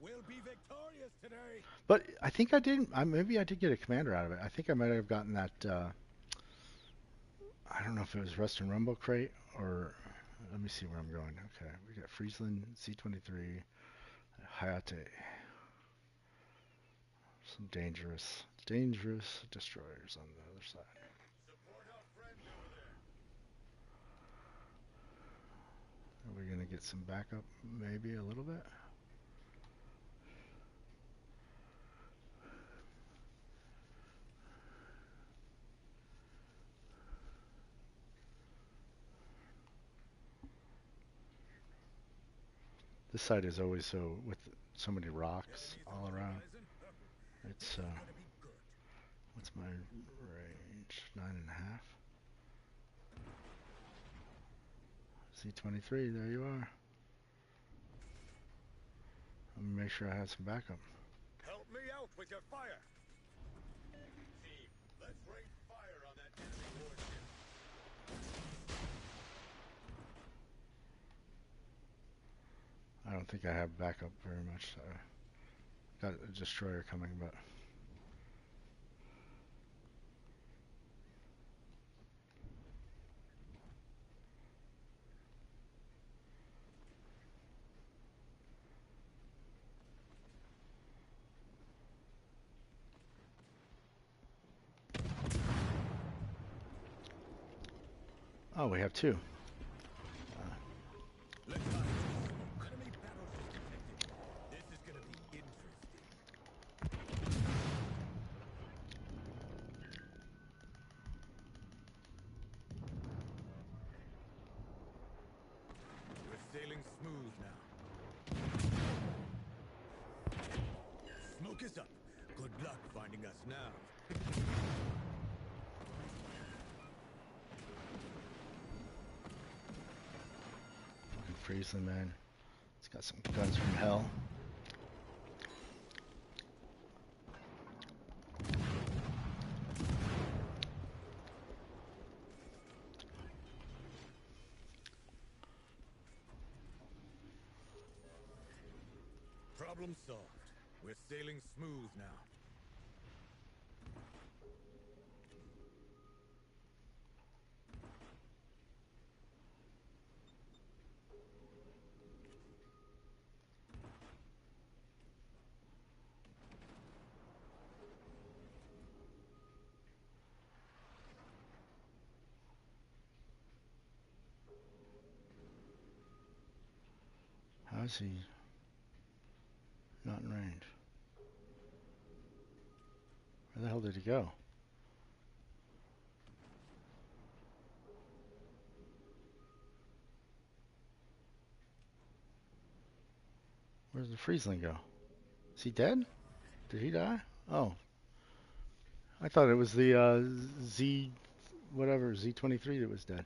We'll be victorious today. But I think I did. Maybe I did get a commander out of it. I think I might have gotten that. I don't know if it was Western Rumble crate or. Let me see where I'm going. Okay, we got Friesland, C-23, Hayate. Some dangerous destroyers on the other side. Support our friend over there. Are we gonna get some backup? Maybe a little bit. This side is always so with so many rocks Enemies all on the around. horizon. It's This is gonna be good. what's my range? 9.5. C-23, there you are. Let me make sure I have some backup. Help me out with your fire. Team, let's rain fire on that enemy warship. I don't think I have backup very much. Got a destroyer coming, but oh, we have two. Let's not enemy battleship detected. This is gonna be interesting. Focus up. Good luck finding us now. Friesland, man. It's got some guns from hell. Problem solved. We're sailing smooth now. How is he not in range? Where the hell did he go? Where's the Friesland go? Is he dead? Did he die? Oh. I thought it was the Z, whatever, Z-23 that was dead.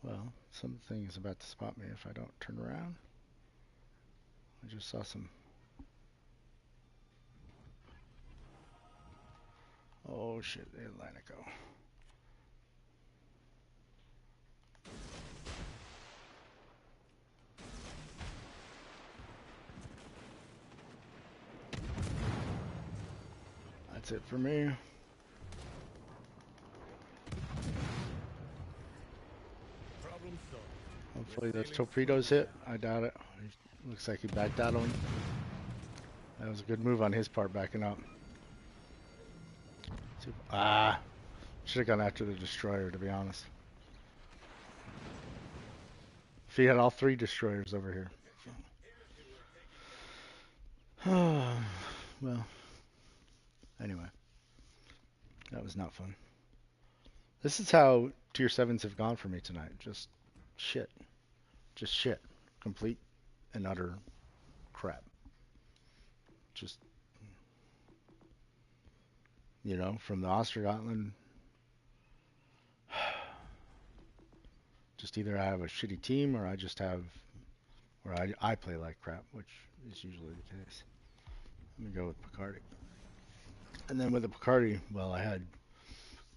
Well, something is about to spot me if I don't turn around. I just saw some... Oh shit, the Atlantico. That's it for me. Problem solved. Hopefully those torpedoes hit. I doubt it. Looks like he backed out on them. That was a good move on his part, backing up. Ah! Should have gone after the destroyer, to be honest. If he had all three destroyers over here. Well, anyway. That was not fun. This is how tier 7s have gone for me tonight. Just shit. Just shit. Complete and utter crap. Just, you know, from the Ostergotland. Just either I have a shitty team or I just have, or I play like crap, which is usually the case. Let me go with Picardy. And then with the Picardy, well, I had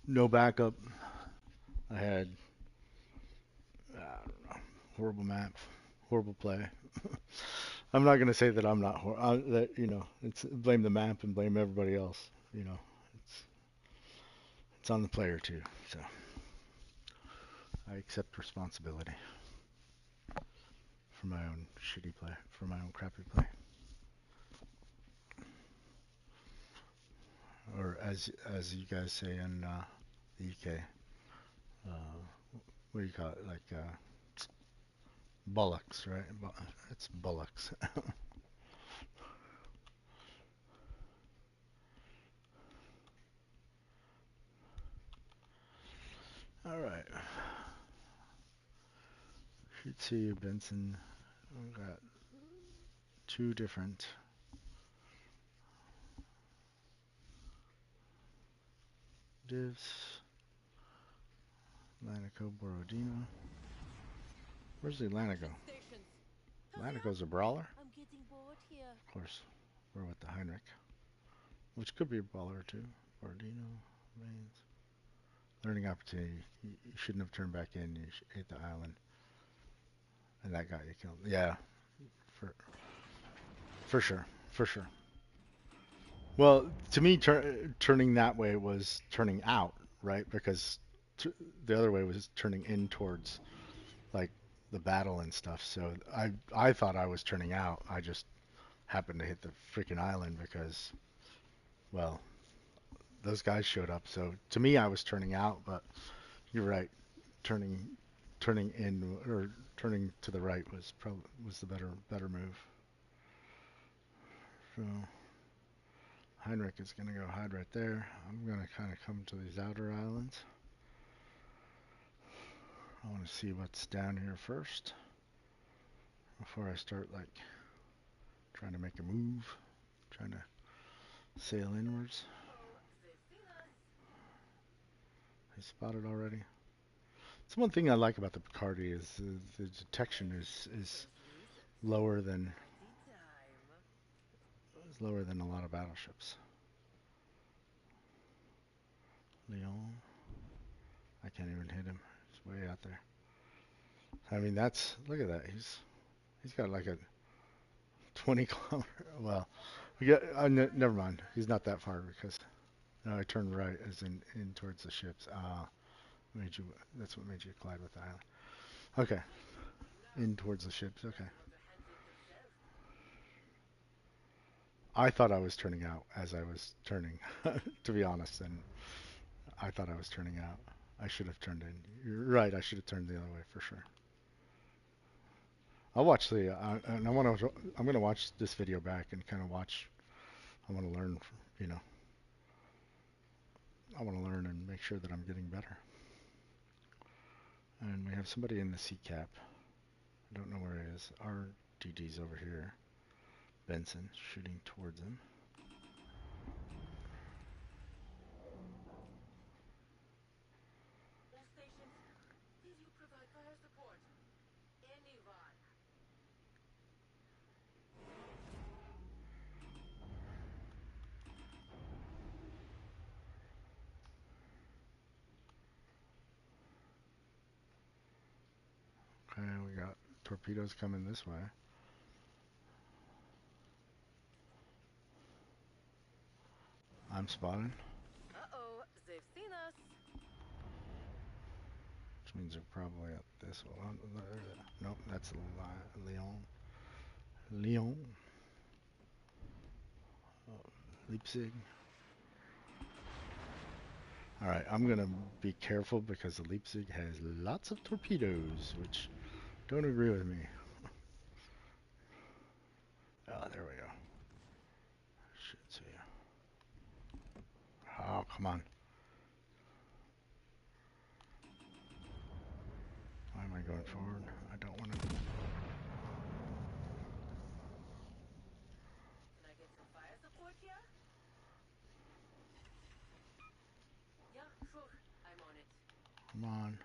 no backup. I had, I don't know, horrible map, horrible play. I'm not gonna say that I'm not that you know. It's blame the map and blame everybody else. You know, it's on the player too. So I accept responsibility for my own shitty play, for my own crappy play. Or as you guys say in the UK, what do you call it? Like bullocks, right? It's bullocks. All right. Should see you, Benson. We've got two different divs. Atlantico, Borodino. Where's the Atlantico? Stations. Atlantico's a brawler. I'm getting bored here. Of course, we're with the Heinrich, which could be a brawler too. Borodino, Reigns. Learning opportunity. You shouldn't have turned back in. You hit the island. And that got you killed. Yeah, for sure. For sure. Well, to me, turning that way was turning out, right? Because the other way was turning in towards like the battle and stuff. So I thought I was turning out. I just happened to hit the freaking island because, well, those guys showed up. So to me, I was turning out, but you're right. Turning in or turning to the right was the better move. So Heinrich is going to go hide right there. I'm going to kind of come to these outer islands. I want to see what's down here first before I start like trying to make a move, trying to sail inwards. He's spotted already. It's one thing I like about the Picardy is the detection is lower than a lot of battleships. Leon, I can't even hit him. He's way out there. I mean, look at that. He's got like a 20 kilometer. Well, we got. Never mind. He's not that far because I turned right as in towards the ships. Made you. That's what made you collide with the island. Okay, in towards the ships. Okay. I thought I was turning out as I was turning, to be honest, and I thought I was turning out. I should have turned in. You're right. I should have turned the other way for sure. I'll watch the. And I'm gonna watch this video back and kind of watch. I want to learn. You know. I want to learn and make sure that I'm getting better. And we have somebody in the sea cap. I don't know where he is. Our DD's over here. Benson shooting towards him. All stations, please you provide fire support. Anyone. Okay, we got torpedoes coming this way. I'm spotting. Uh-oh, they've seen us. Which means they're probably up this one. Nope, that's Leon. Leon. Leipzig. Alright, I'm going to be careful because the Leipzig has lots of torpedoes, which don't agree with me. Oh, there we go. Should see you. Oh, come on. Why am I going forward? I don't want to. Can I get some fire support here? Yeah, sure. I'm on it. Come on.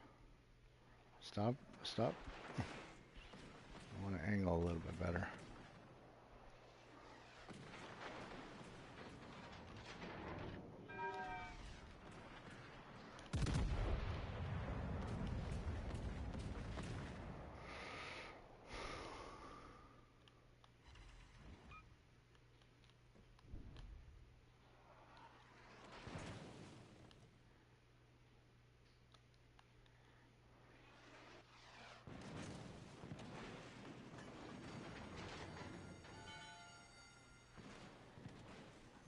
Stop. Stop. I want to angle a little bit better.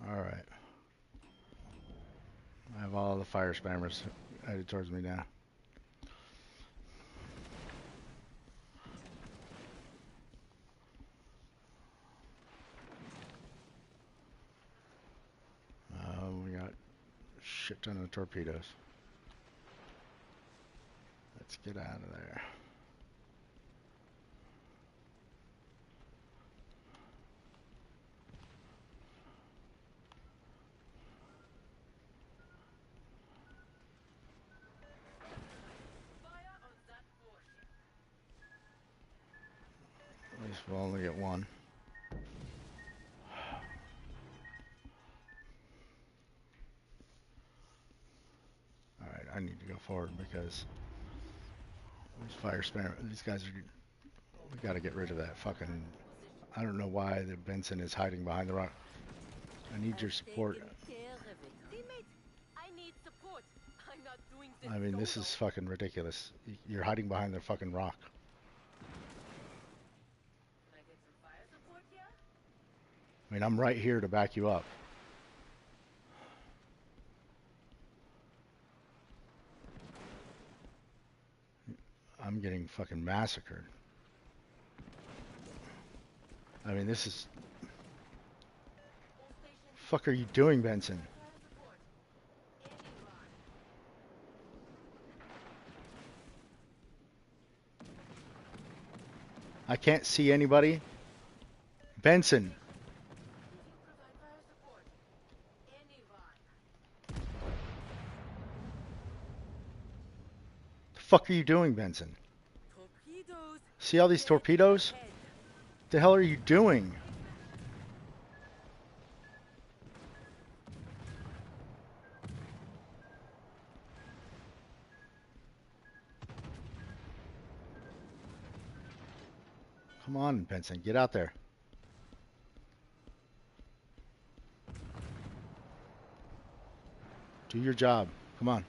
Alright. I have all the fire spammers headed towards me now. We got a shit ton of torpedoes. Let's get out of there. Fire on that warship. At least we'll only get one. Alright, I need to go forward because these fire spammer, these guys are, we gotta get rid of that fucking, I don't know why the Benson is hiding behind the rock. I need your support. Teammate, I need support. I'm not doing this. I mean, this is fucking ridiculous. You're hiding behind the fucking rock. Can I get some fire support here? I mean, I'm right here to back you up. I'm getting fucking massacred. I mean, this is fuck are you doing, Benson? Fire support. Anyone. I can't see anybody. Benson. Did you provide fire support? Anyone. The fuck are you doing, Benson? Torpedoes. See all these torpedoes? Ahead. What the hell are you doing? Come on, Benson, get out there. Do your job. Come on.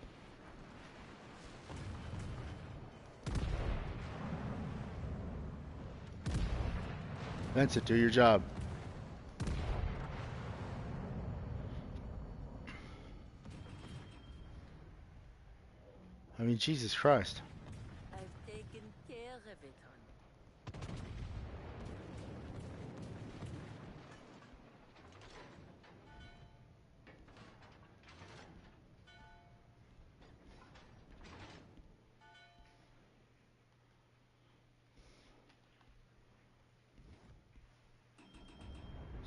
Benson, do your job. I mean, Jesus Christ. I've taken care of it, hon.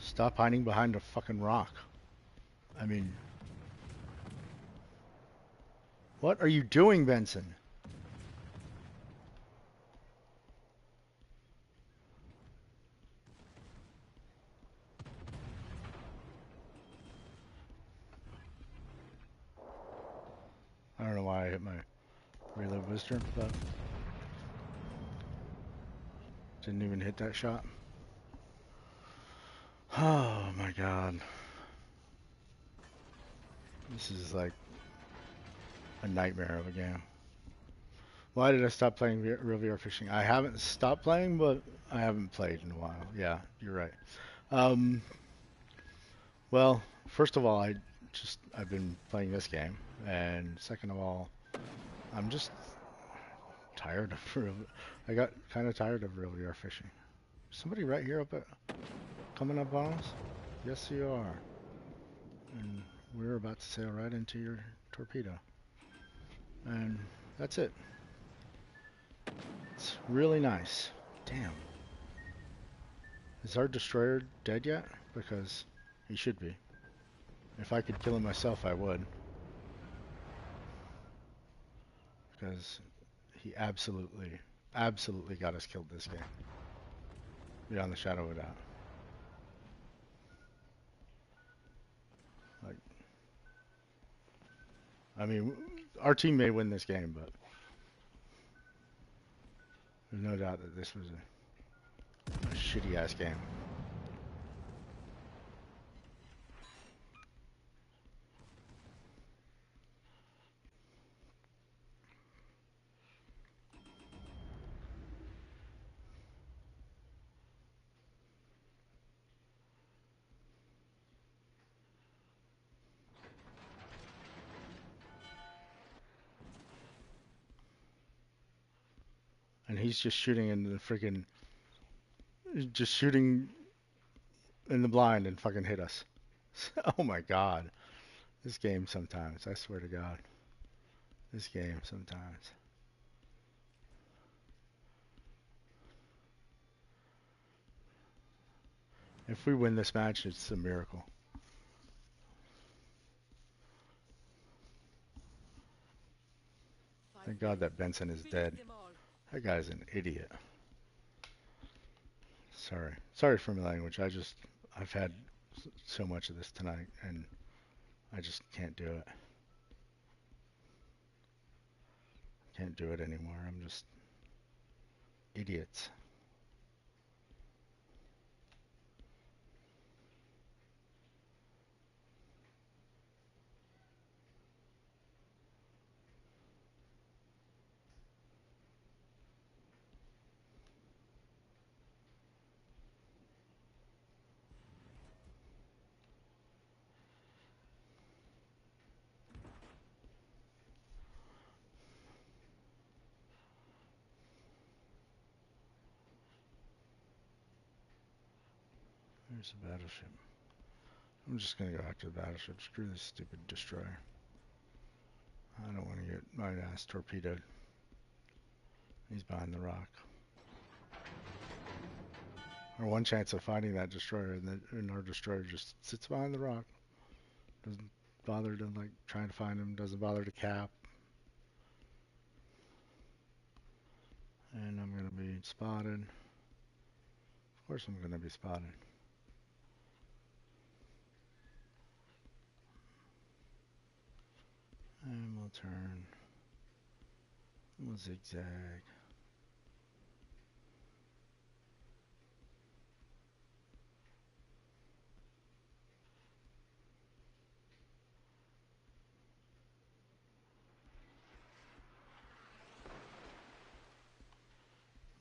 Stop hiding behind a fucking rock. I mean, what are you doing, Benson? I don't know why I hit my reload booster, but didn't even hit that shot. Oh my god. This is like a nightmare of a game. Why did I stop playing real VR fishing? I haven't stopped playing, but I haven't played in a while. Yeah, you're right. Um, well, first of all, I've been playing this game, and second of all, I'm just tired of I got kind of tired of real VR fishing. Somebody right here coming up on us? Yes, you are. And we're about to sail right into your torpedo. And that's it. It's really nice. Damn. Is our destroyer dead yet? Because he should be. If I could kill him myself, I would. Because he absolutely got us killed this game. Beyond the shadow of a doubt. Like, I mean, our team may win this game, but there's no doubt that this was a shitty ass game. And he's just shooting in the freaking, just shooting in the blind and fucking hit us. Oh my god. This game sometimes, I swear to God. This game sometimes. If we win this match, it's a miracle. Thank God that Benson is dead. That guy's an idiot. Sorry for my language. I've had so much of this tonight, and I just can't do it. Can't do it anymore. I'm just idiots. There's a battleship. I'm just gonna go after the battleship. Screw this stupid destroyer. I don't want to get my ass torpedoed. He's behind the rock. Our one chance of finding that destroyer, and our destroyer just sits behind the rock. Doesn't bother to like trying to find him. Doesn't bother to cap. And I'm gonna be spotted. Of course, I'm gonna be spotted. And we'll turn. We'll zigzag.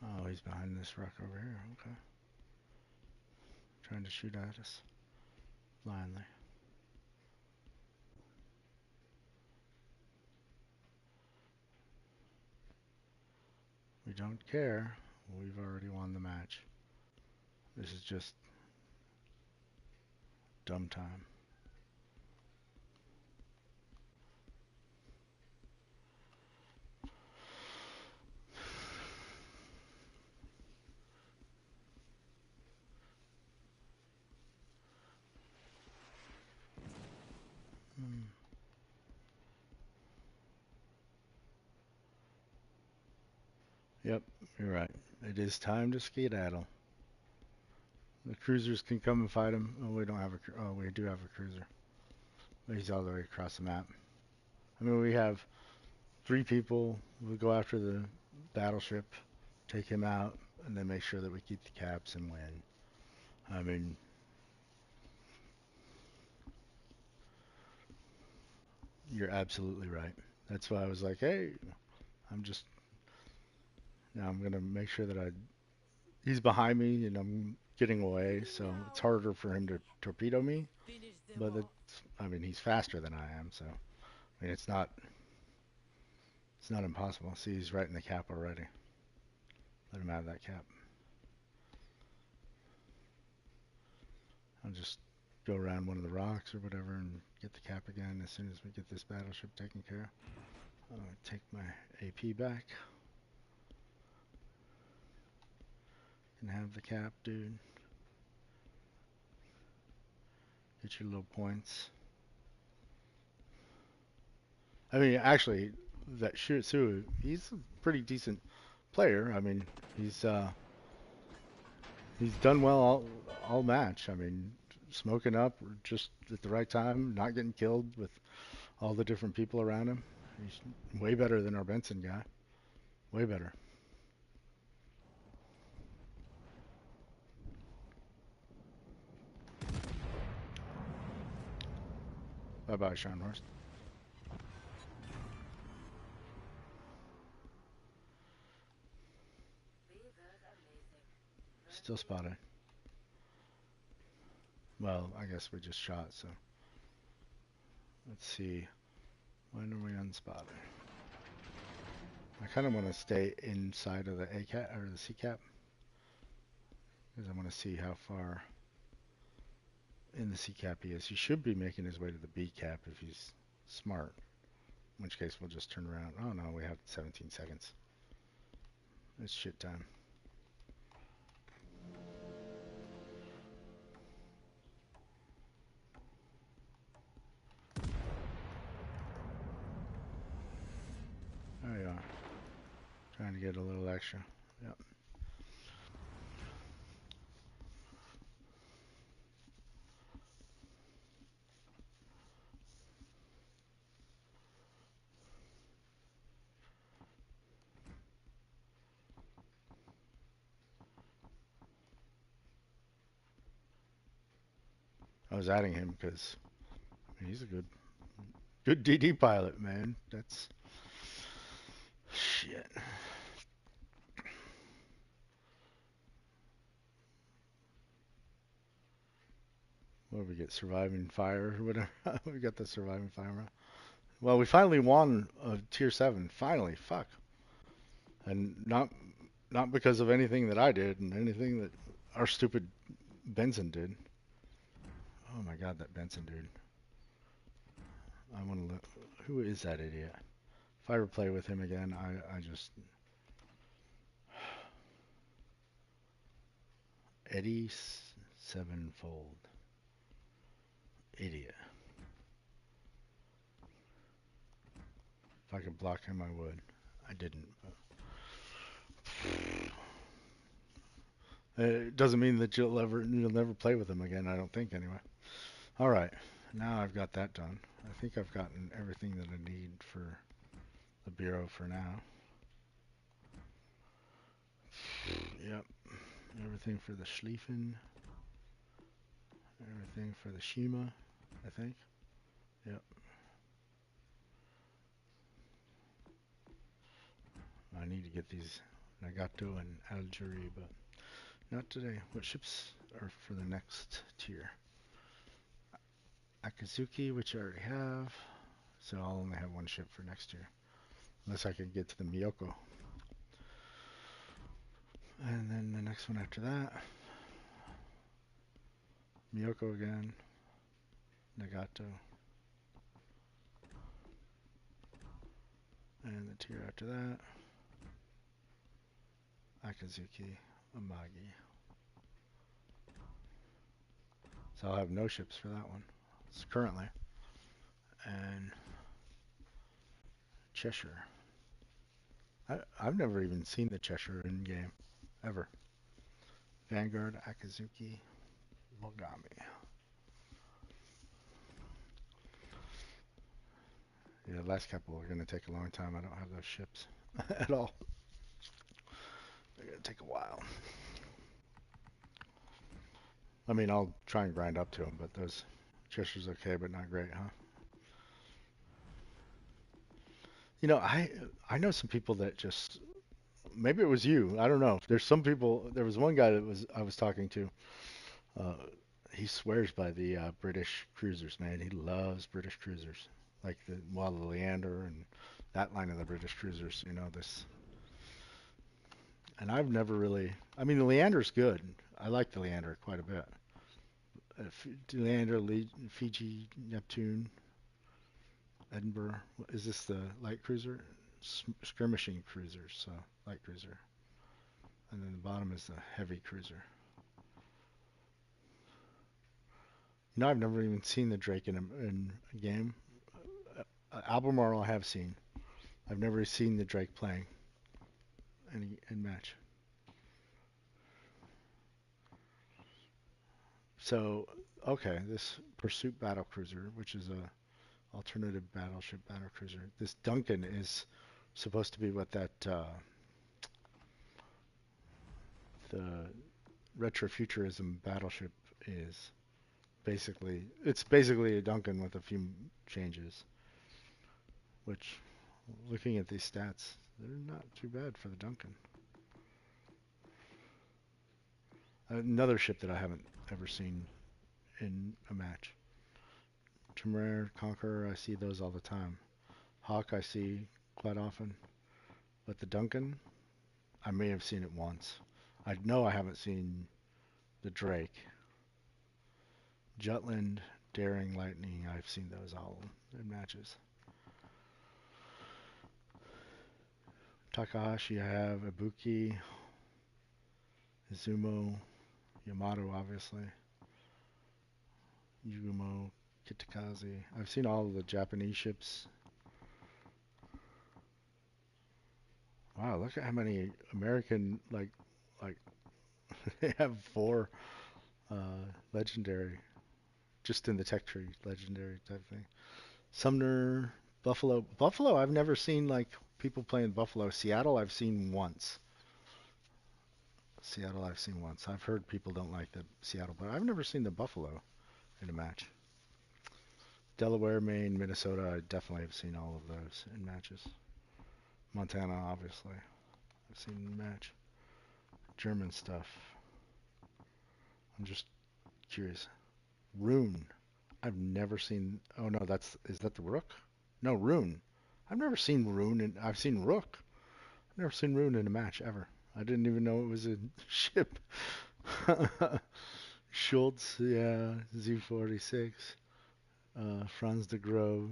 Oh, he's behind this rock over here. Okay. Trying to shoot at us blindly. We don't care. We've already won the match. This is just dumb time. Yep, you're right. It is time to skedaddle. The cruisers can come and fight him. Oh, we don't have a. Oh, we do have a cruiser. But he's all the way across the map. I mean, we have 3 people. We go after the battleship, take him out, and then make sure that we keep the caps and win. I mean, you're absolutely right. That's why I was like, hey, I'm just. Now I'm gonna make sure that he's behind me and I'm getting away, so it's harder for him to torpedo me. But I mean, he's faster than I am, so I mean, it's not impossible. See, he's right in the cap already. Let him have that cap. I'll just go around one of the rocks or whatever and get the cap again as soon as we get this battleship taken care of. I'll take my AP back. And have the cap, dude. Get your little points. I mean, actually, that Shiritsu, he's a pretty decent player. I mean, he's done well all match. I mean, smoking up just at the right time, not getting killed with all the different people around him. He's way better than our Benson guy. Way better. Bye-bye, Sean Horst. Still spotted. Well, I guess we just shot, so. Let's see. When are we unspotted? I kind of want to stay inside of the A cap or the C cap because I want to see how far in the C cap he is. He should be making his way to the B cap if he's smart. In which case we'll just turn around. Oh no, we have 17 seconds. It's shit time. There you are. Trying to get a little extra. Yep. I was adding him because he's a good DD pilot, man. That's shit. What did we get? Surviving fire or whatever. We got the surviving fire. Well, we finally won a tier 7. Finally, fuck. And not because of anything that I did and anything that our stupid Benson did. Oh my god, that Benson dude. I want to look. Who is that idiot? If I ever play with him again, I just. Eddie Sevenfold. Idiot. If I could block him, I would. I didn't. It doesn't mean that you'll never play with him again. I don't think anyway. All right, now I've got that done. I think I've gotten everything that I need for the bureau for now. Yep, everything for the Schlieffen, everything for the Shima, I think. Yep. I need to get these Nagato and Algeria, but not today. What ships are for the next tier? Akazuki, which I already have, so I'll only have one ship for next year, unless I can get to the Miyoko. And then the next one after that, Miyoko again, Nagato, and the tier after that, Akazuki, Amagi. So I'll have no ships for that one. It's currently. And Cheshire. I've never even seen the Cheshire in game, ever. Vanguard, Akazuki, Mogami. Yeah, the last couple are going to take a long time. I don't have those ships at all. They're going to take a while. I mean, I'll try and grind up to them, but those Cheshire's okay, but not great, huh? You know, I know some people that just maybe it was you. I don't know. There's some people. There was one guy that I was talking to. Uh, he swears by the British cruisers, man. He loves British cruisers, like the Leander and that line of the British cruisers. You know this. And I've never really. I mean, the Leander's good. I like the Leander quite a bit. Leander, Fiji, Neptune, Edinburgh. Is this the light cruiser? Skirmishing cruisers, so light cruiser. And then the bottom is the heavy cruiser. You know, I've never even seen the Drake in a game. Albemarle I have seen. I've never seen the Drake playing in match. So, okay, this Pursuit Battle Cruiser, which is a alternative battleship battle cruiser. This Duncan is supposed to be what that the retrofuturism battleship is. Basically, it's basically a Duncan with a few changes. Which, looking at these stats, they're not too bad for the Duncan. Another ship that I haven't ever seen in a match. Temeraire, Conqueror, I see those all the time. Hawk, I see quite often. But the Duncan, I may have seen it once. I know I haven't seen the Drake. Jutland, Daring, Lightning, I've seen those all in matches. Takahashi, I have Ibuki, Izumo, Yamato, obviously. Yugumo, Kitakaze. I've seen all of the Japanese ships. Wow, look at how many American, like they have 4 legendary, just in the tech tree, legendary type thing. Sumner, Buffalo. Buffalo, I've never seen like people playing Buffalo. Seattle, I've seen once. Seattle, I've seen once. I've heard people don't like the Seattle, but I've never seen the Buffalo in a match. Delaware, Maine, Minnesota, I definitely have seen all of those in matches. Montana, obviously, I've seen in match. German stuff. I'm just curious. Rune. I've never seen. Oh no, is that the Rook? No, Rune. I've never seen Rune, and I've seen Rook. I've never seen Rune in a match ever. I didn't even know it was a ship. Schultz, yeah, Z46, Franz de Grove,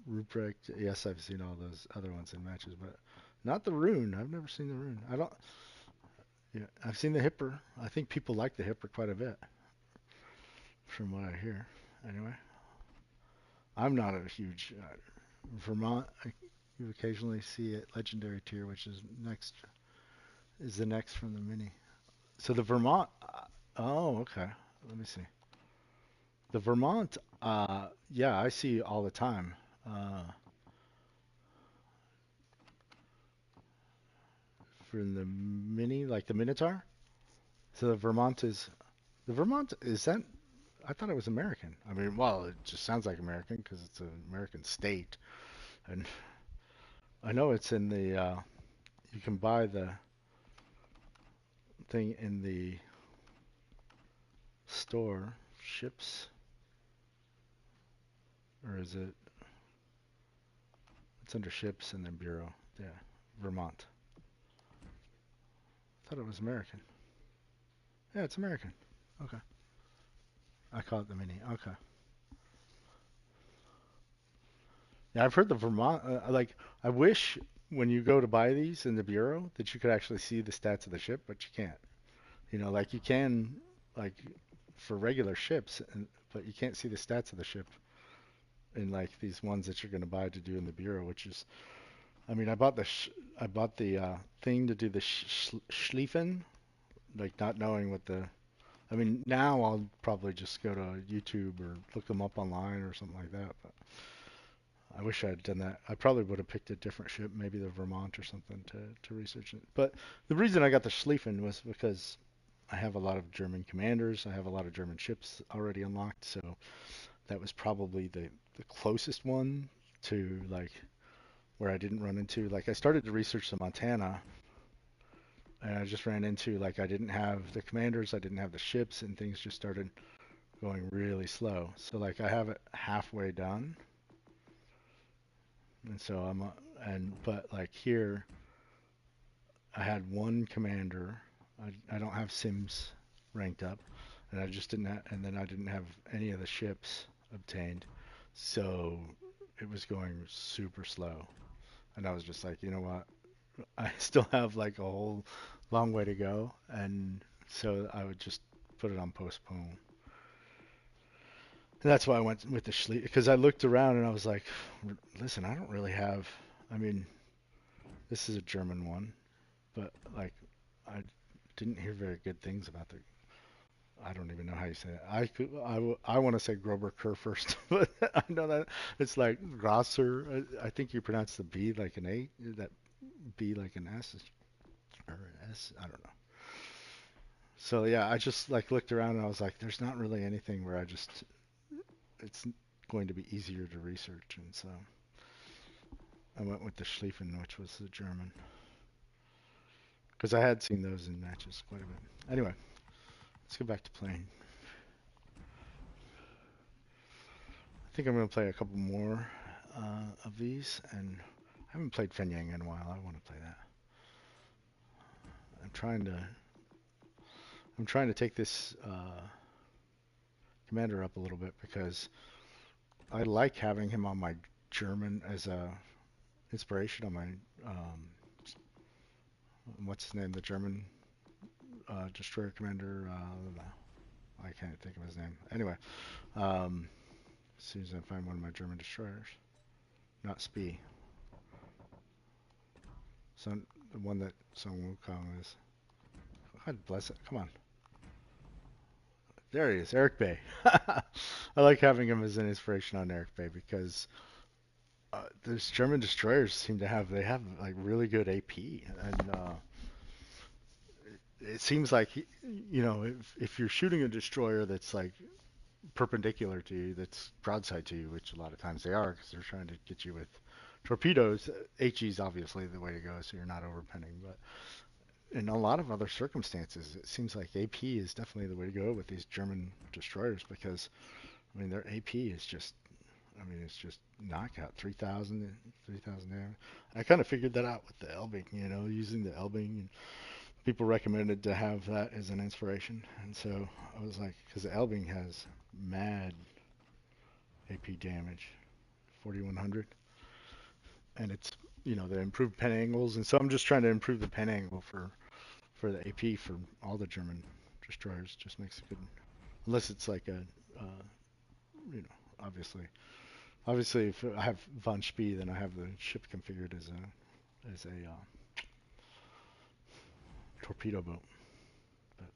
Ruprecht. Yes, I've seen all those other ones in matches, but not the Rune. I've never seen the Rune. I don't. Yeah, I've seen the Hipper. I think people like the Hipper quite a bit, from what I hear. Anyway, I'm not a huge Vermont. You occasionally see it legendary tier, which is the next from the mini. So the Vermont. Oh, okay. Let me see. The Vermont. Yeah, I see all the time. Uh, for the mini, like the Minotaur. So the Vermont is that? I thought it was American. I mean, well, it just sounds like American because it's an American state, and I know it's in the. You can buy the thing in the store. Ships, or is it? It's under ships and then bureau. Yeah, Vermont. I thought it was American. Yeah, it's American. Okay. I call it the mini. Okay. Yeah, I've heard the Vermont. Like, I wish when you go to buy these in the bureau that you could actually see the stats of the ship, but you can't. Like you can, like for regular ships, but you can't see the stats of the ship in like these ones that you're going to buy to do in the bureau. Which is, I mean, I bought the thing to do the Schlieffen, like not knowing what the. I mean, now I'll probably just go to YouTube or look them up online or something like that. But I wish I had done that. I probably would have picked a different ship, maybe the Vermont or something, to research it. But the reason I got the Schlieffen was because I have a lot of German commanders. I have a lot of German ships already unlocked, so that was probably the closest one to like where I didn't run into. Like I started to research the Montana, and I just ran into like I didn't have the commanders, I didn't have the ships, and things just started going really slow. So like I have it halfway done, and so and but like here I had one commander. I don't have Sims ranked up, and I just didn't and then I didn't have any of the ships obtained, so it was going super slow. And I was just like, you know what? I still have like a whole long way to go, and so I would just put it on postpone. And that's why I went with the Schlie because I looked around and I was like, listen, I don't really have. I mean, this is a German one, but like, I didn't hear very good things about the. I don't even know how you say it. I want to say Grober Kerr first, but I know that it's like Grosser. I think you pronounce the B like an A, that B like an S or an S. I don't know. So yeah, I just like looked around and I was like, there's not really anything where it's going to be easier to research, and so I went with the Schlieffen, which was the German, because I had seen those in matches quite a bit. Anyway, let's get back to playing. I think I'm going to play a couple more of these, and I haven't played Fenyang in a while. I want to play that. I'm trying to take this commander up a little bit because I like having him on my German as a inspiration on my what's his name, the German destroyer commander. I can't think of his name. Anyway, as soon as I find one of my German destroyers, not Spee. So the one that Sun Wukong is. God bless it. Come on. There he is, Eric Bay. I like having him as an inspiration on Eric Bay because those German destroyers seem to they have like really good AP, and it seems like if you're shooting a destroyer that's like perpendicular to you, that's broadside to you, which a lot of times they are because they're trying to get you with torpedoes. HE is obviously the way to go, so you're not overpenning, but in a lot of other circumstances, it seems like AP is definitely the way to go with these German destroyers because, I mean, their AP is just, I mean, it's just knockout, 3,000 damage. I kind of figured that out with the Elbing, using the Elbing. people recommended to have that as an inspiration, and so I was like, because Elbing has mad AP damage, 4100, and it's the improved pen angles, and so I'm just trying to improve the pen angle for the AP for all the German destroyers. Just makes it good, unless it's like a obviously. Obviously, if I have von Spee, then I have the ship configured as a torpedo boat. But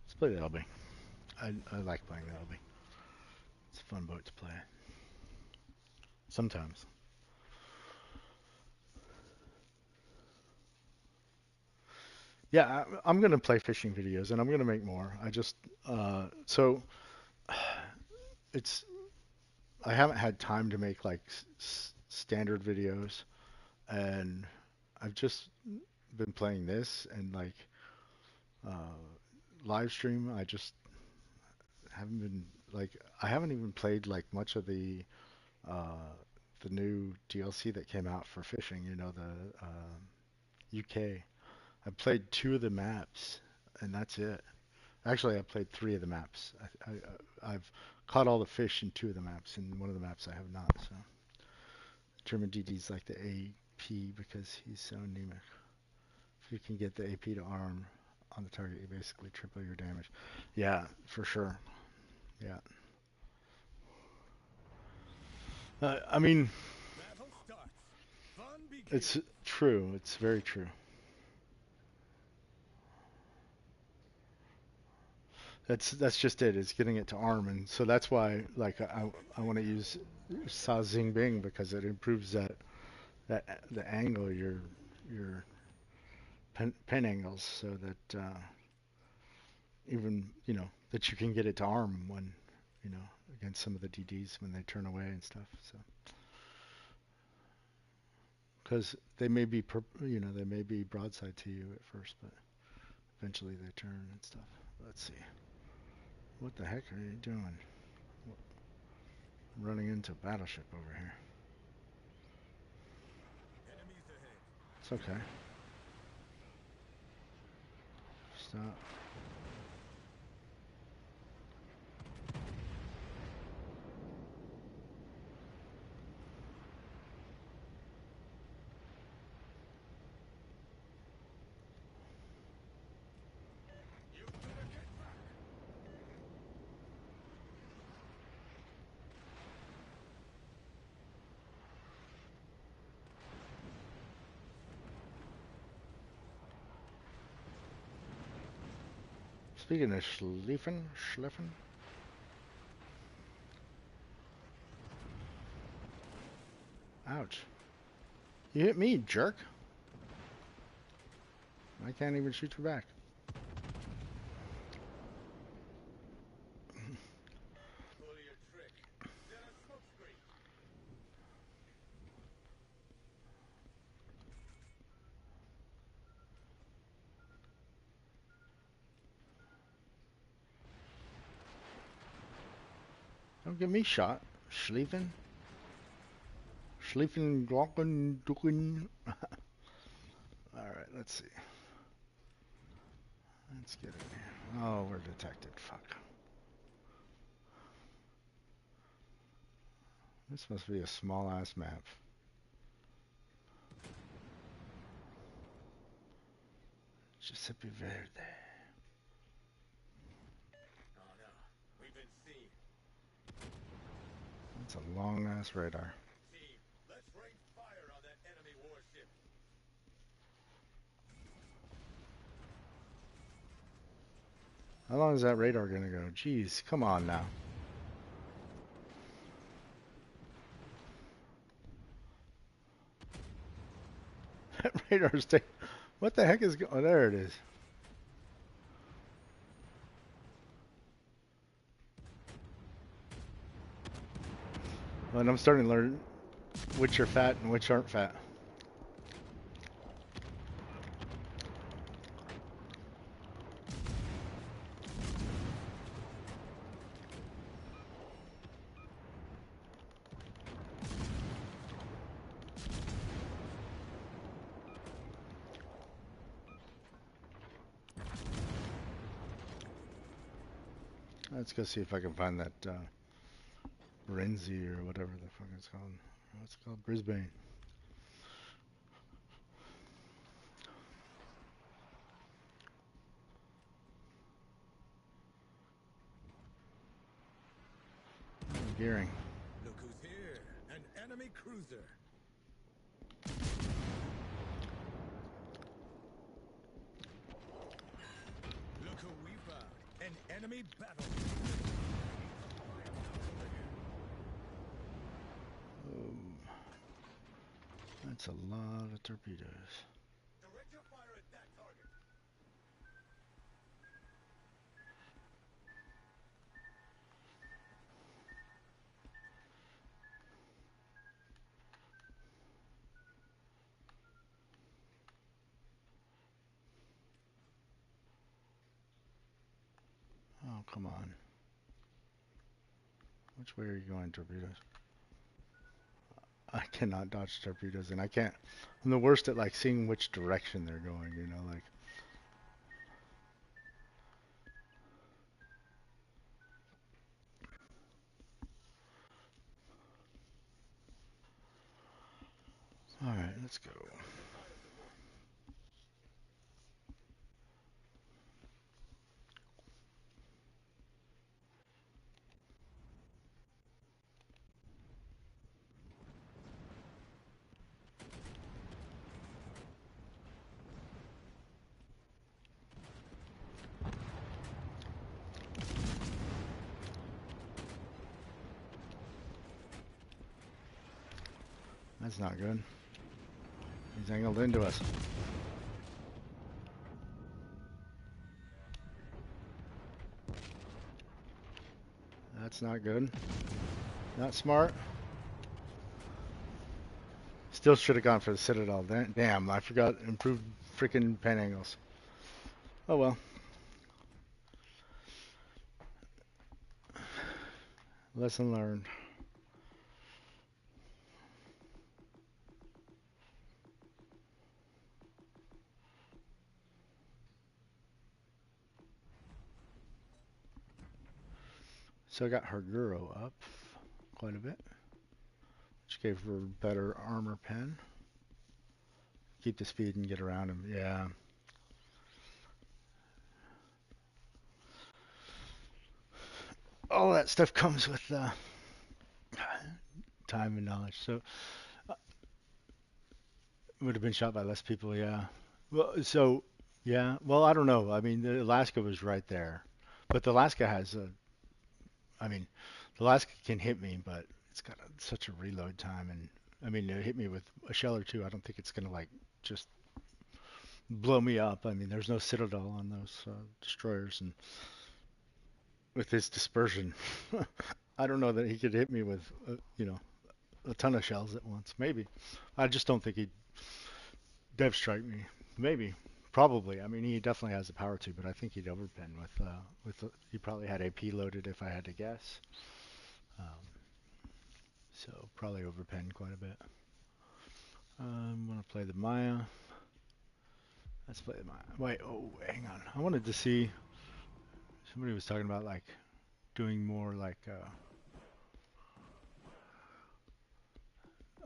let's play the LB. I like playing the LB. It's a fun boat to play. Sometimes. Yeah, I'm gonna play fishing videos, and I'm gonna make more. I just so it's I haven't had time to make like standard videos, and I've just been playing this and like uh, live stream. I just haven't been like I haven't even played like much of uh, the new DLC that came out for fishing. The UK. I played two of the maps, and that's it. Actually, I played three of the maps. I've caught all the fish in two of the maps, and one of the maps I have not. So German DD's like the AP because he's so anemic. If you can get the AP to arm on the target, you basically triple your damage. Yeah, for sure. Yeah. I mean, Battle starts. Fun begins. it's true. It's very true. That's just it. It's getting it to arm, and so that's why like I want to use Sa Bing because it improves that the angle your pen angles so that even that you can get it to arm when against some of the DDs when they turn away and stuff. So because they may be they may be broadside to you at first, but eventually they turn and stuff. Let's see. What the heck are you doing? I'm running into a battleship over here. Enemies ahead. It's okay. Stop. You better get back. Speaking of Schliffen. Ouch. You hit me, jerk. I can't even shoot you back. Pull your trick. Set a smoke screen. Don't get me shot. Schlieffen. Schlieffen Glocken Ducken. Alright, let's see. Let's get in here. Oh, we're detected. Fuck. This must be a small ass map. Giuseppe Verde. Oh no. We've been seen. That's a long ass radar. Team, let's rain fire on that enemy warship. How long is that radar gonna go? Jeez, come on now. That radar's taking. What the heck is going? Oh, there it is. And I'm starting to learn which are fat and which aren't fat. Let's go see if I can find that Brinzy or whatever the fuck it's called. What's it called? Brisbane. Gearing. Look who's here. An enemy cruiser. Look who we found. An enemy battle. Oh, that's a lot of torpedoes. Direct your fire at that target. Oh, come on. Which way are you going, torpedoes? I cannot dodge torpedoes, and I can't. I'm the worst at like seeing which direction they're going. You know, like. All right, let's go. That's not good. He's angled into us. That's not good. Not smart. Still should have gone for the Citadel. Damn, I forgot improved freaking pen angles. Oh well. Lesson learned. So I got her Guro up quite a bit, which gave her better armor pen. Keep the speed and get around him. Yeah. All that stuff comes with time and knowledge. So it would have been shot by less people. Yeah. Well, so yeah. Well, I don't know. I mean, the Alaska was right there, but the Alaska has a. I mean, the Alaska can hit me, but it's got such a reload time, and I mean, it hit me with a shell or two. I don't think it's gonna like just blow me up. I mean, there's no Citadel on those destroyers, and with his dispersion, I don't know that he could hit me with, a ton of shells at once. Maybe. I just don't think he'd dev strike me. Maybe. Probably. I mean, he definitely has the power to, but I think he'd overpen he probably had AP loaded if I had to guess. Um, so probably overpen quite a bit. I'm gonna play the Maya. Let's play the Maya. Wait, oh, hang on. I wanted to see. Somebody was talking about like doing more like.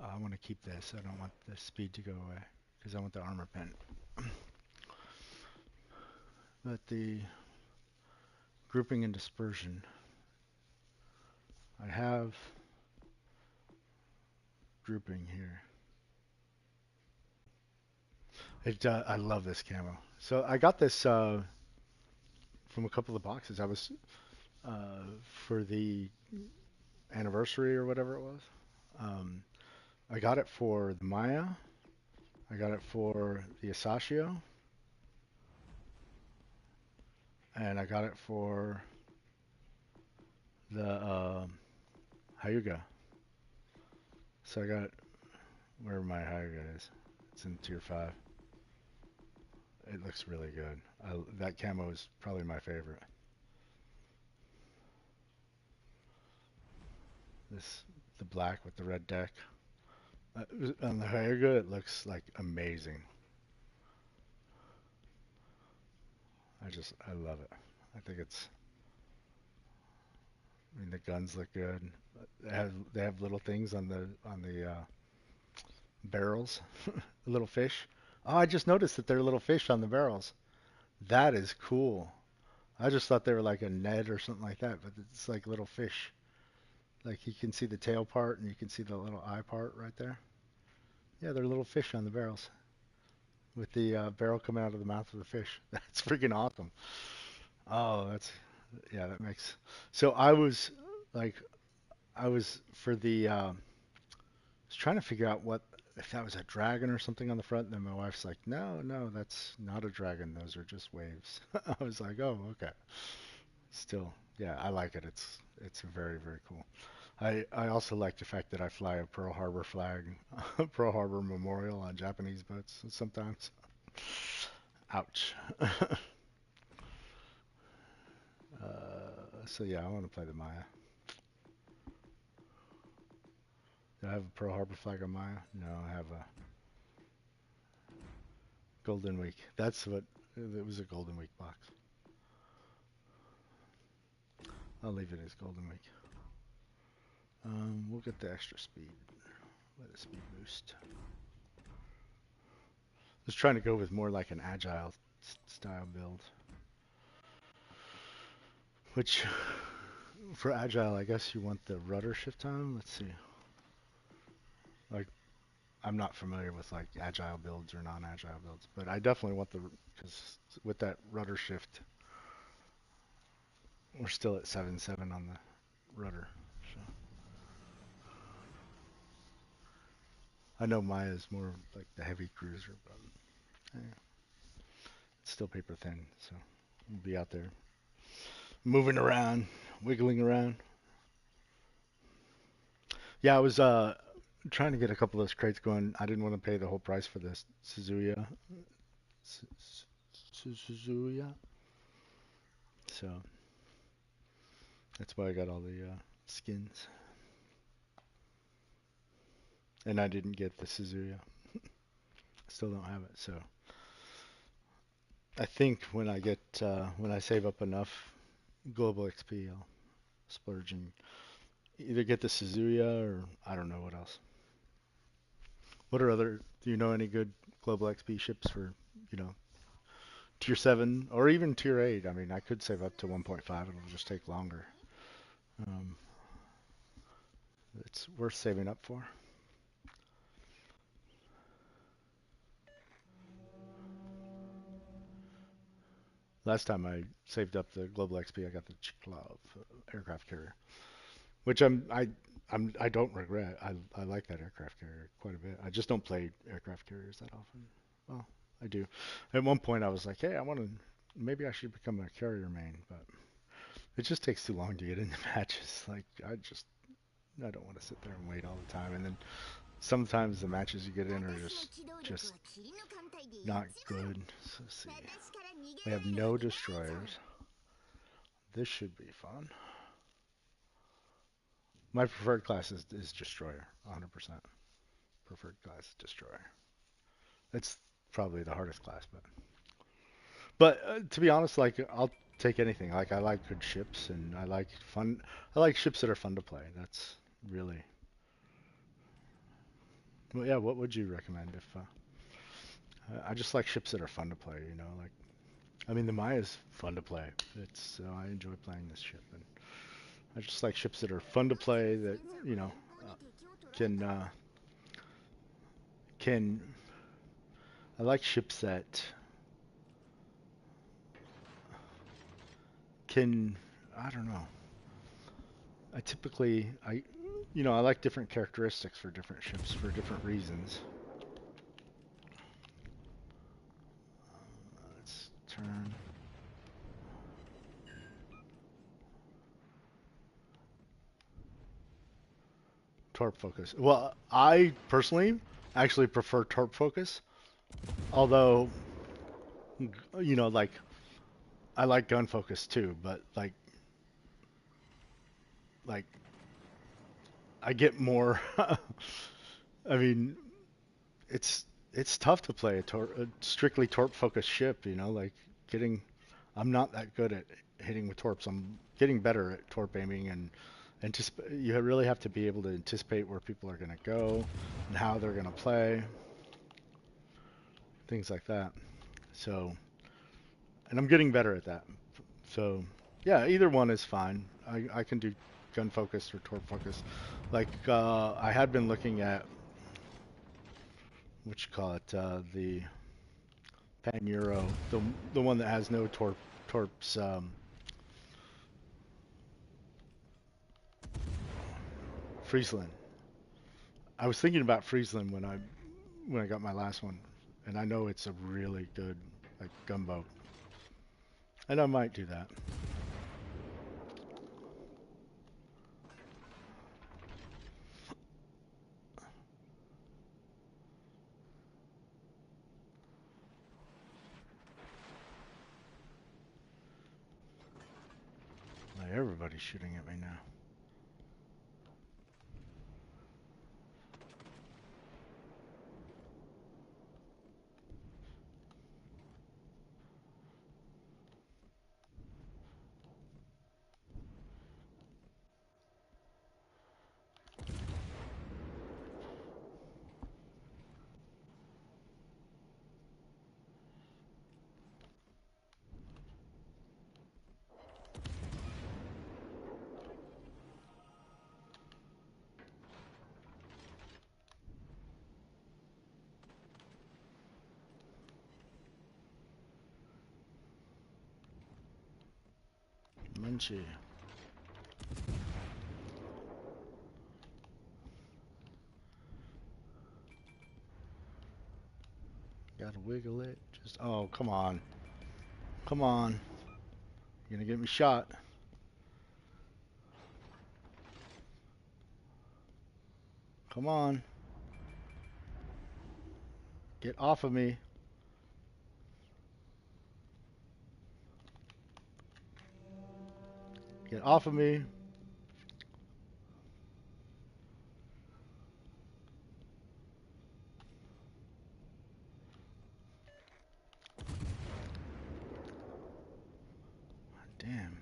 I want to keep this. I don't want the speed to go away because I want the armor pen. But the grouping and dispersion, I have grouping here. I love this camo. So I got this from a couple of boxes. I was for the anniversary or whatever it was. Um, I got it for the Maya. I got it for the Asashio. And I got it for the Hyuga. So I got where my Hyuga is. It's in tier 5. It looks really good. That camo is probably my favorite. The black with the red deck. On the Hyuga, it looks like amazing. I love it. I think it's I mean, the guns look good. They have little things on the barrels, little fish. Oh, I just noticed that there are little fish on the barrels. That is cool. I just thought they were like a net or something like that, but it's like little fish. Like you can see the tail part and you can see the little eye part right there. Yeah, they're little fish on the barrels with the barrel coming out of the mouth of the fish. That's freaking awesome. Oh, yeah, that makes. So like, I was for the, was trying to figure out what if that was a dragon or something on the front, and then my wife's like, no, no, that's not a dragon. Those are just waves. I was like, oh, okay. Still, yeah, I like it. It's very, very cool. I also like the fact that I fly a Pearl Harbor flag, Pearl Harbor Memorial on Japanese boats sometimes. Ouch. So yeah, I want to play the Maya. Do I have a Pearl Harbor flag on Maya? No, I have a Golden Week. That's what it was, a Golden Week box. I'll leave it as Golden Week. We'll get the extra speed. Let a speed boost. I was trying to go with more like an agile style build. Which, for agile, I guess you want the rudder shift time. Let's see. Like, I'm not familiar with like agile builds or non-agile builds, but I definitely want because with that rudder shift, we're still at 7.7 on the rudder. So I know Maya's more like the heavy cruiser, but it's still paper thin, so we'll be out there moving around, wiggling around. Yeah, I was trying to get a couple of those crates going. I didn't want to pay the whole price for this Suzuya. Suzuya. So that's why I got all the skins. And I didn't get the Suzuya. Still don't have it. So I think when I save up enough global XP, I'll splurge and either get the Suzuya or I don't know what else. What are other? Do you know any good global XP ships for tier 7 or even tier 8? I mean, I could save up to 1.5. It'll just take longer. Um, it's worth saving up for. Last time I saved up the global XP, I got the Chiklov aircraft carrier, which I don't regret. I like that aircraft carrier quite a bit. I just don't play aircraft carriers that often. Well, I do. At one point, I was like, hey, maybe I should become a carrier main, but it just takes too long to get into matches. Like, I don't want to sit there and wait all the time. And then sometimes the matches you get in are just not good. So let's see. They have no destroyers. This should be fun. My preferred class is destroyer, 100%. Preferred class destroyer. It's probably the hardest class, but to be honest, like I'll take anything. Like I like good ships and I like fun. I like ships that are fun to play. That's really. Well, yeah. What would you recommend if? I just like ships that are fun to play. Like I mean the Maya's fun to play. I enjoy playing this ship, and I just like ships that are fun to play that can can. I like ships that can. I don't know. I like different characteristics for different ships for different reasons. Let's turn. Torp focus. Well, I personally actually prefer torp focus, although like I like gun focus too, but like I get more. I mean, it's tough to play a strictly torp focused ship. Like getting. I'm not that good at hitting with torps. I'm getting better at torp aiming, and you really have to be able to anticipate where people are going to go and how they're going to play, things like that. So, and I'm getting better at that. So, yeah, either one is fine. I can do gun focus or torp focus. Like I had been looking at what you call it, the Pan Euro, the one that has no torps. Friesland. I was thinking about Friesland when I got my last one, and I know it's a really good like gunboat, and I might do that. Like, everybody's shooting at me now. Munchie. Gotta wiggle it. Just oh, come on, come on. You're gonna get me shot. Come on. Get off of me. Get off of me. Damn.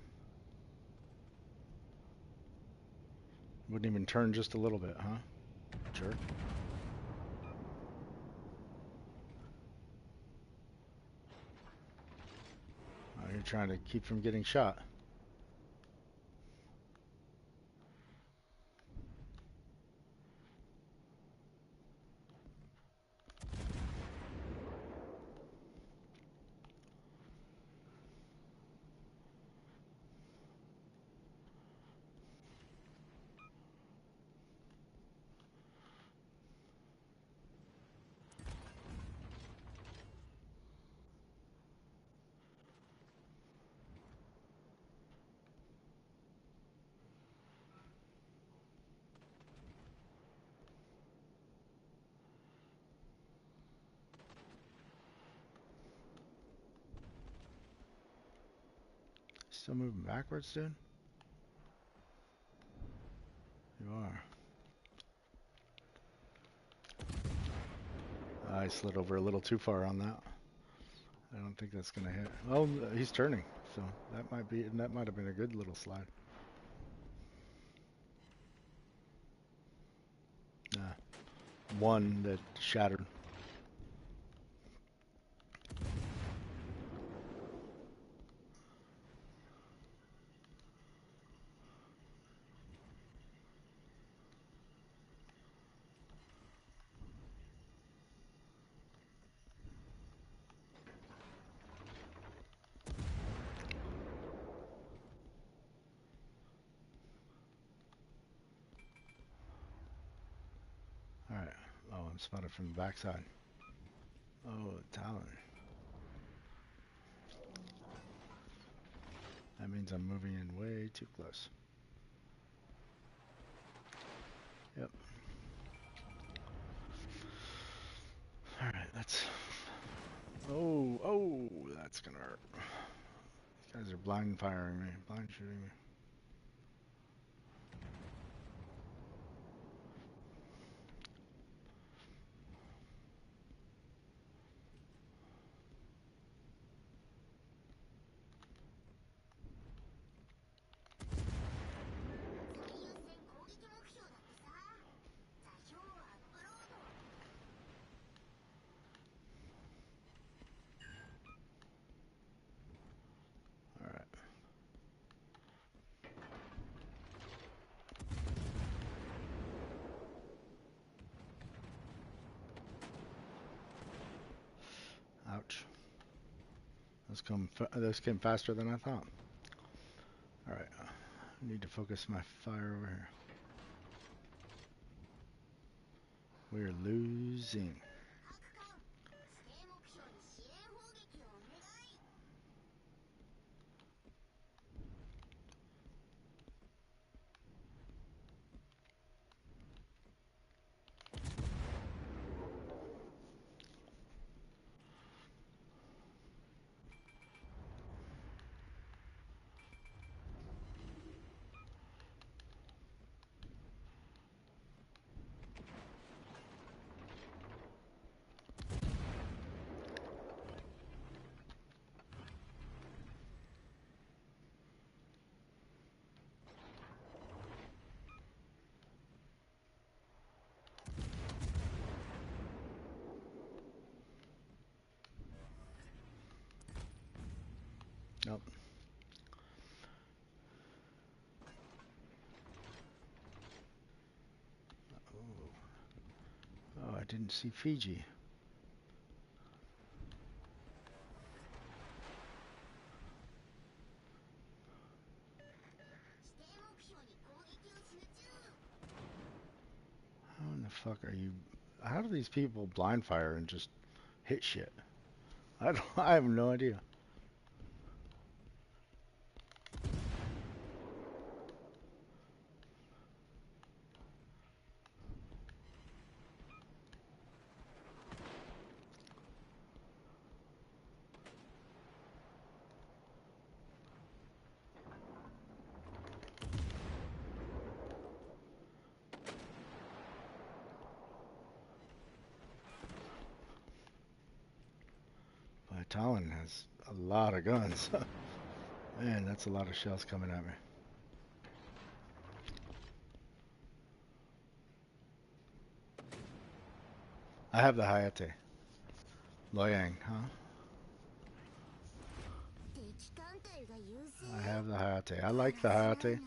Wouldn't even turn just a little bit, huh? Jerk. Oh, you're trying to keep from getting shot. Still moving backwards, dude? You are. I slid over a little too far on that. I don't think that's gonna hit. Oh, he's turning, so that might have been a good little slide. One that shattered. Alright. Oh, I'm spotted from the backside. Oh, Talon. That means I'm moving in way too close. Yep. Alright, that's... Oh, that's gonna hurt. These guys are blind firing me, blind shooting me. Ouch. Those came faster than I thought. Alright, I need to focus my fire over here. We're losing. Nope. Oh, I didn't see Fiji. How in the fuck are you? How do these people blind fire and just hit shit? I have no idea. But Talon has a lot of guns. Man, that's a lot of shells coming at me. I have the Hayate. Loyang, huh? I have the Hayate. I like the Hayate.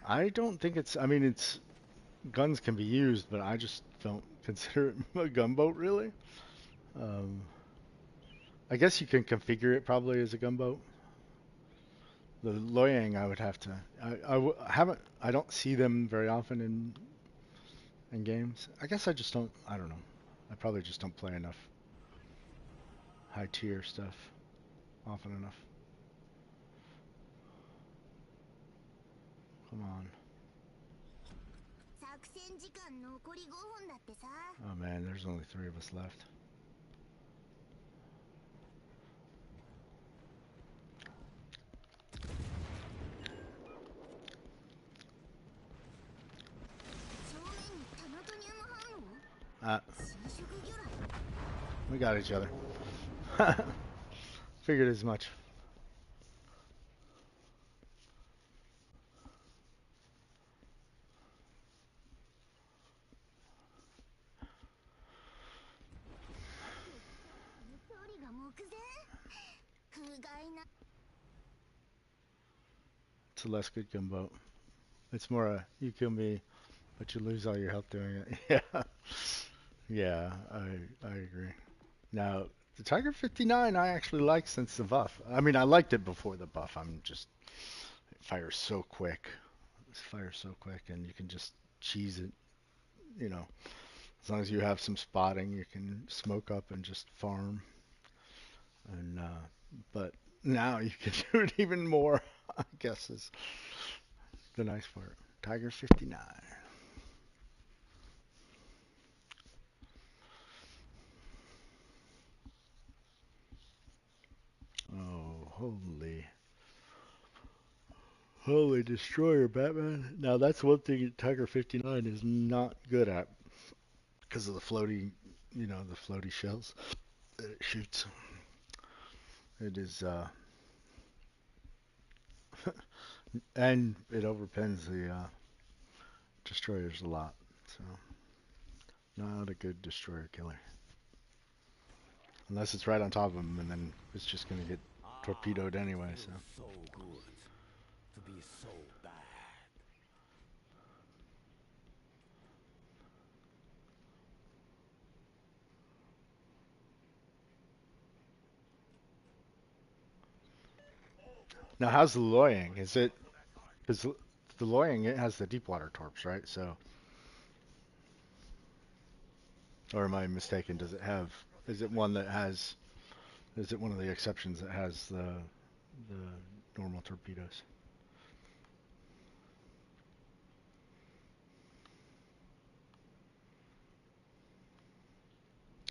I don't think it's, I mean, it's, guns can be used, but I just don't consider it a gunboat, really. I guess you can configure it probably as a gunboat. The Loyang, I would have to, haven't, I don't see them very often in games. I guess I just don't, I don't know. I probably just don't play enough high tier stuff often enough. Come on. Oh man, there's only 3 of us left. We got each other. Figured as much. It's a less good gunboat. It's more a you kill me, but you lose all your health doing it. Yeah, yeah, I agree. Now the Tiger 59 I actually like since the buff. I mean I liked it before the buff. I'm just it fires so quick. It fires so quick, and you can just cheese it. You know, as long as you have some spotting, you can smoke up and just farm. And but now you can do it even more. I guess is the nice part. Tiger 59. Oh, holy destroyer, Batman. Now that's one thing Tiger 59 is not good at because of the floaty, the floaty shells that it shoots. It is, and it overpins the destroyers a lot. So, not a good destroyer killer. Unless it's right on top of them, and then it's just going to get torpedoed anyway, so. So good to be so bad. Now, how's the Loyang? Is it because the Loyang it has the deep water torps, right? So, or am I mistaken? Does it have? Is it one that has? Is it one of the exceptions that has the normal torpedoes?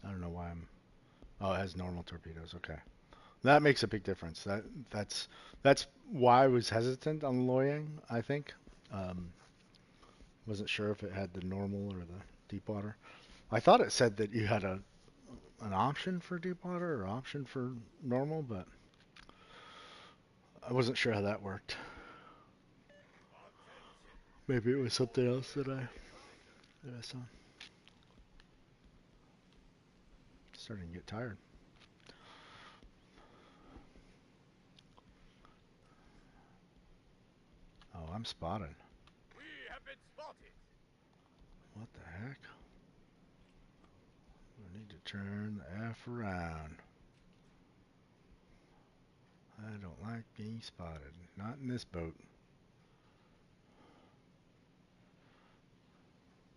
I don't know why I'm. Oh, it has normal torpedoes. Okay, that makes a big difference. That's why I was hesitant on Loyang. I think wasn't sure if it had the normal or the deep water. I thought it said that you had an option for deep water or option for normal, but I wasn't sure how that worked. Maybe it was something else that I saw. Starting to get tired. Oh, I'm spotted. We have been spotted. What the heck? I need to turn the F around. I don't like being spotted. Not in this boat.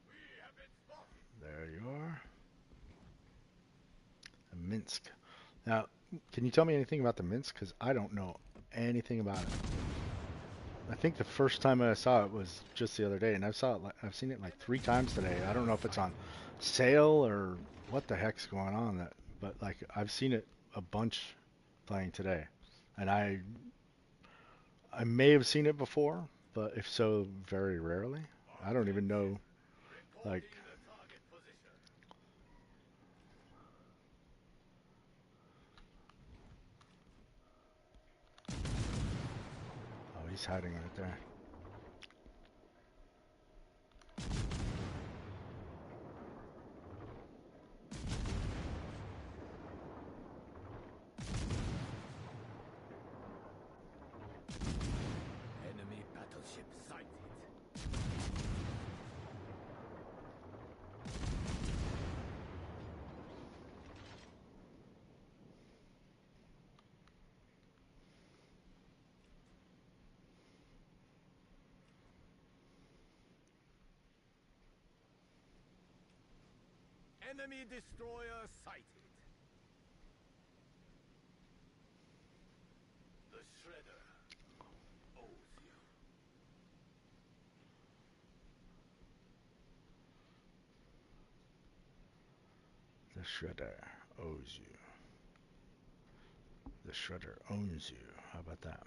We have been spotted. There you are. Minsk. Now, can you tell me anything about the Minsk? Because I don't know anything about it. I think the first time I saw it was just the other day, and I've seen it like 3 times today. I don't know if it's on sale or what the heck's going on. But like I've seen it a bunch playing today, and I may have seen it before, but if so, very rarely. I don't even know. Like, Reporting the target position. oh, he's hiding right there. Enemy battleship sighted. Enemy destroyer sighted. The Shredder owes you. The Shredder owes you. The Shredder owns you. How about that?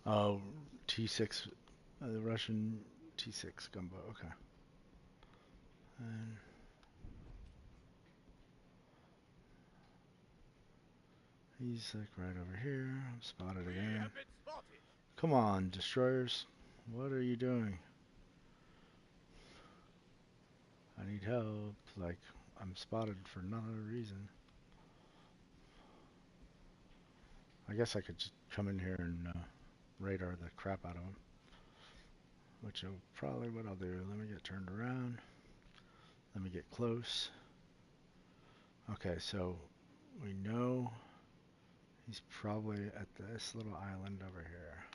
Oh, T6, the Russian T6 gunboat. Okay. And he's like right over here. I'm spotted We again. have been spotted. Come on, destroyers. What are you doing? I need help. Like, I'm spotted for no other reason. I guess I could just come in here and radar the crap out of them. Which is probably what I'll do. Let me get turned around. Let me get close. Okay, so we know he's probably at this little island over here.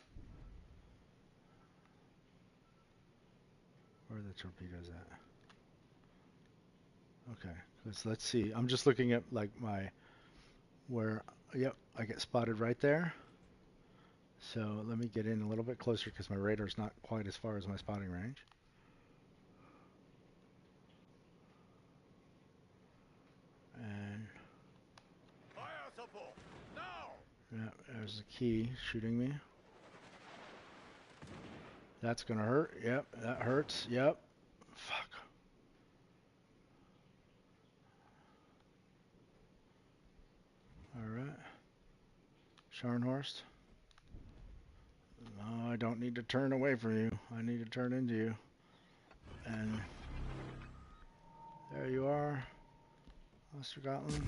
Where are the torpedoes at? Okay, let's see. I'm just looking at like yep, I get spotted right there. So let me get in a little bit closer because my radar's not quite as far as my spotting range. And Fire support. Now. yeah, there's the key shooting me. That's gonna hurt. Yep, that hurts. Yep. Fuck. Alright. Scharnhorst. No, I don't need to turn away from you. I need to turn into you. And there you are, Mr. Gotland.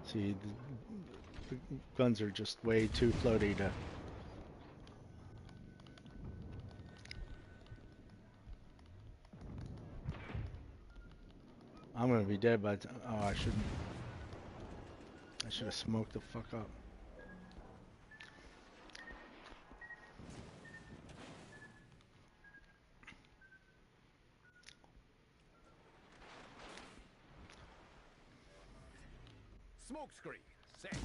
See, the guns are just way too floaty to... I'm gonna be dead by the time. Oh, I shouldn't. I should have smoked the fuck up. Smoke screen. Set.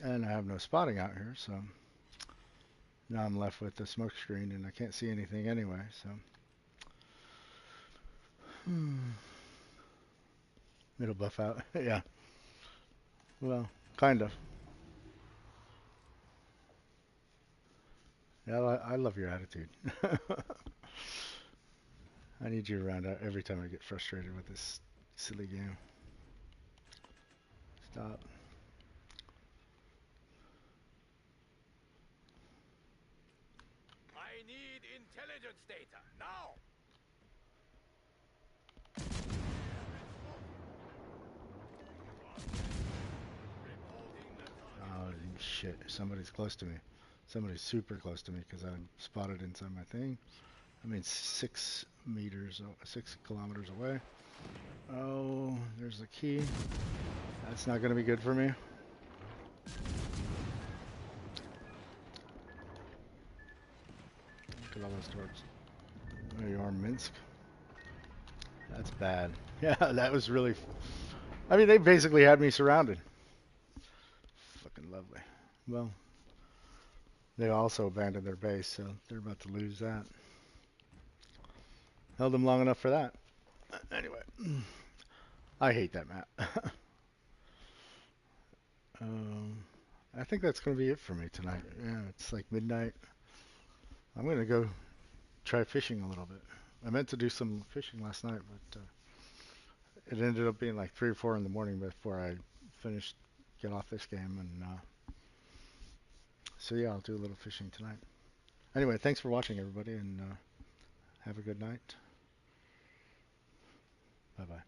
And I have no spotting out here, so now I'm left with the smoke screen and I can't see anything anyway, so. It'll buff out. Yeah. Well, kind of. Yeah, I love your attitude. I need you around every time I get frustrated with this silly game. Stop. I need intelligence data now. Oh, shit. Somebody's close to me. Somebody's super close to me because I'm spotted inside my thing. I mean, 6 meters, 6 kilometers away. Oh, there's the key. That's not going to be good for me. Look at all those torps. There you are, Minsk. That's bad. Yeah, that was really... I mean, they basically had me surrounded. Fucking lovely. Well, they also abandoned their base, so they're about to lose that. Held them long enough for that. Anyway, I hate that map. I think that's going to be it for me tonight. Yeah, it's like midnight. I'm going to go try fishing a little bit. I meant to do some fishing last night, but it ended up being like 3 or 4 in the morning before I finished, get off this game. And so yeah, I'll do a little fishing tonight. Anyway, thanks for watching, everybody, and have a good night. Bye-bye.